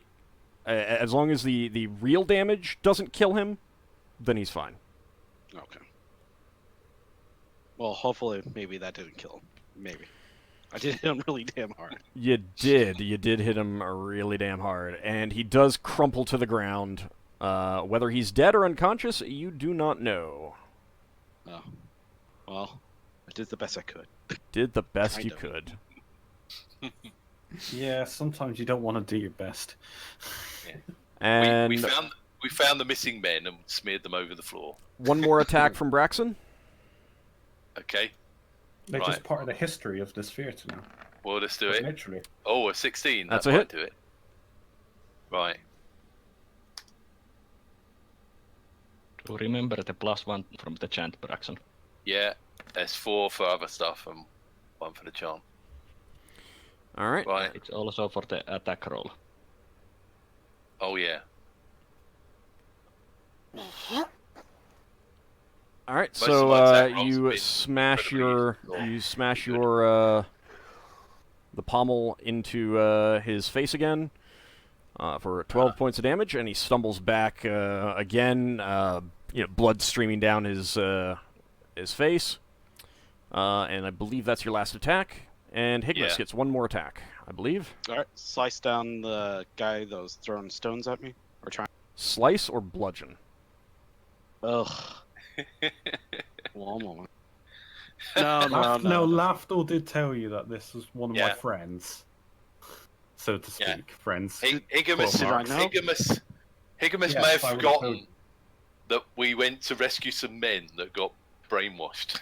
as long as the real damage doesn't kill him, then he's fine. Okay. Well, hopefully, maybe that didn't kill him. Maybe. I did hit him really damn hard. You did. You did hit him really damn hard. And he does crumple to the ground. Whether he's dead or unconscious, you do not know. Oh. Well, I did the best I could. Did the best you could. Yeah, sometimes you don't want to do your best. Yeah. And we found the missing men and smeared them over the floor. One more attack from Braxon. Okay. They're just part of the history of this theatre now. Well, let's do it. Literally. Oh, a 16. That's that a might hit. Do it. Right. To remember the +1 from the chant, Braxon. Yeah. There's 4 for other stuff and 1 for the charm. All right. Right. It's also for the attack roll. Oh yeah. All right. Most of So my attack rolls have you been smash incredibly your the pommel into his face again for 12 points of damage, and he stumbles back again. Blood streaming down his face, and I believe that's your last attack. And Higgimus gets 1 more attack, I believe. All right, slice down the guy that was throwing stones at me, or trying. Slice or bludgeon? Ugh. One moment. No, Lafdul did tell you that this was one of my friends, so to speak. Yeah. Friends. Higgimus may have forgotten that we went to rescue some men that got brainwashed.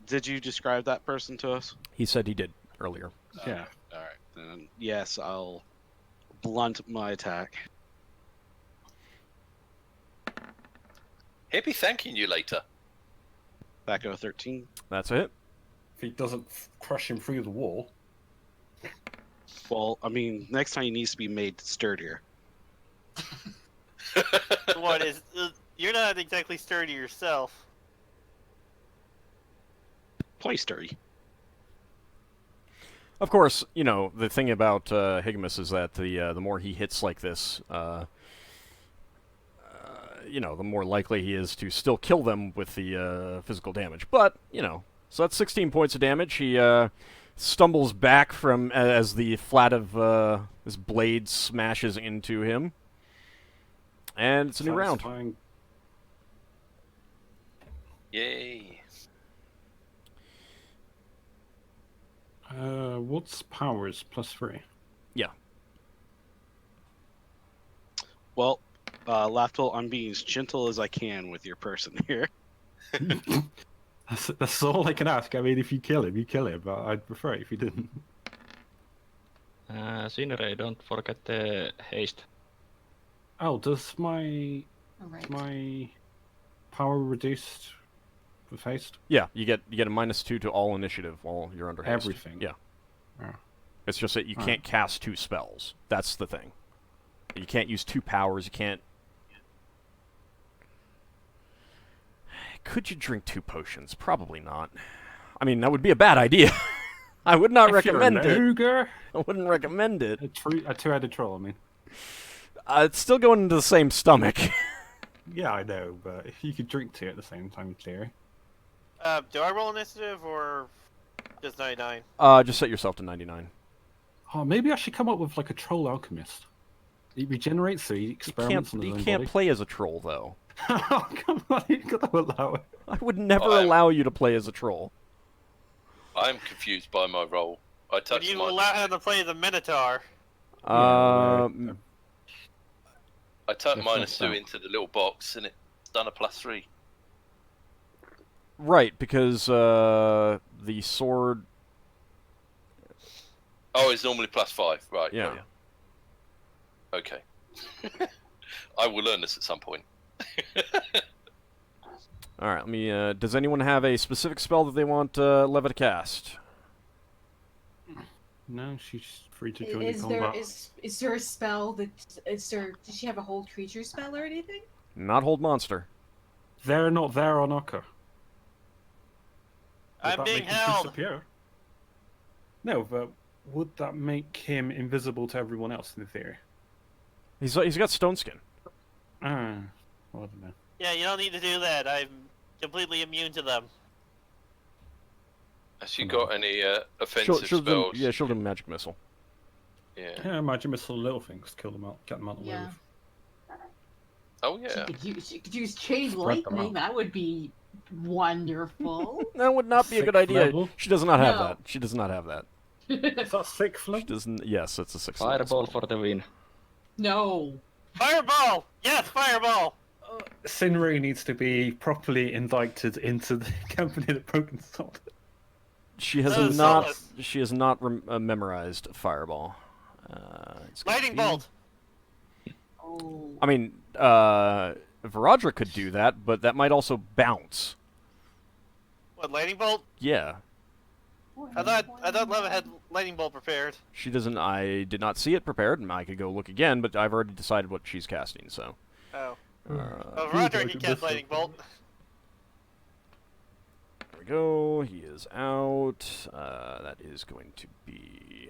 Did you describe that person to us? He said he did earlier. Yeah. All right. Then yes, I'll blunt my attack. He'll be thanking you later. Thaco 13. That's it. If he doesn't crush him through the wall. Well, I mean, next time he needs to be made sturdier. What is? You're not exactly sturdy yourself. Play sturdy. Of course, the thing about Higgimus is that the more he hits like this, the more likely he is to still kill them with the physical damage. But, so that's 16 points of damage. He stumbles back from as the flat of his blade smashes into him. And it's a new round. Yay. What's powers +3? Yeah. Well, Lafdul, I'm being as gentle as I can with your person here. That's all I can ask. I mean, if you kill him, you kill him. But I'd prefer it if you didn't. Sinrae, don't forget the haste. Oh, does my Alright. my power reduced with haste? Yeah, you get a -2 to all initiative while you're under haste. Everything. Yeah. Oh. It's just that you can't cast 2 spells. That's the thing. You can't use 2 powers. You can't. Could you drink 2 potions? Probably not. I mean, that would be a bad idea. I would not recommend it. Ogre, I wouldn't recommend it. a two-headed troll. I mean, It's still going into the same stomach. yeah, I know, but you could drink 2 at the same time in theory. Do I roll initiative or just 99? Just set yourself to 99. Oh, maybe I should come up with like a troll alchemist. He regenerates, so he experiments on his own You can't body. play as a troll, though. Oh, come on, you gotta allow it. I would never allow you to play as a troll. I'm confused by my role. I Would touched you my. allow him to play the Minotaur? I turned That's -2 not into the little box, and it's done a +3. Right, because the sword. Oh, it's normally +5, right? Yeah. got ya. Okay. I will learn this at some point. All right. Let me. Does anyone have a specific spell that they want Leva to cast? No, she's free to join Is the there combat. is there a spell that is there? Does she have a hold creature spell or anything? Not hold monster. They're not there on Ockar. Would I'm that being make him held. disappear? No, but would that make him invisible to everyone else in theory? He's got stone skin. Ah, well, I don't know. Yeah, you don't need to do that. I'm completely immune to them. Has she got any offensive She'll do, spells? yeah, she'll do magic missile. Yeah. Yeah, imagine miss all the little things, kill them out, get them out of the Yeah. way. Oh yeah. She could use chain Spread them lightning. out. That would be wonderful. That would not be a good Sixth idea. level? She does not have No. that. She does not have that. Is that 6th She level? doesn't. Yes, it's a 6th level Fireball spell. for the win. No. Fireball! Yes, fireball! Sinrae needs to be properly indicted into the company of the Broken Sword. She has Oh, not. Solas. She has not memorized fireball. It's gonna Lightning be- bolt! Oh. I mean, Varadra could do that, but that might also bounce. What, lightning bolt? Yeah, I thought Leva had lightning bolt prepared. she doesn't. I did not see it prepared, and I could go look again, but I've already decided what she's casting. So, Oh. uh, Oh, Roger can cast lightning bolt. there we go. He is out. That is going to be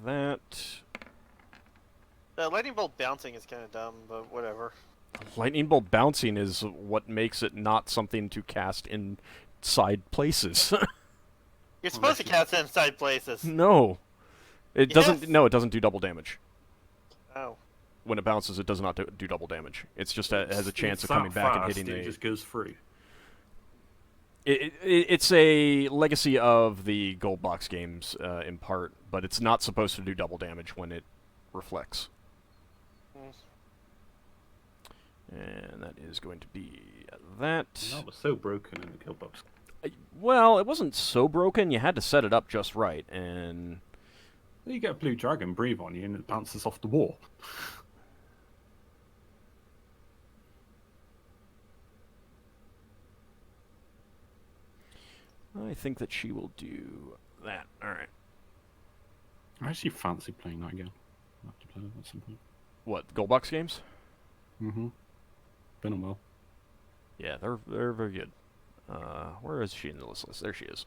that. The lightning bolt bouncing is kind of dumb, but whatever. Lightning bolt bouncing is what makes it not something to cast inside places. You're supposed to cast inside places. No, it doesn't. Yes. No, it doesn't do double damage. Oh. When it bounces, it does not do double damage. It's just it has a chance It's of coming that back and fast, hitting it the. just goes through. It's a legacy of the gold box games in part, but it's not supposed to do double damage when it reflects. And that is going to be that. That was so broken in the kill box. Well, it wasn't so broken. You had to set it up just right, and You get a blue dragon breathe on you and it bounces off the wall. I think that she will do that. All right. I actually fancy playing that again. I'll have to play it at some point. What, gold box games? Mm-hmm. Been a while. Yeah, they're very good. Where is she in the list? There she is.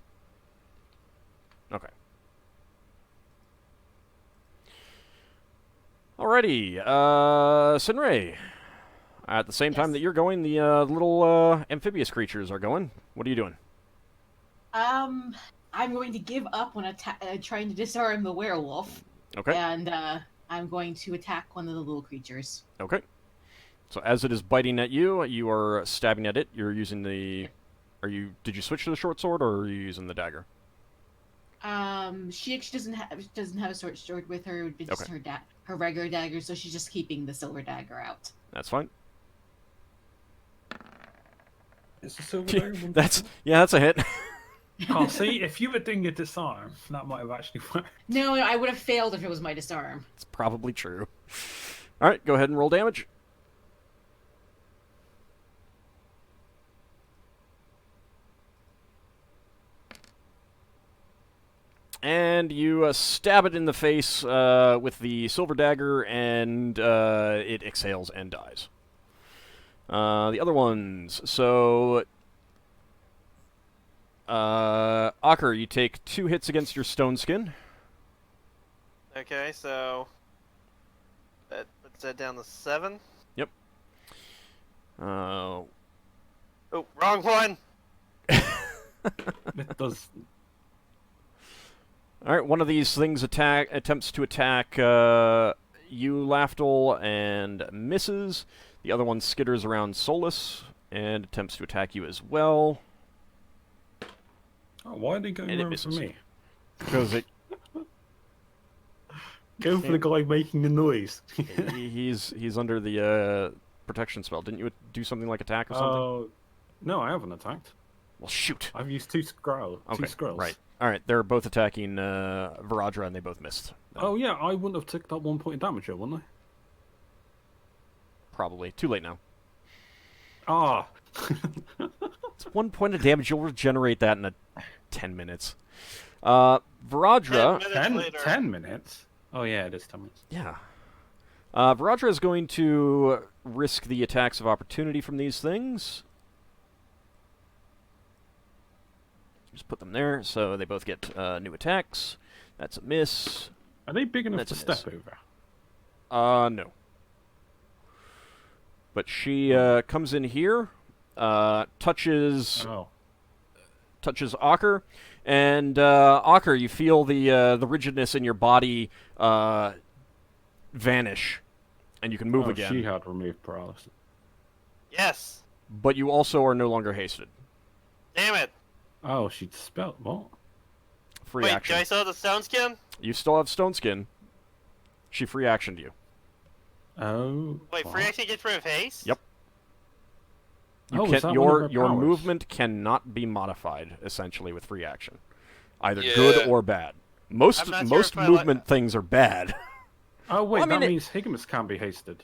Okay. Alrighty, Sinrae. At the same time Yes. that you're going, the little amphibious creatures are going. What are you doing? I'm going to give up when trying to disarm the werewolf, Okay. and I'm going to attack one of the little creatures. Okay. So as it is biting at you, you are stabbing at it. You're using the. Did you switch to the short sword, or are you using the dagger? She actually doesn't have a short sword with her. It's just Okay. her regular dagger, so she's just keeping the silver dagger out. That's fine. It's a silver dagger. That's a hit. Oh, see, if you were doing a disarm, that might have actually worked. No, I would have failed if it was my disarm. It's probably true. All right, go ahead and roll damage. And you stab it in the face with the silver dagger, and it exhales and dies. The other ones, so... Ockar, you take 2 hits against your stone skin. Okay, so that puts that down to 7. Yep. Oh, wrong one. It does. All right, one of these things attempts to attack you, Lafdul, and misses. The other one skitters around Solas and attempts to attack you as well. Oh, why are they going around for me? Because it... Go for the guy making the noise. he's under the protection spell. Didn't you do something like attack or something? No, I haven't attacked. Well, shoot. I've used 2 scrolls. Okay, 2 scrolls. right. All right, they're both attacking Varadra, and they both missed. Oh, yeah, I wouldn't have took that 1 point of damage, wouldn't I? Probably. Too late now. Ah. It's 1 point of damage. You'll regenerate that in 10 minutes. Varadra... 10 minutes? Oh, yeah, it is 10 minutes. Yeah. Varadra is going to risk the attacks of opportunity from these things. Just put them there, so they both get new attacks. That's a miss. Are they big enough That's to a miss. step over? No. But she comes in here, touches Ockar, and Ockar, you feel the rigidness in your body vanish, and you can move again. She had removed paralysis. Yes. But you also are no longer hasted. Damn it. Oh, she spelled what? Free Wait, action. do I still have the stone skin? You still have stone skin. She free actioned you. Oh. Wait, free action gets rid of haste? Yep. You is can't, that one of her your powers? movement cannot be modified essentially with free action, either Yeah. good or bad. Most I'm not sure most if I movement things are bad. Oh, wait, Well, I mean, that means Higgimus can be hasted.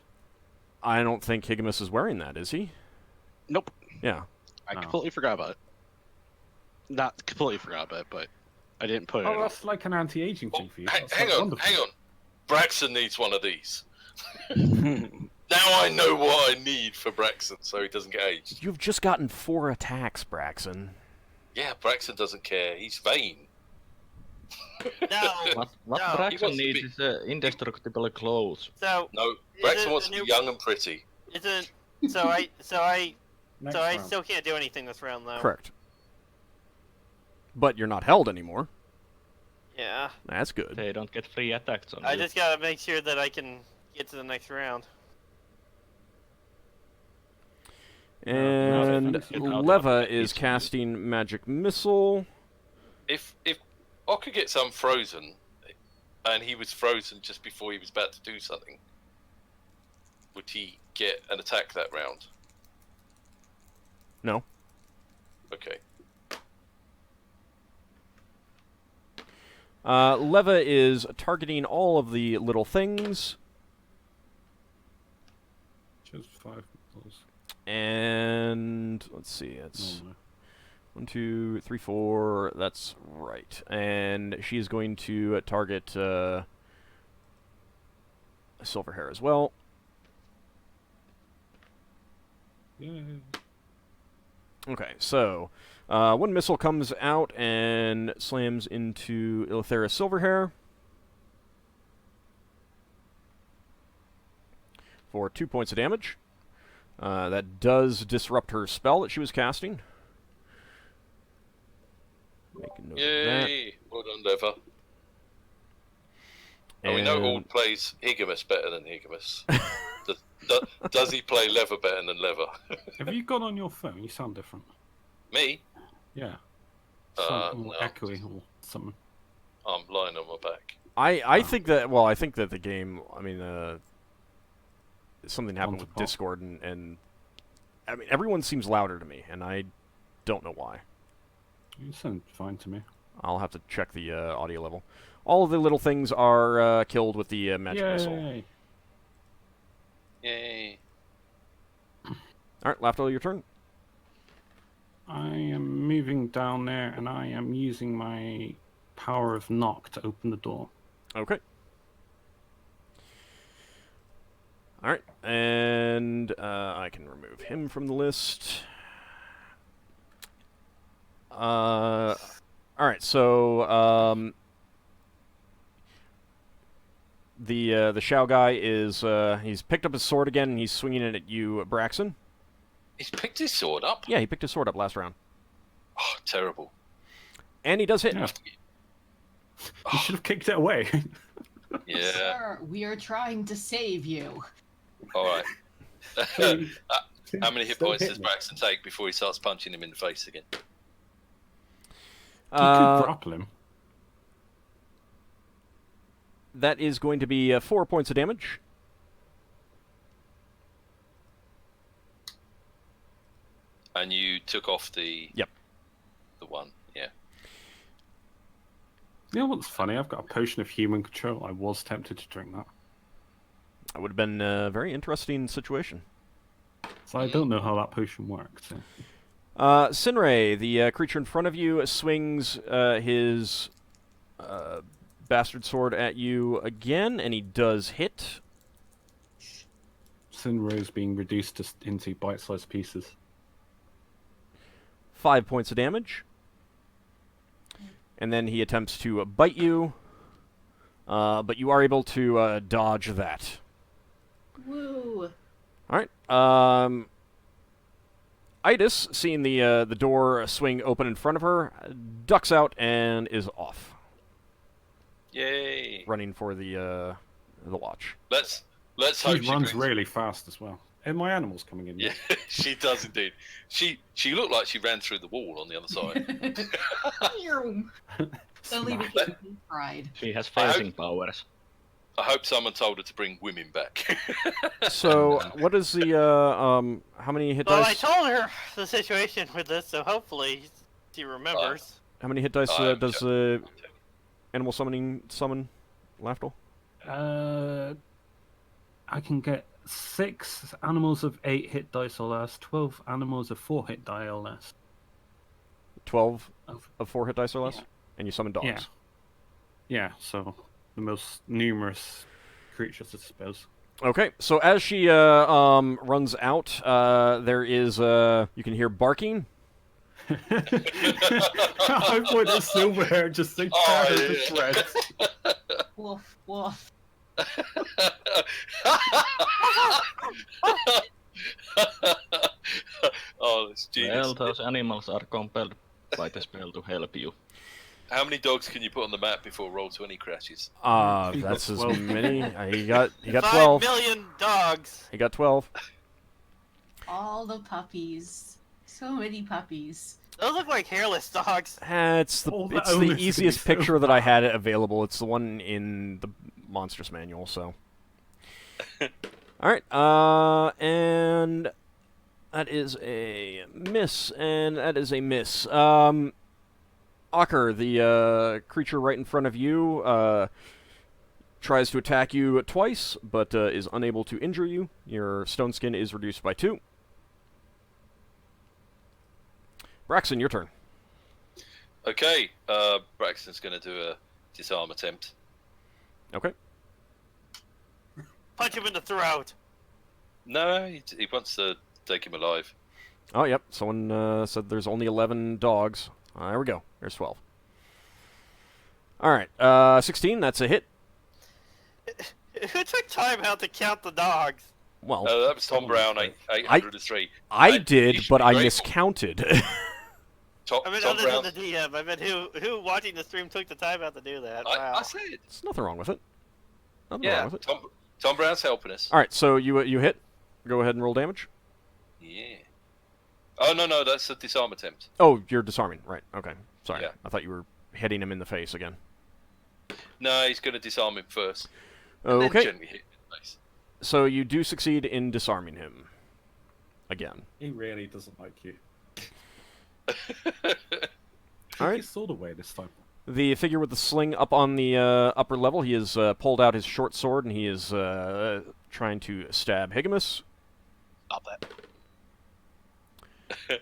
I don't think Higgimus is wearing that, is he? Nope. Yeah. I Oh. completely forgot about it. Not completely forgot about it, but I didn't put it Oh, in. that's like an anti-aging Oh, thing for you. hang That's like on, wonderful. hang on. Braxon needs one of these. Now I know what I need for Braxon so he doesn't get aged. You've just gotten 4 attacks, Braxon. Yeah, Braxon doesn't care. He's vain. No. What He Braxon wants to needs be- is indestructible clothes. So No, Is Braxon it wants a to be new- young and pretty. isn't so I Next so I round. still can't do anything this round though. Correct. But you're not held anymore. Yeah. That's good. They don't get free attacks on I you. just gotta make sure that I can get to the next round. And thanks. Leva is casting Magic Missile. If Ockar gets unfrozen, and he was frozen just before he was about to do something, would he get an attack that round? No. Okay. Leva is targeting all of the little things. Just 5 plus. And let's see, it's Oh, no. 1, 2, 3, 4. That's right. And she is going to target Silverhair as well. Yay. Okay, so one missile comes out and slams into Ilithera Silverhair for 2 points of damage. That does disrupt her spell that she was casting. Make a note of that. Yay! Well done, Leva. And we know And- Ald plays Higgimus better than Higgimus. Does he play Leva better than Leva? Have you gone on your phone? You sound different. Me? Yeah. Sound more no. echoey or something. I'm lying on my back. I think that I think that the game. I mean, something happened with Wonderful. Discord, and I mean everyone seems louder to me, and I don't know why. You sound fine to me. I'll have to check the audio level. All of the little things are killed with the magic missile. Yay! Yay. All right, Lafdul, your turn. I am moving down there, and I am using my power of knock to open the door. Okay. All right, and I can remove him from the list. All right, so the Shao guy is he's picked up his sword again, and he's swinging it at you, Braxon. He's picked his sword up? Yeah, he picked his sword up last round, Oh, terrible. and he does hit. Yeah. You should have kicked it away. Yeah. Sir, we are trying to save you. Alright. How many hit Still points hit does me. Braxton take before he starts punching him in the face again? You could grapple him. That is going to be 4 points of damage. And you took off the... Yep. The one, yeah. You know what's funny? I've got a potion of human control. I was tempted to drink that. That would have been a very interesting situation. So I don't know how that potion works. So. Sinrae, the creature in front of you, swings his bastard sword at you again, and he does hit. Sinrae's being reduced into bite-sized pieces. 5 points of damage. And then he attempts to bite you, but you are able to dodge that. Woo! All right. Itis, seeing the door swing open in front of her, ducks out and is off, Yay. running for the watch. Let's hope She runs brings- really fast as well. And my animal's coming in. Yeah, she does indeed. She looked like she ran through the wall on the other side. Only Smash. because he cried. She has I hope- phasing powers. I hope someone told her to bring women back. So, what is the how many hit Well, I dice? told her the situation with this, so hopefully she remembers. How many hit dice I'm does animal summon Lafdul? I can get 6 animals of 8 hit dice or less, 12 animals of 4 hit die or less. 12 Of- of 4 hit dice or less, Yeah. and you summon dogs. Yeah. Yeah, so the most numerous creatures, I suppose. Okay, so as she runs out, there is you can hear barking. I put a silver hair just to tear her to yeah. shreds. Woof, woof. Oh, that's genius. Well, those animals are compelled by the spell to help you. How many dogs can you put on the map before Roll20 crashes? He That's got as 12. many. He got 5 12. million dogs. He got 12. All the puppies. So many puppies. Those look like hairless dogs. It's the All the it's the owners would be easiest so picture that I had available. It's the one in the Monsters Manual. So, all right, and that is a miss, and that is a miss. Ockar, the creature right in front of you, tries to attack you twice, but is unable to injure you. Your stone skin is reduced by 2. Braxon, your turn. Okay, Braxton's going to do a disarm attempt. Okay. Punch him in the throat. No, he wants to take him alive. Oh, yep. Someone said there's only 11 dogs. There we go. There's 12. All right. 16, that's a hit. Who took time out to count the dogs? Well, That was Tom Brown, 803. I you did, should but be I grateful. miscounted. Tom I mean, Tom other Brown. than the DM, I mean, who watching the stream took the time out to do that? Wow. I said. There's nothing wrong with it. Nothing Yeah, wrong with it. Tom Brown's helping us. All right, so you hit. Go ahead and roll damage. Yeah. Oh, no, that's a disarm attempt. Oh, you're disarming. Right. Okay. Sorry. Yeah. I thought you were hitting him in the face again. No, he's going to disarm him first. And then Okay. gently hit him in the face. So you do succeed in disarming him. Again. He really doesn't like you. All right. Take his sword away this time. The figure with the sling up on the upper level, he has pulled out his short sword, and he is trying to stab Higgimus. Stop that.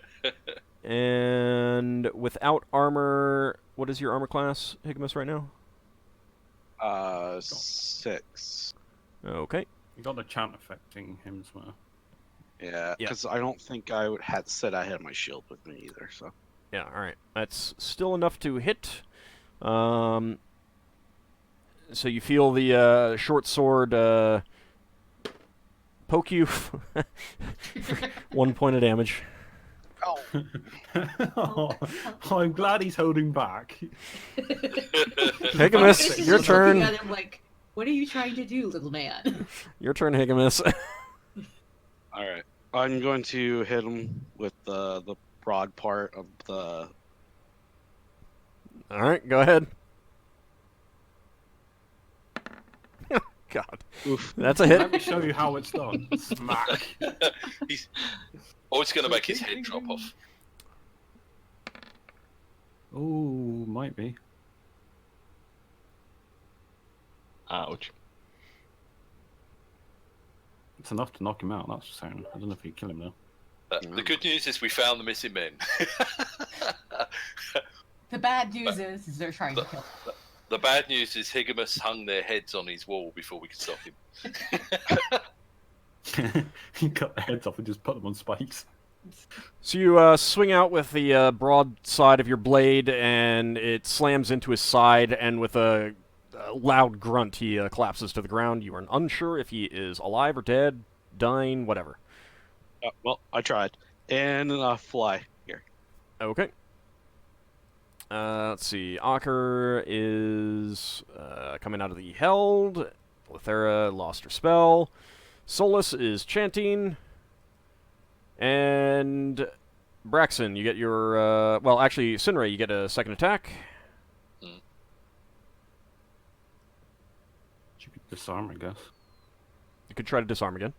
And without armor, what is your armor class, Higgimus, right now? 6. Okay. You got the chant affecting him as well. Yeah, Yeah. because I don't think I would had said I had my shield with me either. So Yeah, alright. That's still enough to hit. So you feel the short sword poke you. 1 point of damage. Oh, I'm glad he's holding back. Higgimus, your Just looking turn. at him like, what are you trying to do, little man? Your turn, Higgimus. all right, I'm going to hit him with the broad part of the. Alright, go ahead. God. Oof. That's a hit. Let me show you how it's done. Smack. He's always going to make his head drop off. Oh, might be. Ouch. It's enough to knock him out, that's saying. I don't know if you kill him though. The good news is we found the missing men. The bad news is they're trying to kill him. The bad news is Higgimus hung their heads on his wall before we could stop him. He cut their heads off and just put them on spikes. So you swing out with the broad side of your blade, and it slams into his side, and with a loud grunt, he collapses to the ground. You are unsure if he is alive or dead, dying, whatever. Well, I tried, and fly here. Okay. Let's see. Ockar is coming out of the Held. Lithera lost her spell. Solas is chanting. And Braxon, you get your... well, actually, Sinrae, you get a second attack. You could disarm, I guess. You could try to disarm again.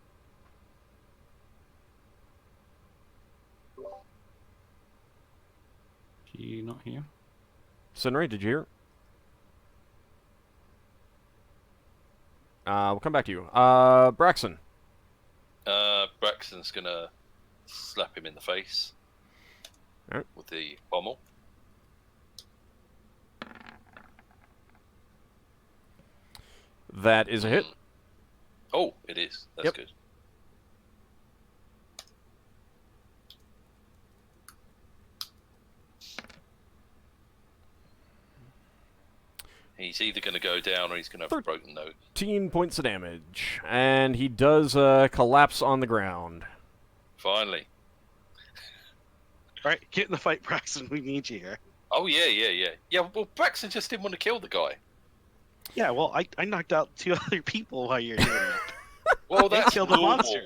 She not here? Sinrae, did you hear? We'll come back to you. Braxon. Braxton's going to slap him in the face Alright. with the pommel. That is a hit. Oh, it is. That's Yep. good. He's either going to go down or he's going to have a broken nose. 13 points of damage. And he does collapse on the ground. Finally. All right, get in the fight, Braxton. We need you here. Oh, yeah. Yeah, well, Braxton just didn't want to kill the guy. Yeah, well, I knocked out 2 other people while you're doing it. Well, They that's killed the normal. monster.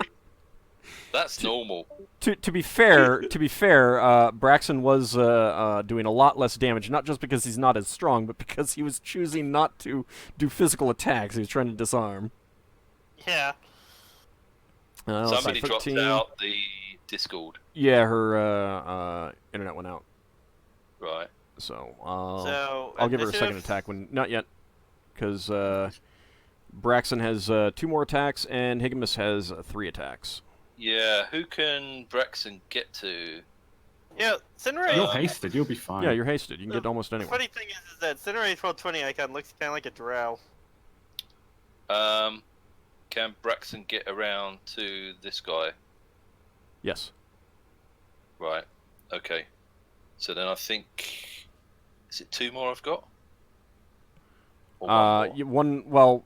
That's normal. To be fair, Braxon was doing a lot less damage, not just because he's not as strong, but because he was choosing not to do physical attacks. He was trying to disarm. Yeah. Somebody 13. dropped out the Discord. Yeah, her internet went out. Right. So, So I'll give her a second initiative- attack when... Not yet, because Braxon has 2 more attacks, and Higgimus has 3 attacks. Yeah, who can Braxton get to? Yeah, Sinrae. You're hasted, you'll be fine. Yeah, you're hasted. You can The get almost The anywhere. funny thing is that Sinrae's 1220 icon looks kind of like a drow. Can Braxton get around to this guy? Yes. Right. Okay. So then I think... Is it 2 more I've got? Or one more? Well,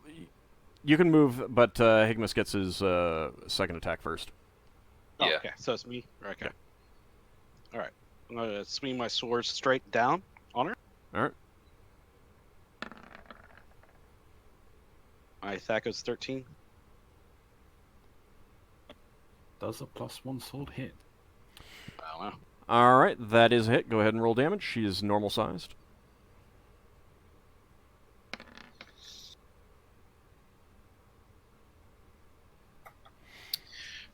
you can move, but Higgimus gets his second attack first. Oh, Yeah. okay, so it's me. Okay. All right, I'm gonna swing my sword straight down on her. All right. My attack is 13. Does a +1 sword hit? I don't know. All right, that is a hit. Go ahead and roll damage. She is normal sized.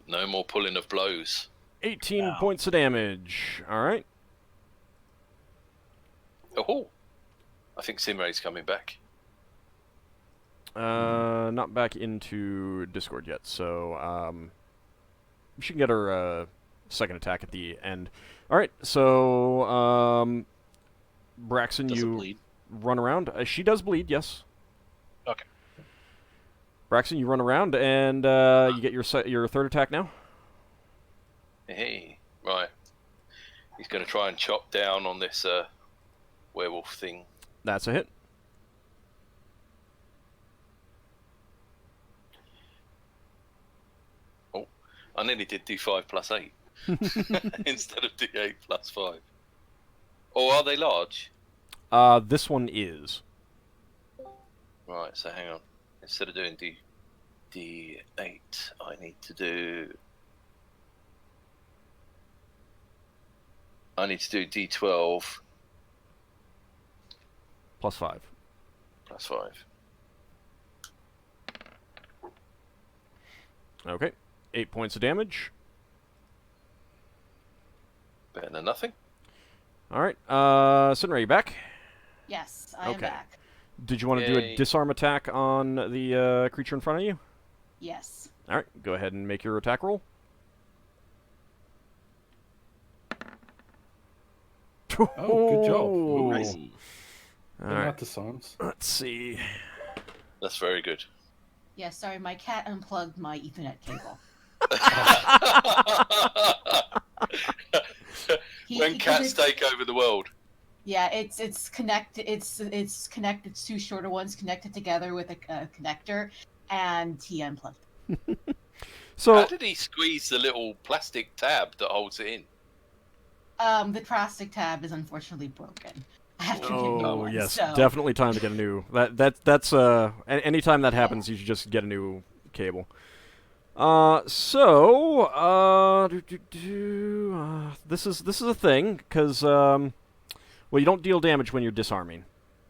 No more pulling of blows. 18 points of damage. All right. Oh, I think Sinrae's coming back. Not back into Discord yet, so she can get her second attack at the end. All right, so Braxon, Does it you bleed? run around. She does bleed, yes. Okay. Braxon, you run around and you get your third attack now. Hey, right. He's going to try and chop down on this werewolf thing. That's a hit. I nearly did D5 plus 8 instead of D8 plus 5. Or are they large? This one is. Right, so hang on. Instead of doing D8, I need to do D12 Plus 5. plus 5. Okay. 8 points of damage. Better than nothing. All right. Sinrae, you back? Yes, I am Okay. back. Did you want to do a Yay. disarm attack on the creature in front of you? Yes. All right. Go ahead and make your attack roll. Oh, good job. Ooh. Nice. All They're right. not disarms. Let's see. That's very good. Yeah, sorry, my cat unplugged my Ethernet cable. When cats take over the world. Yeah, it's connected. It's connected. It's two shorter ones connected together with a connector, and he unplugged. So How did he squeeze the little plastic tab that holds it in? The plastic tab is unfortunately broken. I have to get a new Oh one. yes, so. definitely time to get a new. That's anytime that happens, you should just get a new cable. This is a thing because well, you don't deal damage when you're disarming.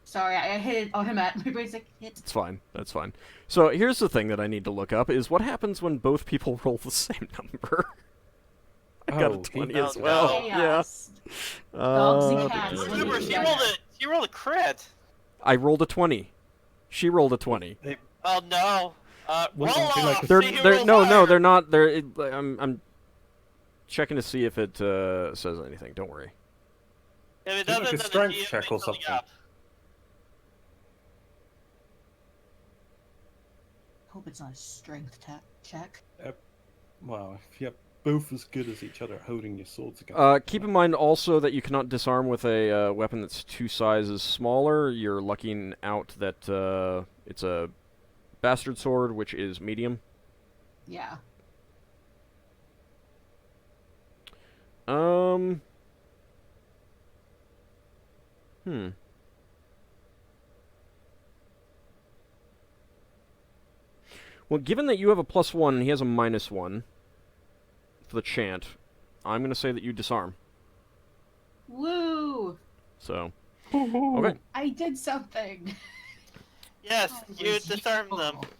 Sorry, I hit it on him at my basic hit. It's fine. That's fine. So here's the thing that I need to look up is what happens when both people roll the same number. I got a 20 as Oh, well. no. Chaos. Dogs and Uh, cats. duh, duh, Remember, duh, she duh. rolled a crit. I rolled a 20. She rolled a 20. Oh no. Roll Wouldn't it be like off. a- They're See who they're rolls no higher. they're not. I'm checking to see if it says anything. Don't worry. If it Do like doesn't, a then strength the GM check or makes something something. up. Hope it's not a strength check. Well, if you're both as good as each other at holding your swords against Keep in mind also that you cannot disarm with a weapon that's 2 sizes smaller. You're lucking out that it's a bastard sword, which is medium. Yeah. Well, given that you have a +1 and he has a -1 for the chant, I'm going to say that you disarm. Woo! So, okay. I did something. Yes, I you was disarm them. useful.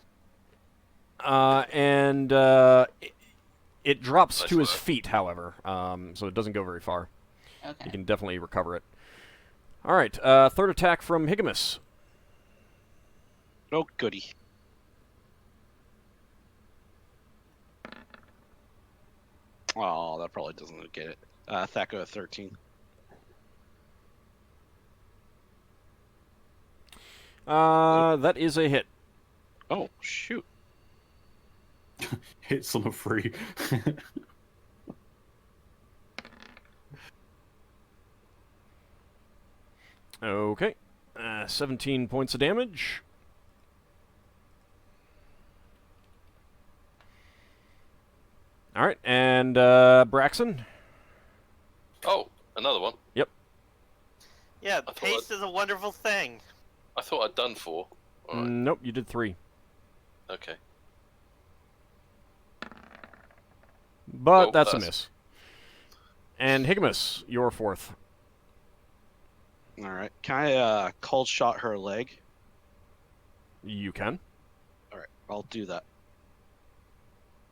It drops Nice to his work. feet, however, so it doesn't go very far. You Okay. can definitely recover it. All right, third attack from Higgimus. Oh, goody. Oh, that probably doesn't get it. Thaco at 13. That is a hit. Oh, shoot. hits on a 3. Okay, 17 points of damage. All right, and Braxon. Oh, another one. Yeah, thought paste is a wonderful thing. I thought I'd done 4. All right. Nope, you did 3. Okay. But Oh, that's a that's- miss. And Higgimus, you're fourth. All right. Can I cold shot her leg? You can. All right. I'll do that.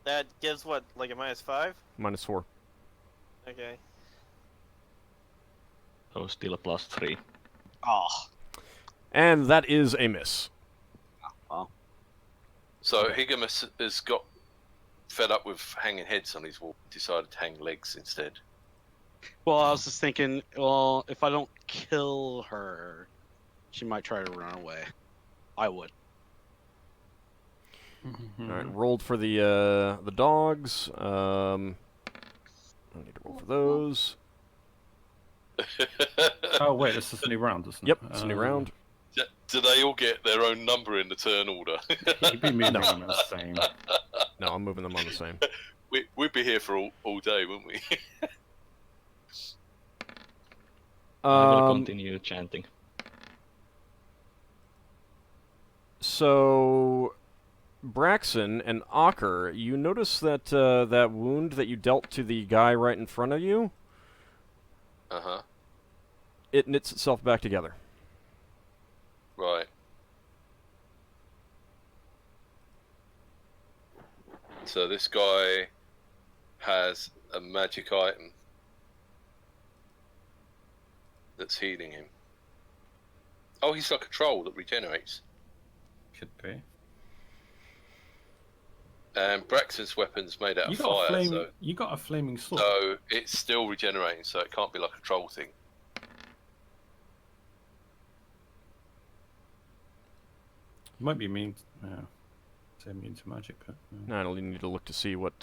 That gives what, like a -5? -4. Okay. Oh, still a +3. Oh. And that is a miss. Well. So Higgimus has got fed up with hanging heads on his wall, decided to hang legs instead. Well, I was just thinking, well, if I don't kill her, she might try to run away. I would. Mm-hmm. All right, rolled for the dogs. I need to roll for those. Oh wait, this is a new round, isn't it? Yep, it's a new round. Do they all get their own number in the turn order? You'd be moving them the same. No, I'm moving them on the same. We'd be here for all day, wouldn't we? I will continue chanting. So, Braxon and Ockar, you notice that that wound that you dealt to the guy right in front of you, Uh-huh. it knits itself back together. Right. So this guy has a magic item that's healing him. Oh, he's like a troll that regenerates. Could be. And Braxton's weapon's made out of fire, so You got a flaming sword. so it's still regenerating, so it can't be like a troll thing. You might be immune. Yeah. Say immune to magic, but. Now I'll need to look to see what.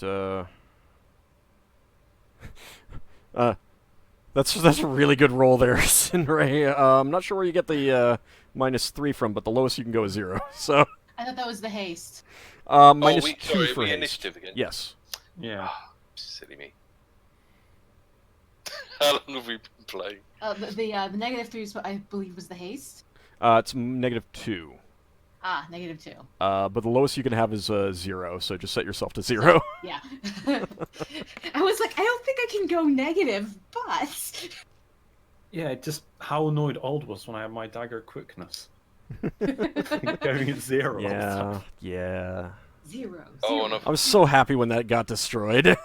That's a really good roll there, Sinrae. I'm not sure where you get the -3 from, but the lowest you can go is 0. So. I thought that was the haste. -2 for we haste. initiative again. Yes. Yeah. Silly me. How long have we been playing? The -3 is what I believe was the haste. It's -2. Ah, -2. But the lowest you can have is 0, so just set yourself to 0. Yeah. I was like, I don't think I can go negative, but. Yeah, just how annoyed Old was when I had my dagger quickness. Going at 0. Yeah, yeah. 0. Oh, and I was so happy when that got destroyed.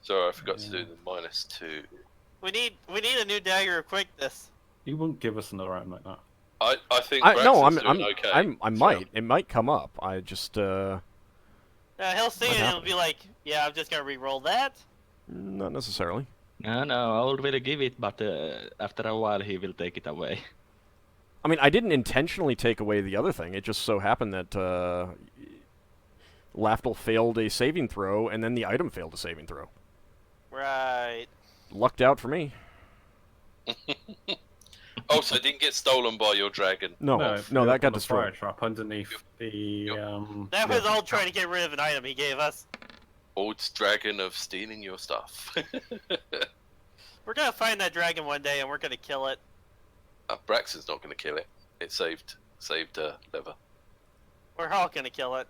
sorry, I forgot to do the -2. We need a new dagger of quickness. You wouldn't give us another round like that. I think No, Braxton's I'm doing okay. I might. It might come up. I just He'll see What it and he'll happened? be like, yeah, I'm just gonna re-roll that. not necessarily. No, Old will give it, but after a while he will take it away. I mean, I didn't intentionally take away the other thing. It just so happened that Lafdul failed a saving throw, and then the item failed a saving throw. Right. Lucked out for me. Oh, so it didn't get stolen by your dragon. No, that got Fire destroyed. trap underneath the. That was all trying to get rid of an item he gave us. AuldDragon of stealing your stuff. We're gonna find that dragon one day and we're gonna kill it. Braxton's not going to kill it. It saved Lever. We're all gonna kill it.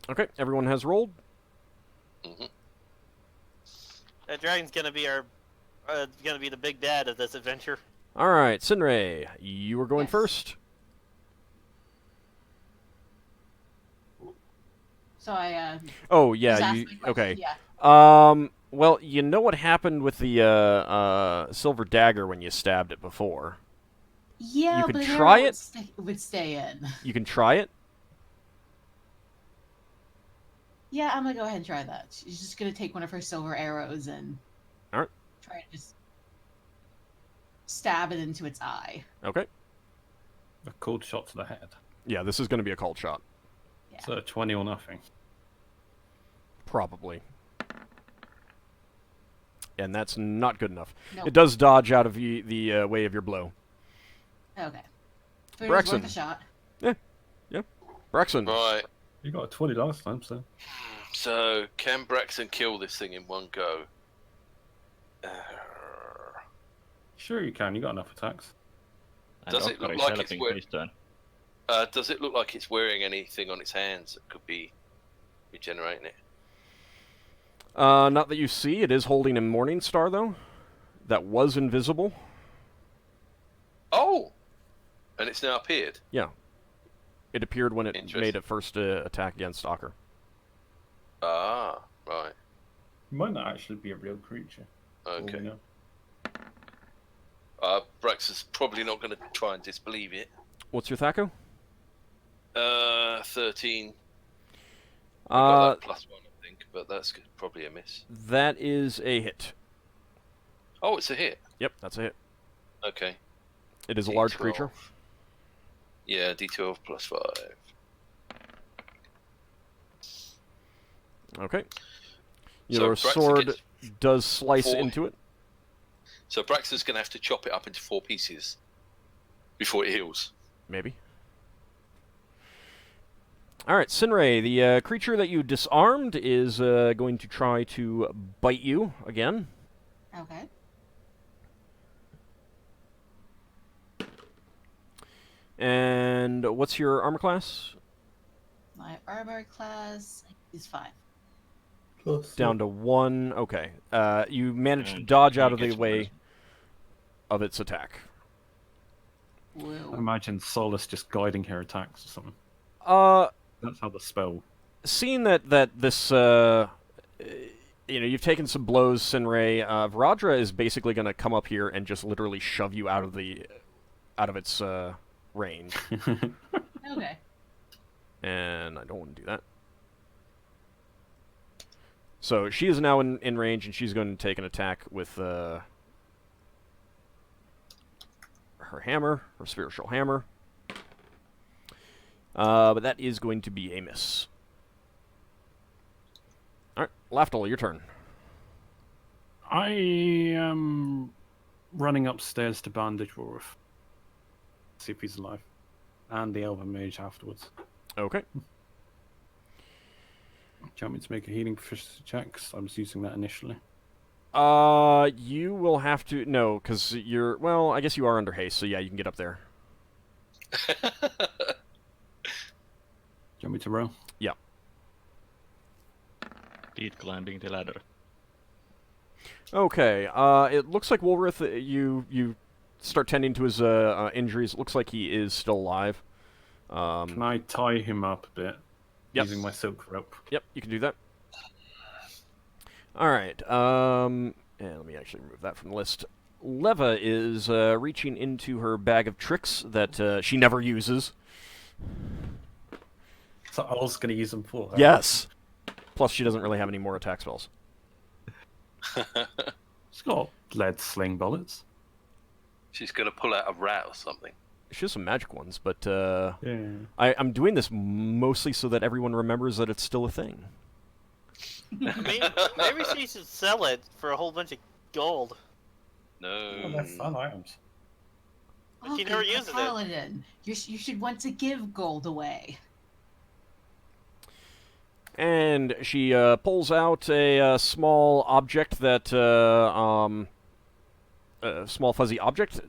Okay, everyone has rolled. Mm-hmm. That dragon's gonna be gonna be the big bad of this adventure. All right, Sinrae, you were going Yes. first. So I. Oh just yeah, asked you my question. okay? Yeah. Well, you know what happened with the silver dagger when you stabbed it before. Yeah, You could but an try arrow it? would stay in. You can try it. Yeah, I'm gonna go ahead and try that. She's just gonna take one of her silver arrows and Alright. try to just stab it into its eye. Okay. A cold shot to the head. Yeah, this is going to be a cold shot. Yeah. So 20 or nothing. Probably. And that's not good enough. Nope. It does dodge out of the way of your blow. Okay. But it was Braxon. worth a shot. Braxon. Right. You got a 20 last time, so. So, can Braxton kill this thing in one go? Sure you can, you got enough attacks. And Does it Ockar look is like it's helping wor- his turn. Does it look like it's wearing anything on its hands that could be regenerating it? Not that you see. It is holding a morning star, though. That was invisible. Oh! And it's now appeared. Yeah. It appeared when it Interesting. made its first attack against Ockar. Ah, right. It might not actually be a real creature. Okay. You know. Braxon's probably not going to try and disbelieve it. What's your Thaco? 13. I got that +1, I think, but that's probably a miss. That is a hit. Oh, it's a hit. Yep, that's a hit. Okay. It is a D12. large creature. Yeah, D12 +5. Okay. So Your Braxton sword gets does slice 4. into it. So Braxton's going to have to chop it up into 4 pieces before it heals. Maybe. Alright, Sinrae, the creature that you disarmed is going to try to bite you again. Okay. And what's your armor class? My armor class is 5. Down to 1. Okay. You managed to And dodge he out of the gets way worse. of its attack. I Whoa. imagine Solas just guiding her attacks or something. That's how the spell. Seeing that this, you've taken some blows, Sinrae, Varadra is basically going to come up here and just literally shove you out of its range. Okay. And I don't want to do that. So she is now in range, and she's going to take an attack with her hammer, her spiritual hammer. But that is going to be a miss. Alright, Lafdul, your turn. I am running upstairs to bandage Warif. See if he's alive. And the elven mage afterwards. Okay. Do you want me to make a healing proficiency check? 'Cause I was using that initially. You will have to... No, because you're... Well, I guess you are under haste, so yeah, you can get up there. Do you want me to roll? Yeah. Speed climbing the ladder. Okay, it looks like Wolrith, you start tending to his injuries. It looks like he is still alive. Can I tie him up a bit? Yep. Using my silk rope. Yep, you can do that. Alright, and let me actually remove that from the list. Leva is reaching into her bag of tricks that she never uses. So I was going to use them for her. Yes! Plus, she doesn't really have any more attack spells. She's got lead sling bullets. She's going to pull out a rat or something. She has some magic ones, but Yeah. I'm doing this mostly so that everyone remembers that it's still a thing. Maybe she should sell it for a whole bunch of gold. No. Oh, they're fun items. But she never you're a uses it. paladin. You should want to give gold away. And she pulls out a small object that, a small fuzzy object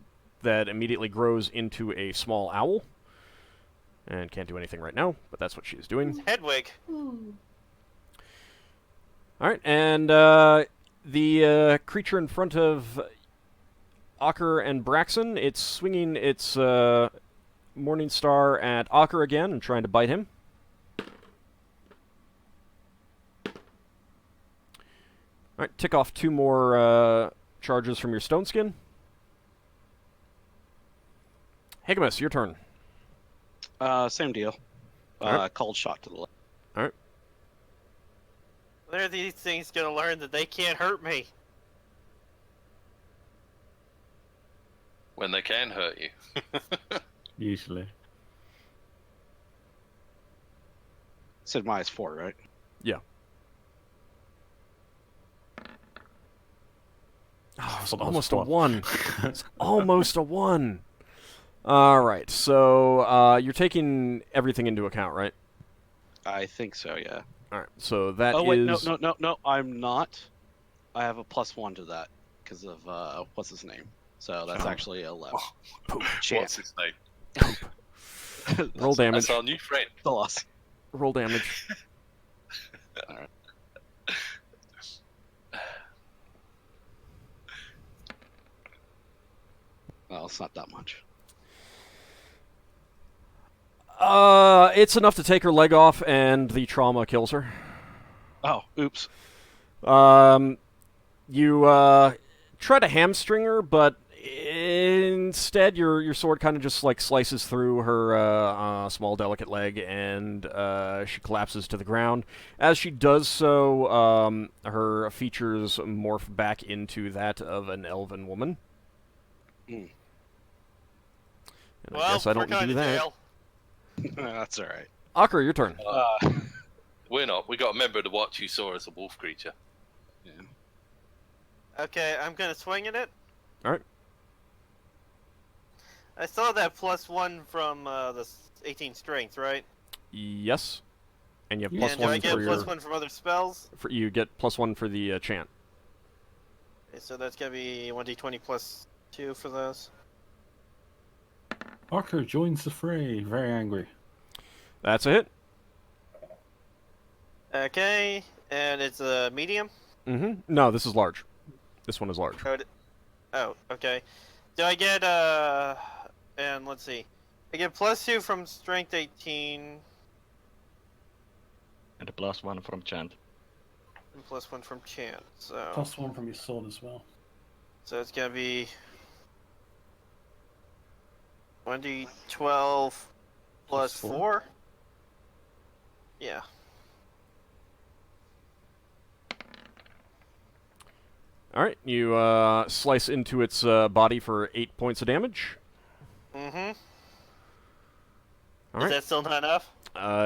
that immediately grows into a small owl. And can't do anything right now, but that's what she's doing. Hedwig. Ooh. Alright, and the creature in front of Ockar and Braxon, it's swinging its Morning Star at Ockar again and trying to bite him. Alright, tick off 2 more charges from your stone skin. Higgimus, your turn. Same deal. Alright. Cold shot to the left. Alright. When are these things gonna learn that they can't hurt me? When they can hurt you. Usually. Said -4, right? Yeah. Oh, it's almost a 1. It's almost a 1. Alright, so you're taking everything into account, right? I think so, yeah. Alright, so that is... Oh, wait, no, I'm not. I have a +1 to that because of, what's his name? So that's actually 11. Chance. What's his name? Roll damage. That's our new friend. The loss. Roll damage. Alright. Well, it's not that much. It's enough to take her leg off, and the trauma kills her. Oh, oops. You try to hamstring her, but instead your sword kind of just like slices through her small delicate leg, and she collapses to the ground. As she does so, her features morph back into that of an elven woman. Mm. And I guess I don't do that. That's all right. Ockar, your turn. We're not. We got a member of the watch who saw as a wolf creature. Yeah. Okay, I'm gonna swing at it. All right. I saw that +1 from the 18 strength, right? Yes. And you have Yeah, plus And do I one get for your. +1 from other spells? You get +1 for the chant. Okay, so that's gonna be 1d20 +2 for those. Ockar joins the fray, very angry. That's a hit. Okay, and it's a medium. Mm-hmm. No, this is large. This one is large. Oh, okay. Do I get and let's see, I get +2 from strength 18 And a +1 from chant. and +1 from chant. So +1 from your sword as well. So it's gonna be 1d12 plus 4. Yeah. All right, you slice into its body for 8 points of damage. Mm-hmm. All Is right, that still not enough?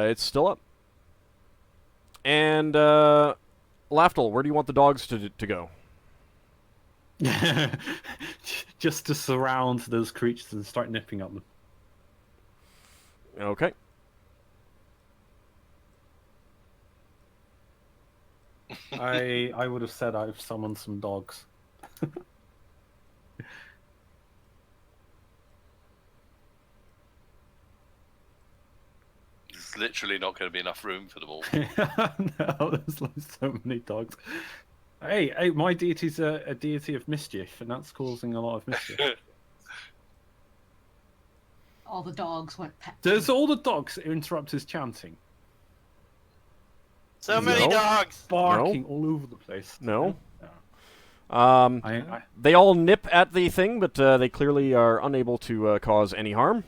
it's still up. And Lafdul, where do you want the dogs to go? Just to surround those creatures and start nipping at them. Okay. I would have said I've summoned some dogs. There's literally not going to be enough room for them all. No, there's like so many dogs. Hey, my deity's a deity of mischief, and that's causing a lot of mischief. All the dogs went pet. There's all the dogs that interrupt his chanting, So many No. dogs! barking all over the place. No. No. I They all nip at the thing, but they clearly are unable to cause any harm.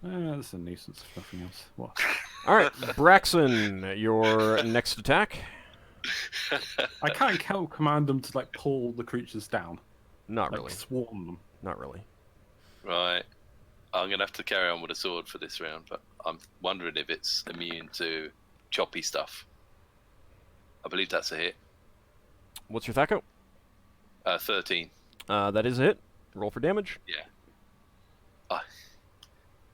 that's a nuisance, if nothing else. What? All right, Braxon, your next attack. I can't command them to like pull the creatures down, Not like really. swarm them. Not really. Right. I'm going to have to carry on with a sword for this round, but I'm wondering if it's immune to choppy stuff. I believe that's a hit. What's your THAC-O? 13. That is a hit. Roll for damage. Yeah.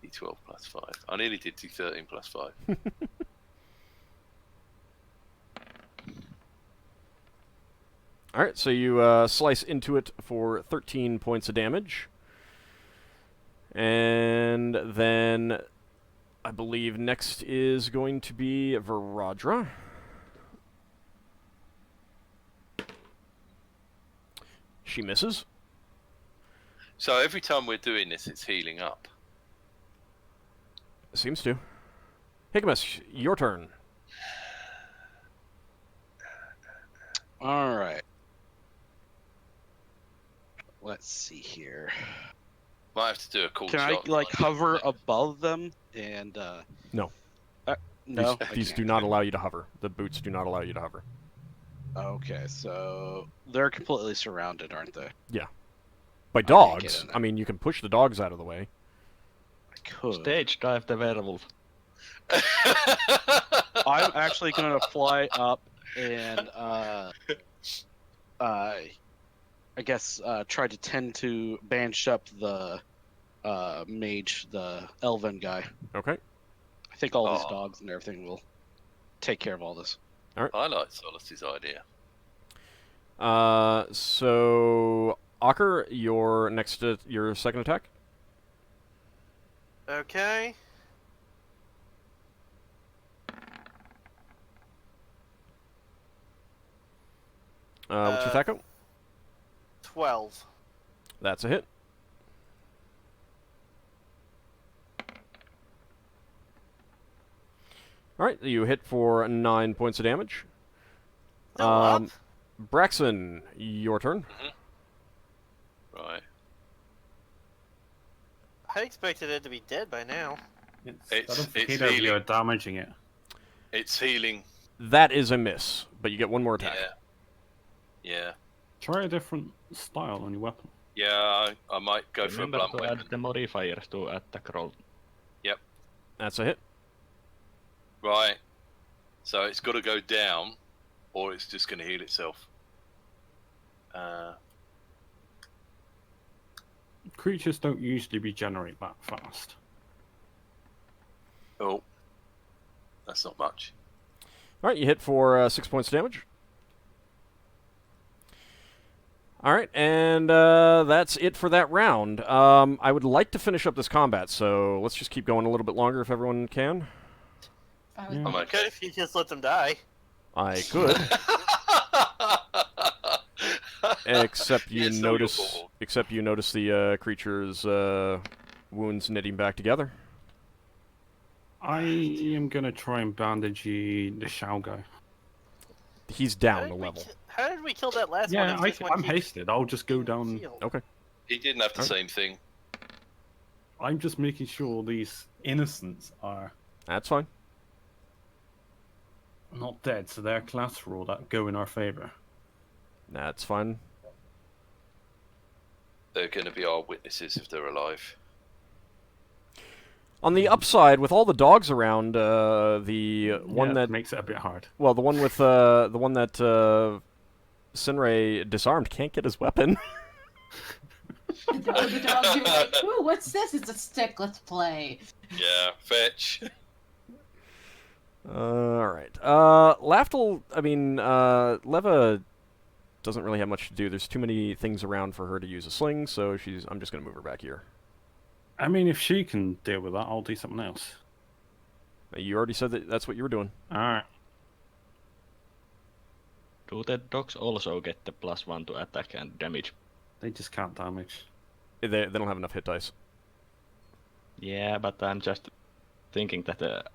D12 plus 5. I nearly did D13 plus 5. All right, so you slice into it for 13 points of damage. And then I believe next is going to be Viradra. She misses. So every time we're doing this, it's healing up. Seems to. Higgimus, your turn. All right. Let's see here. Might have to do a cool Can shot. I like hover above them and? No. No. These do not allow you to hover. The boots do not allow you to hover. Okay, so they're completely surrounded, aren't they? By can't get dogs. in there. I mean, you can push the dogs out of the way. I could. Stage dive the werewolf. I'm actually gonna fly up and I guess try to tend to bandage up the mage, the elven guy. Okay. I think all these dogs and everything will take care of all this. I like Solas' idea. So Ockar, your your second attack. Okay. What's your THAC-O? 12. That's a hit. All right, you hit for 9 points of damage. Still up? Braxon, your turn. Right. I expected it to be dead by now. It's You're healing. damaging it. It's healing. That is a miss, but you get one more attack. Yeah. Try a different style on your weapon. Yeah, I might go for a Remember blunt to weapon. add the modifiers to attack roll. That's a hit. Right. So it's got to go down, or it's just going to heal itself. Creatures don't usually regenerate that fast. Oh. That's not much. All right, you hit for 6 points of damage. All right, and that's it for that round. I would like to finish up this combat, so let's just keep going a little bit longer if everyone can. I'm Okay, okay. if you just let them die. I could, except you Yes, so notice, you're except you notice the creature's wounds knitting back together. I am gonna try and bandage the Shao guy. He's down a level. How did we kill that last one? Yeah, It was just one I'm keep hasted. I'll just go down. healed. Okay. He didn't have the Alright. same thing. I'm just making sure these innocents are That's fine. not dead, so they're collateral that go in our favor. That's fine. They're going to be our witnesses if they're alive. On the upside, with all the dogs around, the one Yeah, that makes it a bit hard. well, the one with the one that Sinrae disarmed can't get his weapon. The dogs are like, ooh, what's this? It's a stick. Let's play. Yeah, fetch. All right. Lafdul, I mean, Leva doesn't really have much to do. There's too many things around for her to use a sling, so I'm just gonna move her back here. I mean, if she can deal with that, I'll do something else. You already said that's what you were doing. Alright. Do the dogs also get the +1 to attack and damage? They just can't damage. They don't have enough hit dice. Yeah, but I'm just thinking that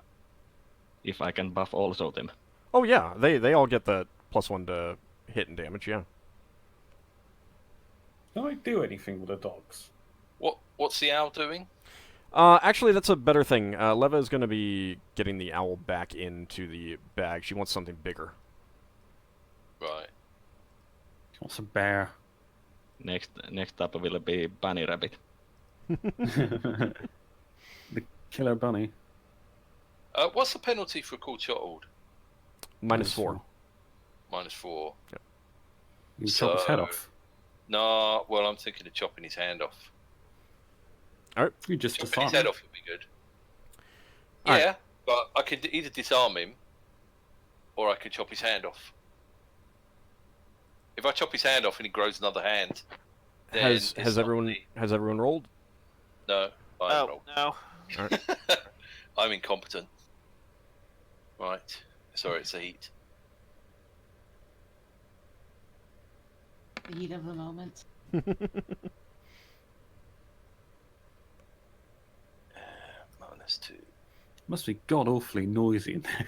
if I can buff also them. Oh yeah, they all get the +1 to hit and damage. Yeah. Can I do anything with the dogs? What's the owl doing? Actually, that's a better thing. Leva is gonna be getting the owl back into the bag. She wants something bigger. Right. What's a bear? Next up will be bunny rabbit. The killer bunny. What's the penalty for a cool child? -4. -4. You can chop his head So- off. No, well, I'm thinking of chopping his hand off. You just Chopping disarm his head him. off would be good. Alright. Yeah, but I could either disarm him, or I could chop his hand off. If I chop his hand off and he grows another hand, then Has it's not everyone me. rolled? No, I Oh, roll. no. I'm incompetent. Right. Sorry, it's the heat. The heat of the moment. -2. Must be god awfully noisy in there.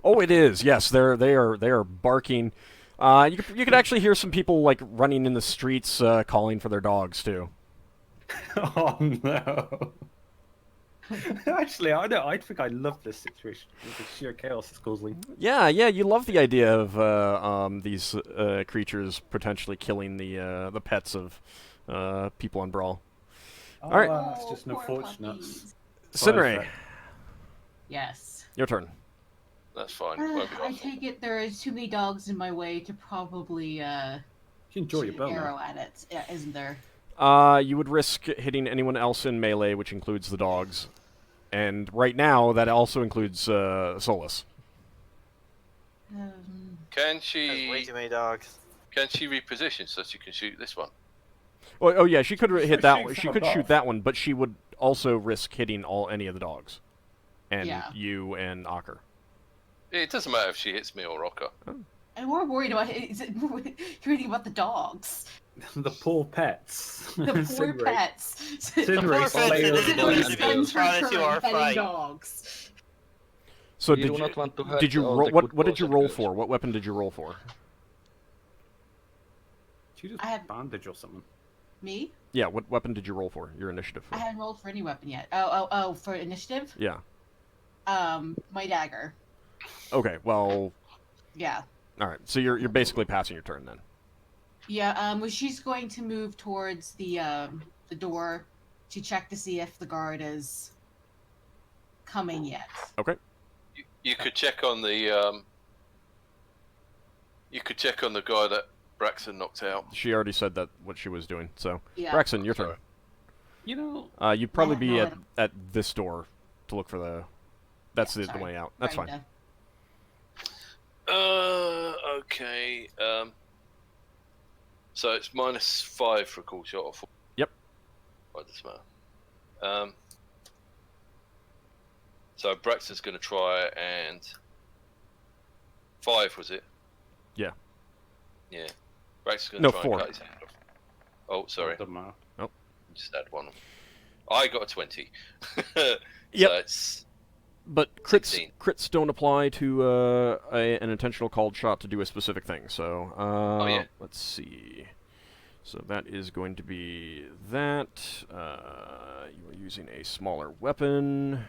Oh, it is. Yes, they are barking. You could actually hear some people like running in the streets, calling for their dogs too. Oh no. Actually, I think I love this situation with the sheer chaos it's causing. Yeah, you love the idea of these creatures potentially killing the pets of people on Bral. Oh, Alright. that's just Oh, poor unfortunate. puppies. Sinrae, Yes. your turn. That's fine. Won't be I awful. take it there are too many dogs in my way to probably You enjoy your shoot bow. an now. arrow at it, yeah, isn't there? You would risk hitting anyone else in melee, which includes the dogs. And right now, that also includes Solas. Can There's way she too many dogs. reposition so she can shoot this one? Oh yeah, she could hit that shoot one. She from could shoot above. that one, but she would also risk hitting any of the dogs, and Yeah. you and Ockar. It doesn't matter if she hits me or Ockar. And we're worried about you're reading about the dogs, The poor pets. the poor Sinrae. pets. Sinrae Poor slayer pets of that the didn't dogs. even try to our petting fight. dogs. So We do not want to hurt did you all roll? the What good did you boys and roll girls. for? What weapon did you roll for? Did you just I had- bandage or something? Me? Yeah, what weapon did you roll for? Your initiative for? I hadn't rolled for any weapon yet. Oh, for initiative? Yeah. My dagger. Okay. Well. Yeah. All right. So you're basically passing your turn then. Yeah, well, she's going to move towards the door to check to see if the guard is coming yet. Okay. You could check on the guy that Braxon knocked out. She already said that what she was doing. So Yeah. Braxon, your turn. Sorry. You know, You'd probably have be no at this door to look for the. That's Yeah, the sorry. way out. That's Trying fine. Okay. So it's -5 for a cool shot. Or 4. Yep. What does matter? So Braxton's going to try and 5 was it? Yeah. Yeah. Braxton's going No, to try 4. and cut his hand off. Oh, sorry. doesn't matter. Just add 1. I got a 20. Yep. So it's But 16. crits don't apply to an intentional called shot to do a specific thing. So yeah. let's see. So that is going to be that. You are using a smaller weapon.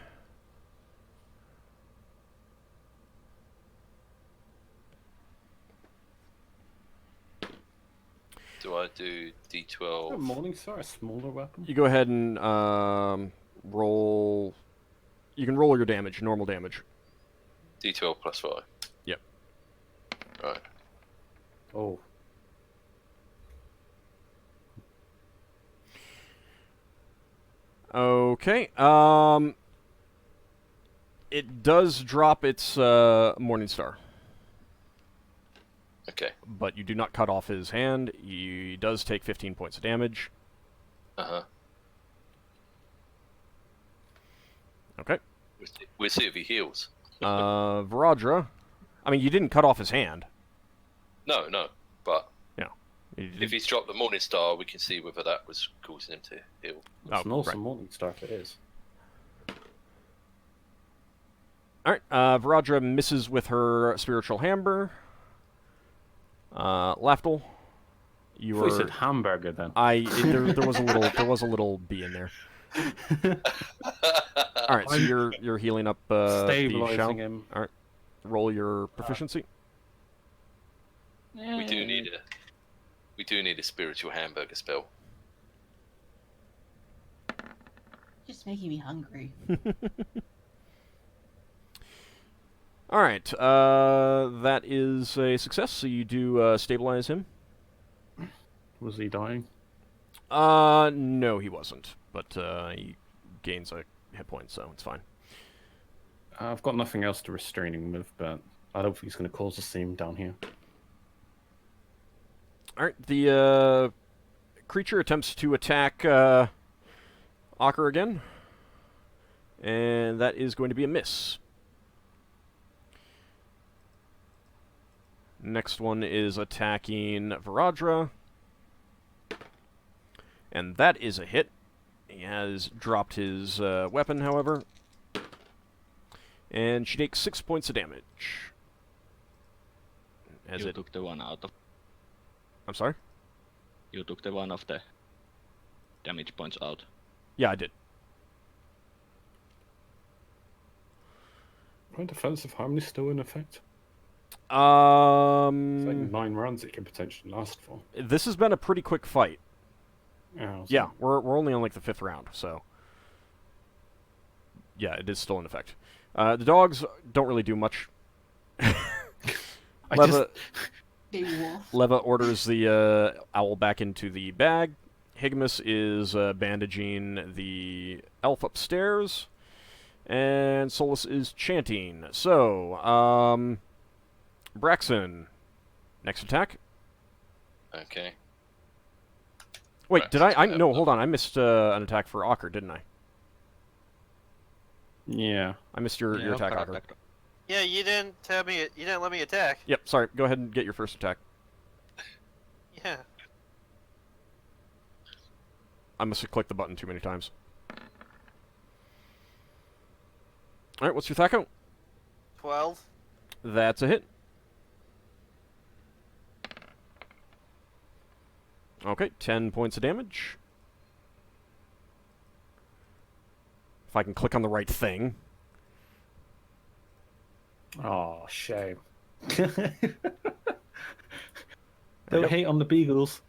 Do I do D12? Morningstar, a smaller weapon? You go ahead and roll. You can roll your damage, normal damage. D12 plus 5. Yep. Right. Oh. Okay. It does drop its Morningstar, Okay. but you do not cut off his hand. He does take 15 points of damage. Uh-huh. Okay. We'll see if he heals. Varadra. I mean, you didn't cut off his hand. No, but You if did- he's dropped the Morning Star, we can see whether that was causing him to heal. It's an Oh, awesome Morningstar if it is. All right. Varadra misses with her spiritual hammer. Lafdul, you We were. said hamburger then. There was a little bee in there. All right, so you're healing up the Stabilizing shell. him. All right, roll your proficiency. We do need a spiritual hamburger spell. Just making me hungry. All right, that is a success. So you do stabilize him. Was he dying? No, he wasn't, but he gains a hit point, so it's fine. I've got nothing else to restrain him with, but I don't think he's going to cause a scene down here. All right, the creature attempts to attack Ockar again, and that is going to be a miss. Next one is attacking Varadra, and that is a hit. He has dropped his weapon, however, and she takes 6 points of damage. You took the one out of. I'm sorry? You took the one of the damage points out. Yeah, I did. Are defensive harmony still in effect? It's like 9 rounds it can potentially last for. This has been a pretty quick fight. Yeah, Yeah, we're only on like the 5th round, so yeah, it is still in effect. The dogs don't really do much. Leva orders the owl back into the bag. Higgimus is bandaging the elf upstairs, and Solas is chanting. So, Braxon, next attack. Okay. Wait, did I Braxon's no, hold on. I missed an attack for Ockar, didn't I? Yeah. I missed your attack, Ockar. Yeah, you didn't tell me. You didn't let me attack. Yep, sorry. Go ahead and get your first attack. Yeah. I must have clicked the button too many times. Alright, what's your attack out? 12. That's a hit. Okay, 10 points of damage. If I can click on the right thing. Oh, shame. There you Don't go. hate on the Beagles.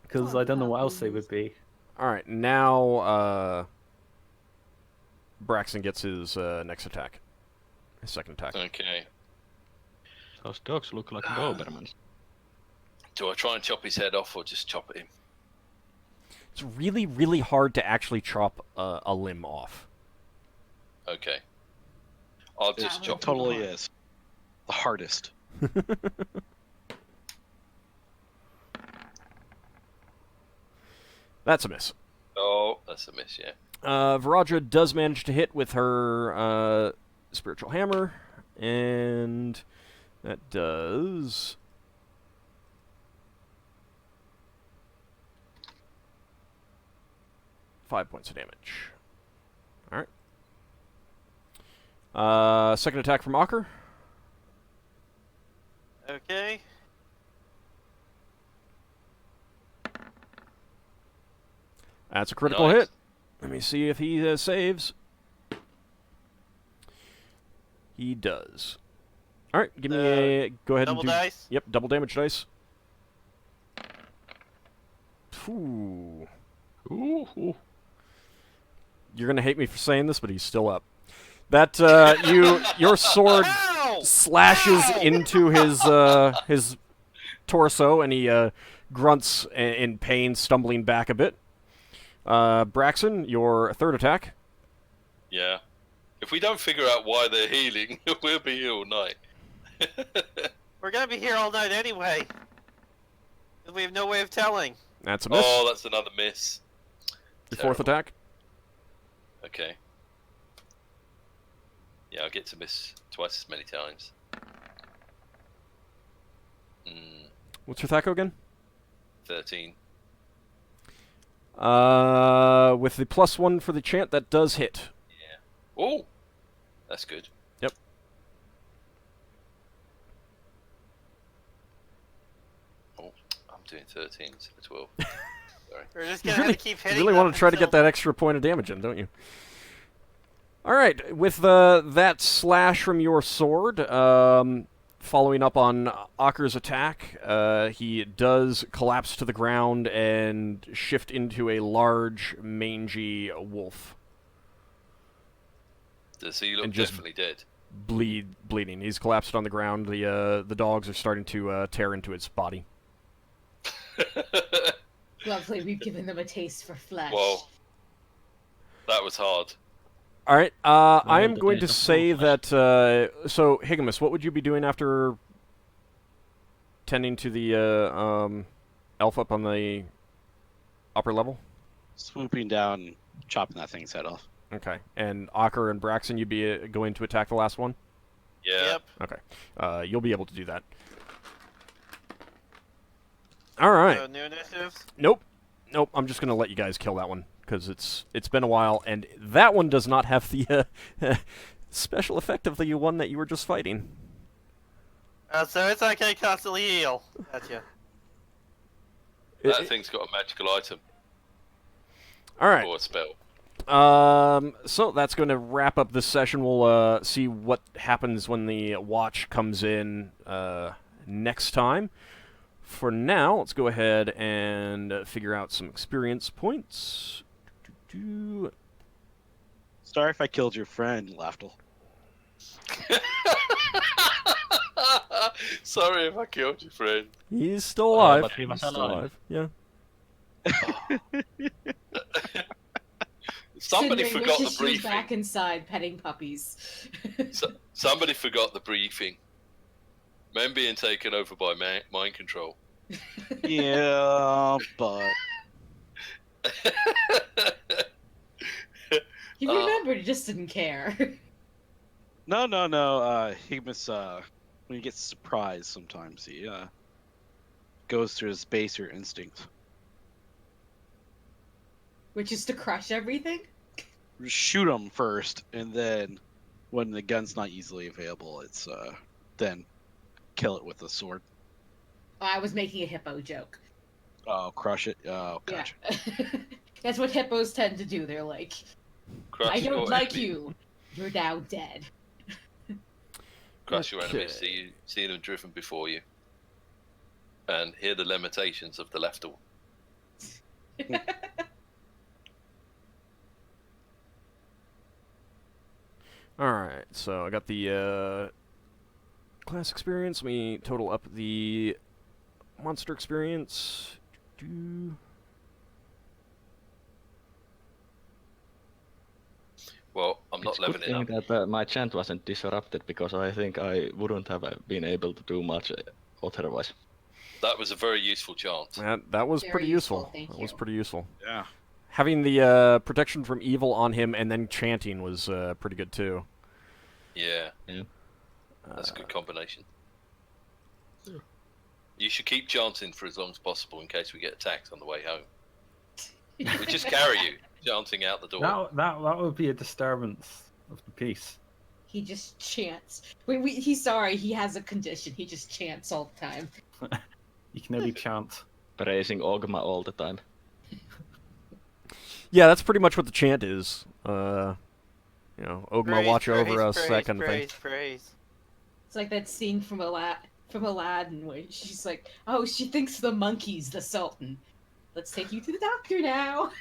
Because Oh, I don't know what else they puppies. would be. Alright, now Braxon gets his next attack. His second attack. Okay. Those dogs look like Dobermans. Do I try and chop his head off or just chop at him? It's really, really hard to actually chop a limb off. Okay. I'll Yeah, just chop. Totally is. The hardest. That's a miss. Oh, that's a miss, yeah. Viraja does manage to hit with her spiritual hammer, and that does 5 points of damage. All right. Second attack from Ockar. Okay. That's a critical Nice. hit. Let me see if he saves. He does. All right, give me a. Go ahead Double and do. dice? Yep, double damage dice. Ooh. Ooh. You're gonna hate me for saying this, but he's still up. That your sword Ow! slashes Ow! into his torso, and he grunts in pain, stumbling back a bit. Braxon, your third attack. Yeah. If we don't figure out why they're healing, we'll be here all night. We're gonna be here all night anyway. 'Cause we have no way of telling. That's a miss. Oh, that's another miss. Your fourth terrible. attack. Okay. Yeah, I'll get to miss twice as many times. What's your attack again? 13. With the +1 for the chant, that does hit. Oh, that's good. Yep. Oh, I'm doing 13 instead of 12. Sorry. We're just You gonna really, have to keep you hitting really them want to try to get until- that extra point of damage in, don't you? All right, with that slash from your sword, following up on Ockar's attack, he does collapse to the ground and shift into a large, mangy wolf. Does he look And just- definitely dead? Bleeding. He's collapsed on the ground. The dogs are starting to tear into his body. Lovely, we've given them a taste for flesh. Well, that was hard. All right. I am the going to days of say full that. So, Higgimus, what would you be doing after tending to the elf up on the upper level? Swooping down and chopping that thing's head off. Okay. And Ockar and Braxon, you'd be going to attack the last one? Yeah. Yep. Okay. You'll be able to do that. All right. So, new initiatives. Nope. I'm just going to let you guys kill that one because it's been a while, and that one does not have the special effect of the one that you were just fighting. So it's not gonna constantly heal. Gotcha. That thing's got a magical item All right. or a spell. So that's going to wrap up this session. We'll see what happens when the watch comes in next time. For now, let's go ahead and figure out some experience points. Sorry if I killed your friend, Lafdul. Sorry if I killed your friend. He's still alive. but he was He's still alive. Yeah. Somebody Sinrae forgot the wishes she was briefing. back inside petting puppies. Somebody forgot the briefing. Men being taken over by mind control. Yeah, but He remembered, he just didn't care. no. Higgimus, when he gets surprised, sometimes he goes to his baser instinct. Which is to crush everything? Shoot him first, and then when the gun's not easily available, it's then kill it with a sword. I was making a hippo joke. Oh, crush it. Oh, gotcha. Yeah. That's what hippos tend to do. They're like, Crush I don't your like enemy. you. You're now dead. Crush your Okay. enemies, see them driven before you, and hear the lamentations of the Lafdul. Alright, so I got the class experience. Let me total up the monster experience. Well, I'm not It's good leveling thing up. that my chant wasn't disrupted, because I think I wouldn't have been able to do much otherwise. That was a very useful chant. That was Very pretty useful, useful. thank That was you. pretty useful. Yeah. Having the protection from evil on him and then chanting was pretty good too. Yeah, Yeah. that's a good combination. You should keep chanting for as long as possible in case we get attacked on the way home. We just carry you, chanting out the door. That would be a disturbance of the peace. He just chants. He's sorry. He has a condition. He just chants all the time. You can only chant. Praising Ogma all the time. Yeah, that's pretty much what the chant is. Ogma, watch over us, that kind of thing. Praise. It's like that scene from Aladdin where she's like, "Oh, she thinks the monkey's the Sultan. Let's take you to the doctor now."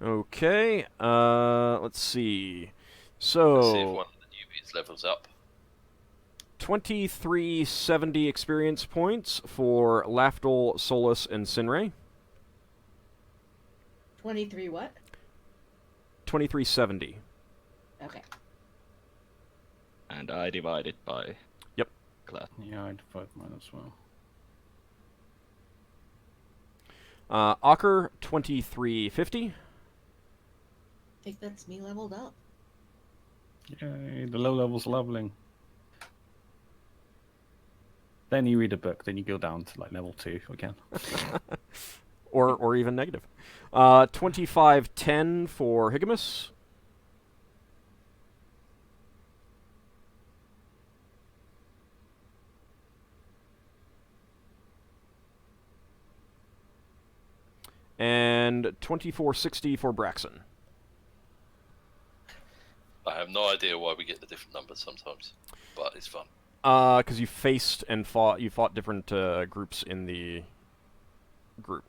Okay, let's see. Let's see if So, one of the newbies levels up. 2370 experience points for Lafdul, Solas, and Sinrae. 23 what? 2370. Okay. And I divide it by... Yep. Class. Yeah, I'd divide mine as well. Ockar, 2350. I think that's me leveled up. Yay, the low levels leveling. Then you read a book, then you go down to like level 2 again. or even negative. 2510 for Higgimus. And 2460 for Braxon. I have no idea why we get the different numbers sometimes, but it's fun. Because you faced and fought. You fought different groups in the group.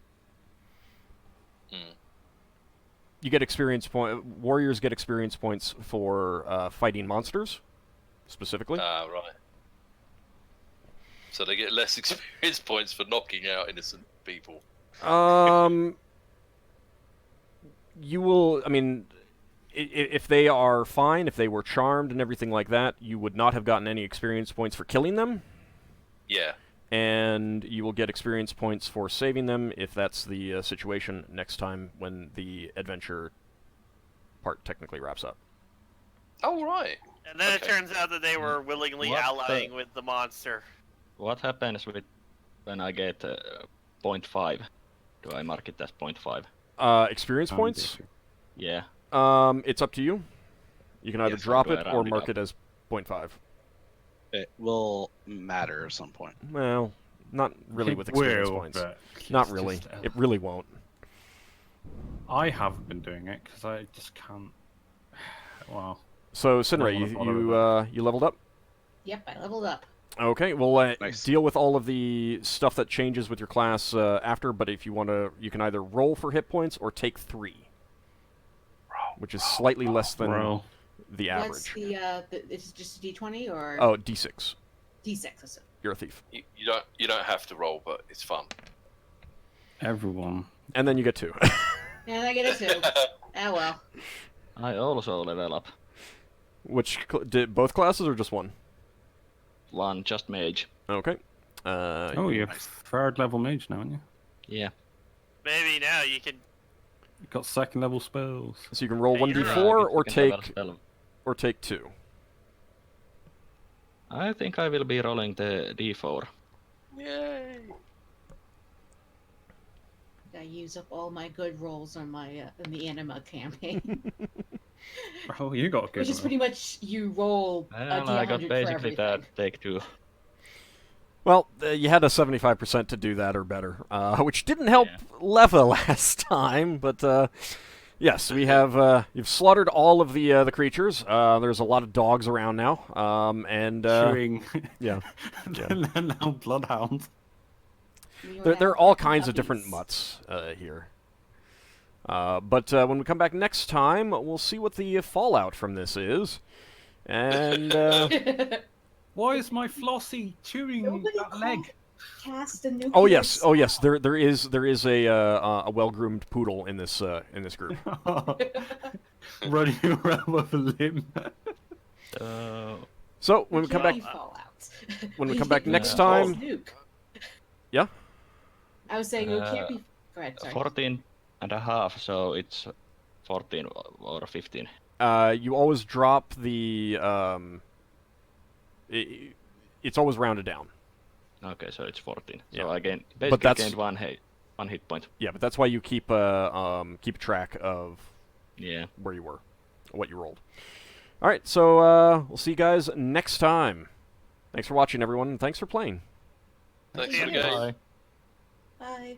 You get experience point. Warriors get experience points for fighting monsters, specifically. Ah, right. So they get less experience points for knocking out innocent people. You will. I mean, if they are fine, if they were charmed and everything like that, you would not have gotten any experience points for killing them. Yeah. And you will get experience points for saving them if that's the situation next time when the adventure part technically wraps up. Oh, right. And then it turns out that they were willingly What allying with the monster. What happens with when I get 0.5? Do I mark it as 0.5? Experience points? Yeah. It's up to you. You can either Yes, drop do I it or round it mark up? it as 0.5. It will matter at some point. Well, not really It with experience will, points. but Not it's really. just, It really won't. I haven't been doing it because I just can't. Well, So, Sinrae, wanna bother with you leveled up? Yep, I leveled up. Okay, we'll Nice. deal with all of the stuff that changes with your class after, but if you want to, you can either roll for hit points or take 3. Which is slightly less than roll. the What's average. it's just a D20 or Oh, D6. D6? So. You're a thief. You don't have to roll, but it's fun. Everyone. And then you get 2. And I get a 2. Oh well. I also level up. Which, did both classes or just one? One, just mage. Okay. Oh, you're third level mage now, aren't you? Yeah. Maybe now you can. You've got second level spells. So you can roll Hey, 1d4 you're or You can level take spell. or take 2. I think I will be rolling the d4. Yay! I use up all my good rolls on my in the anima campaign. Oh, you got a good Which is one. pretty much you roll a Well, I got d100 for basically everything. that take 2. Well, you had a 75% to do that or better, which didn't help Yeah. Leva last time, but yes, we have, you've slaughtered all of the creatures. There's a lot of dogs around now, and, Chewing. yeah. And now bloodhound. There are all kinds of different mutts here. But when we come back next time, we'll see what the fallout from this is. And Why is my Flossie chewing Nobody that leg? Cast a nuclear oh yes, spell. there is a well-groomed poodle in this group. Running around with a limb. So when we come back, when we come back next time, yeah. I was saying it can't be. Go ahead. Sorry. 14 and a half, so it's 14 or 15. You always drop the it's always rounded down. Okay, so it's 14. Yeah. So I gained, But basically that's- gained one hit point. Yeah, but that's why you keep track of Yeah. where you were, what you rolled. All right, so we'll see you guys next time. Thanks for watching, everyone, and thanks for playing. Thanks See for the you game. Bye. Bye.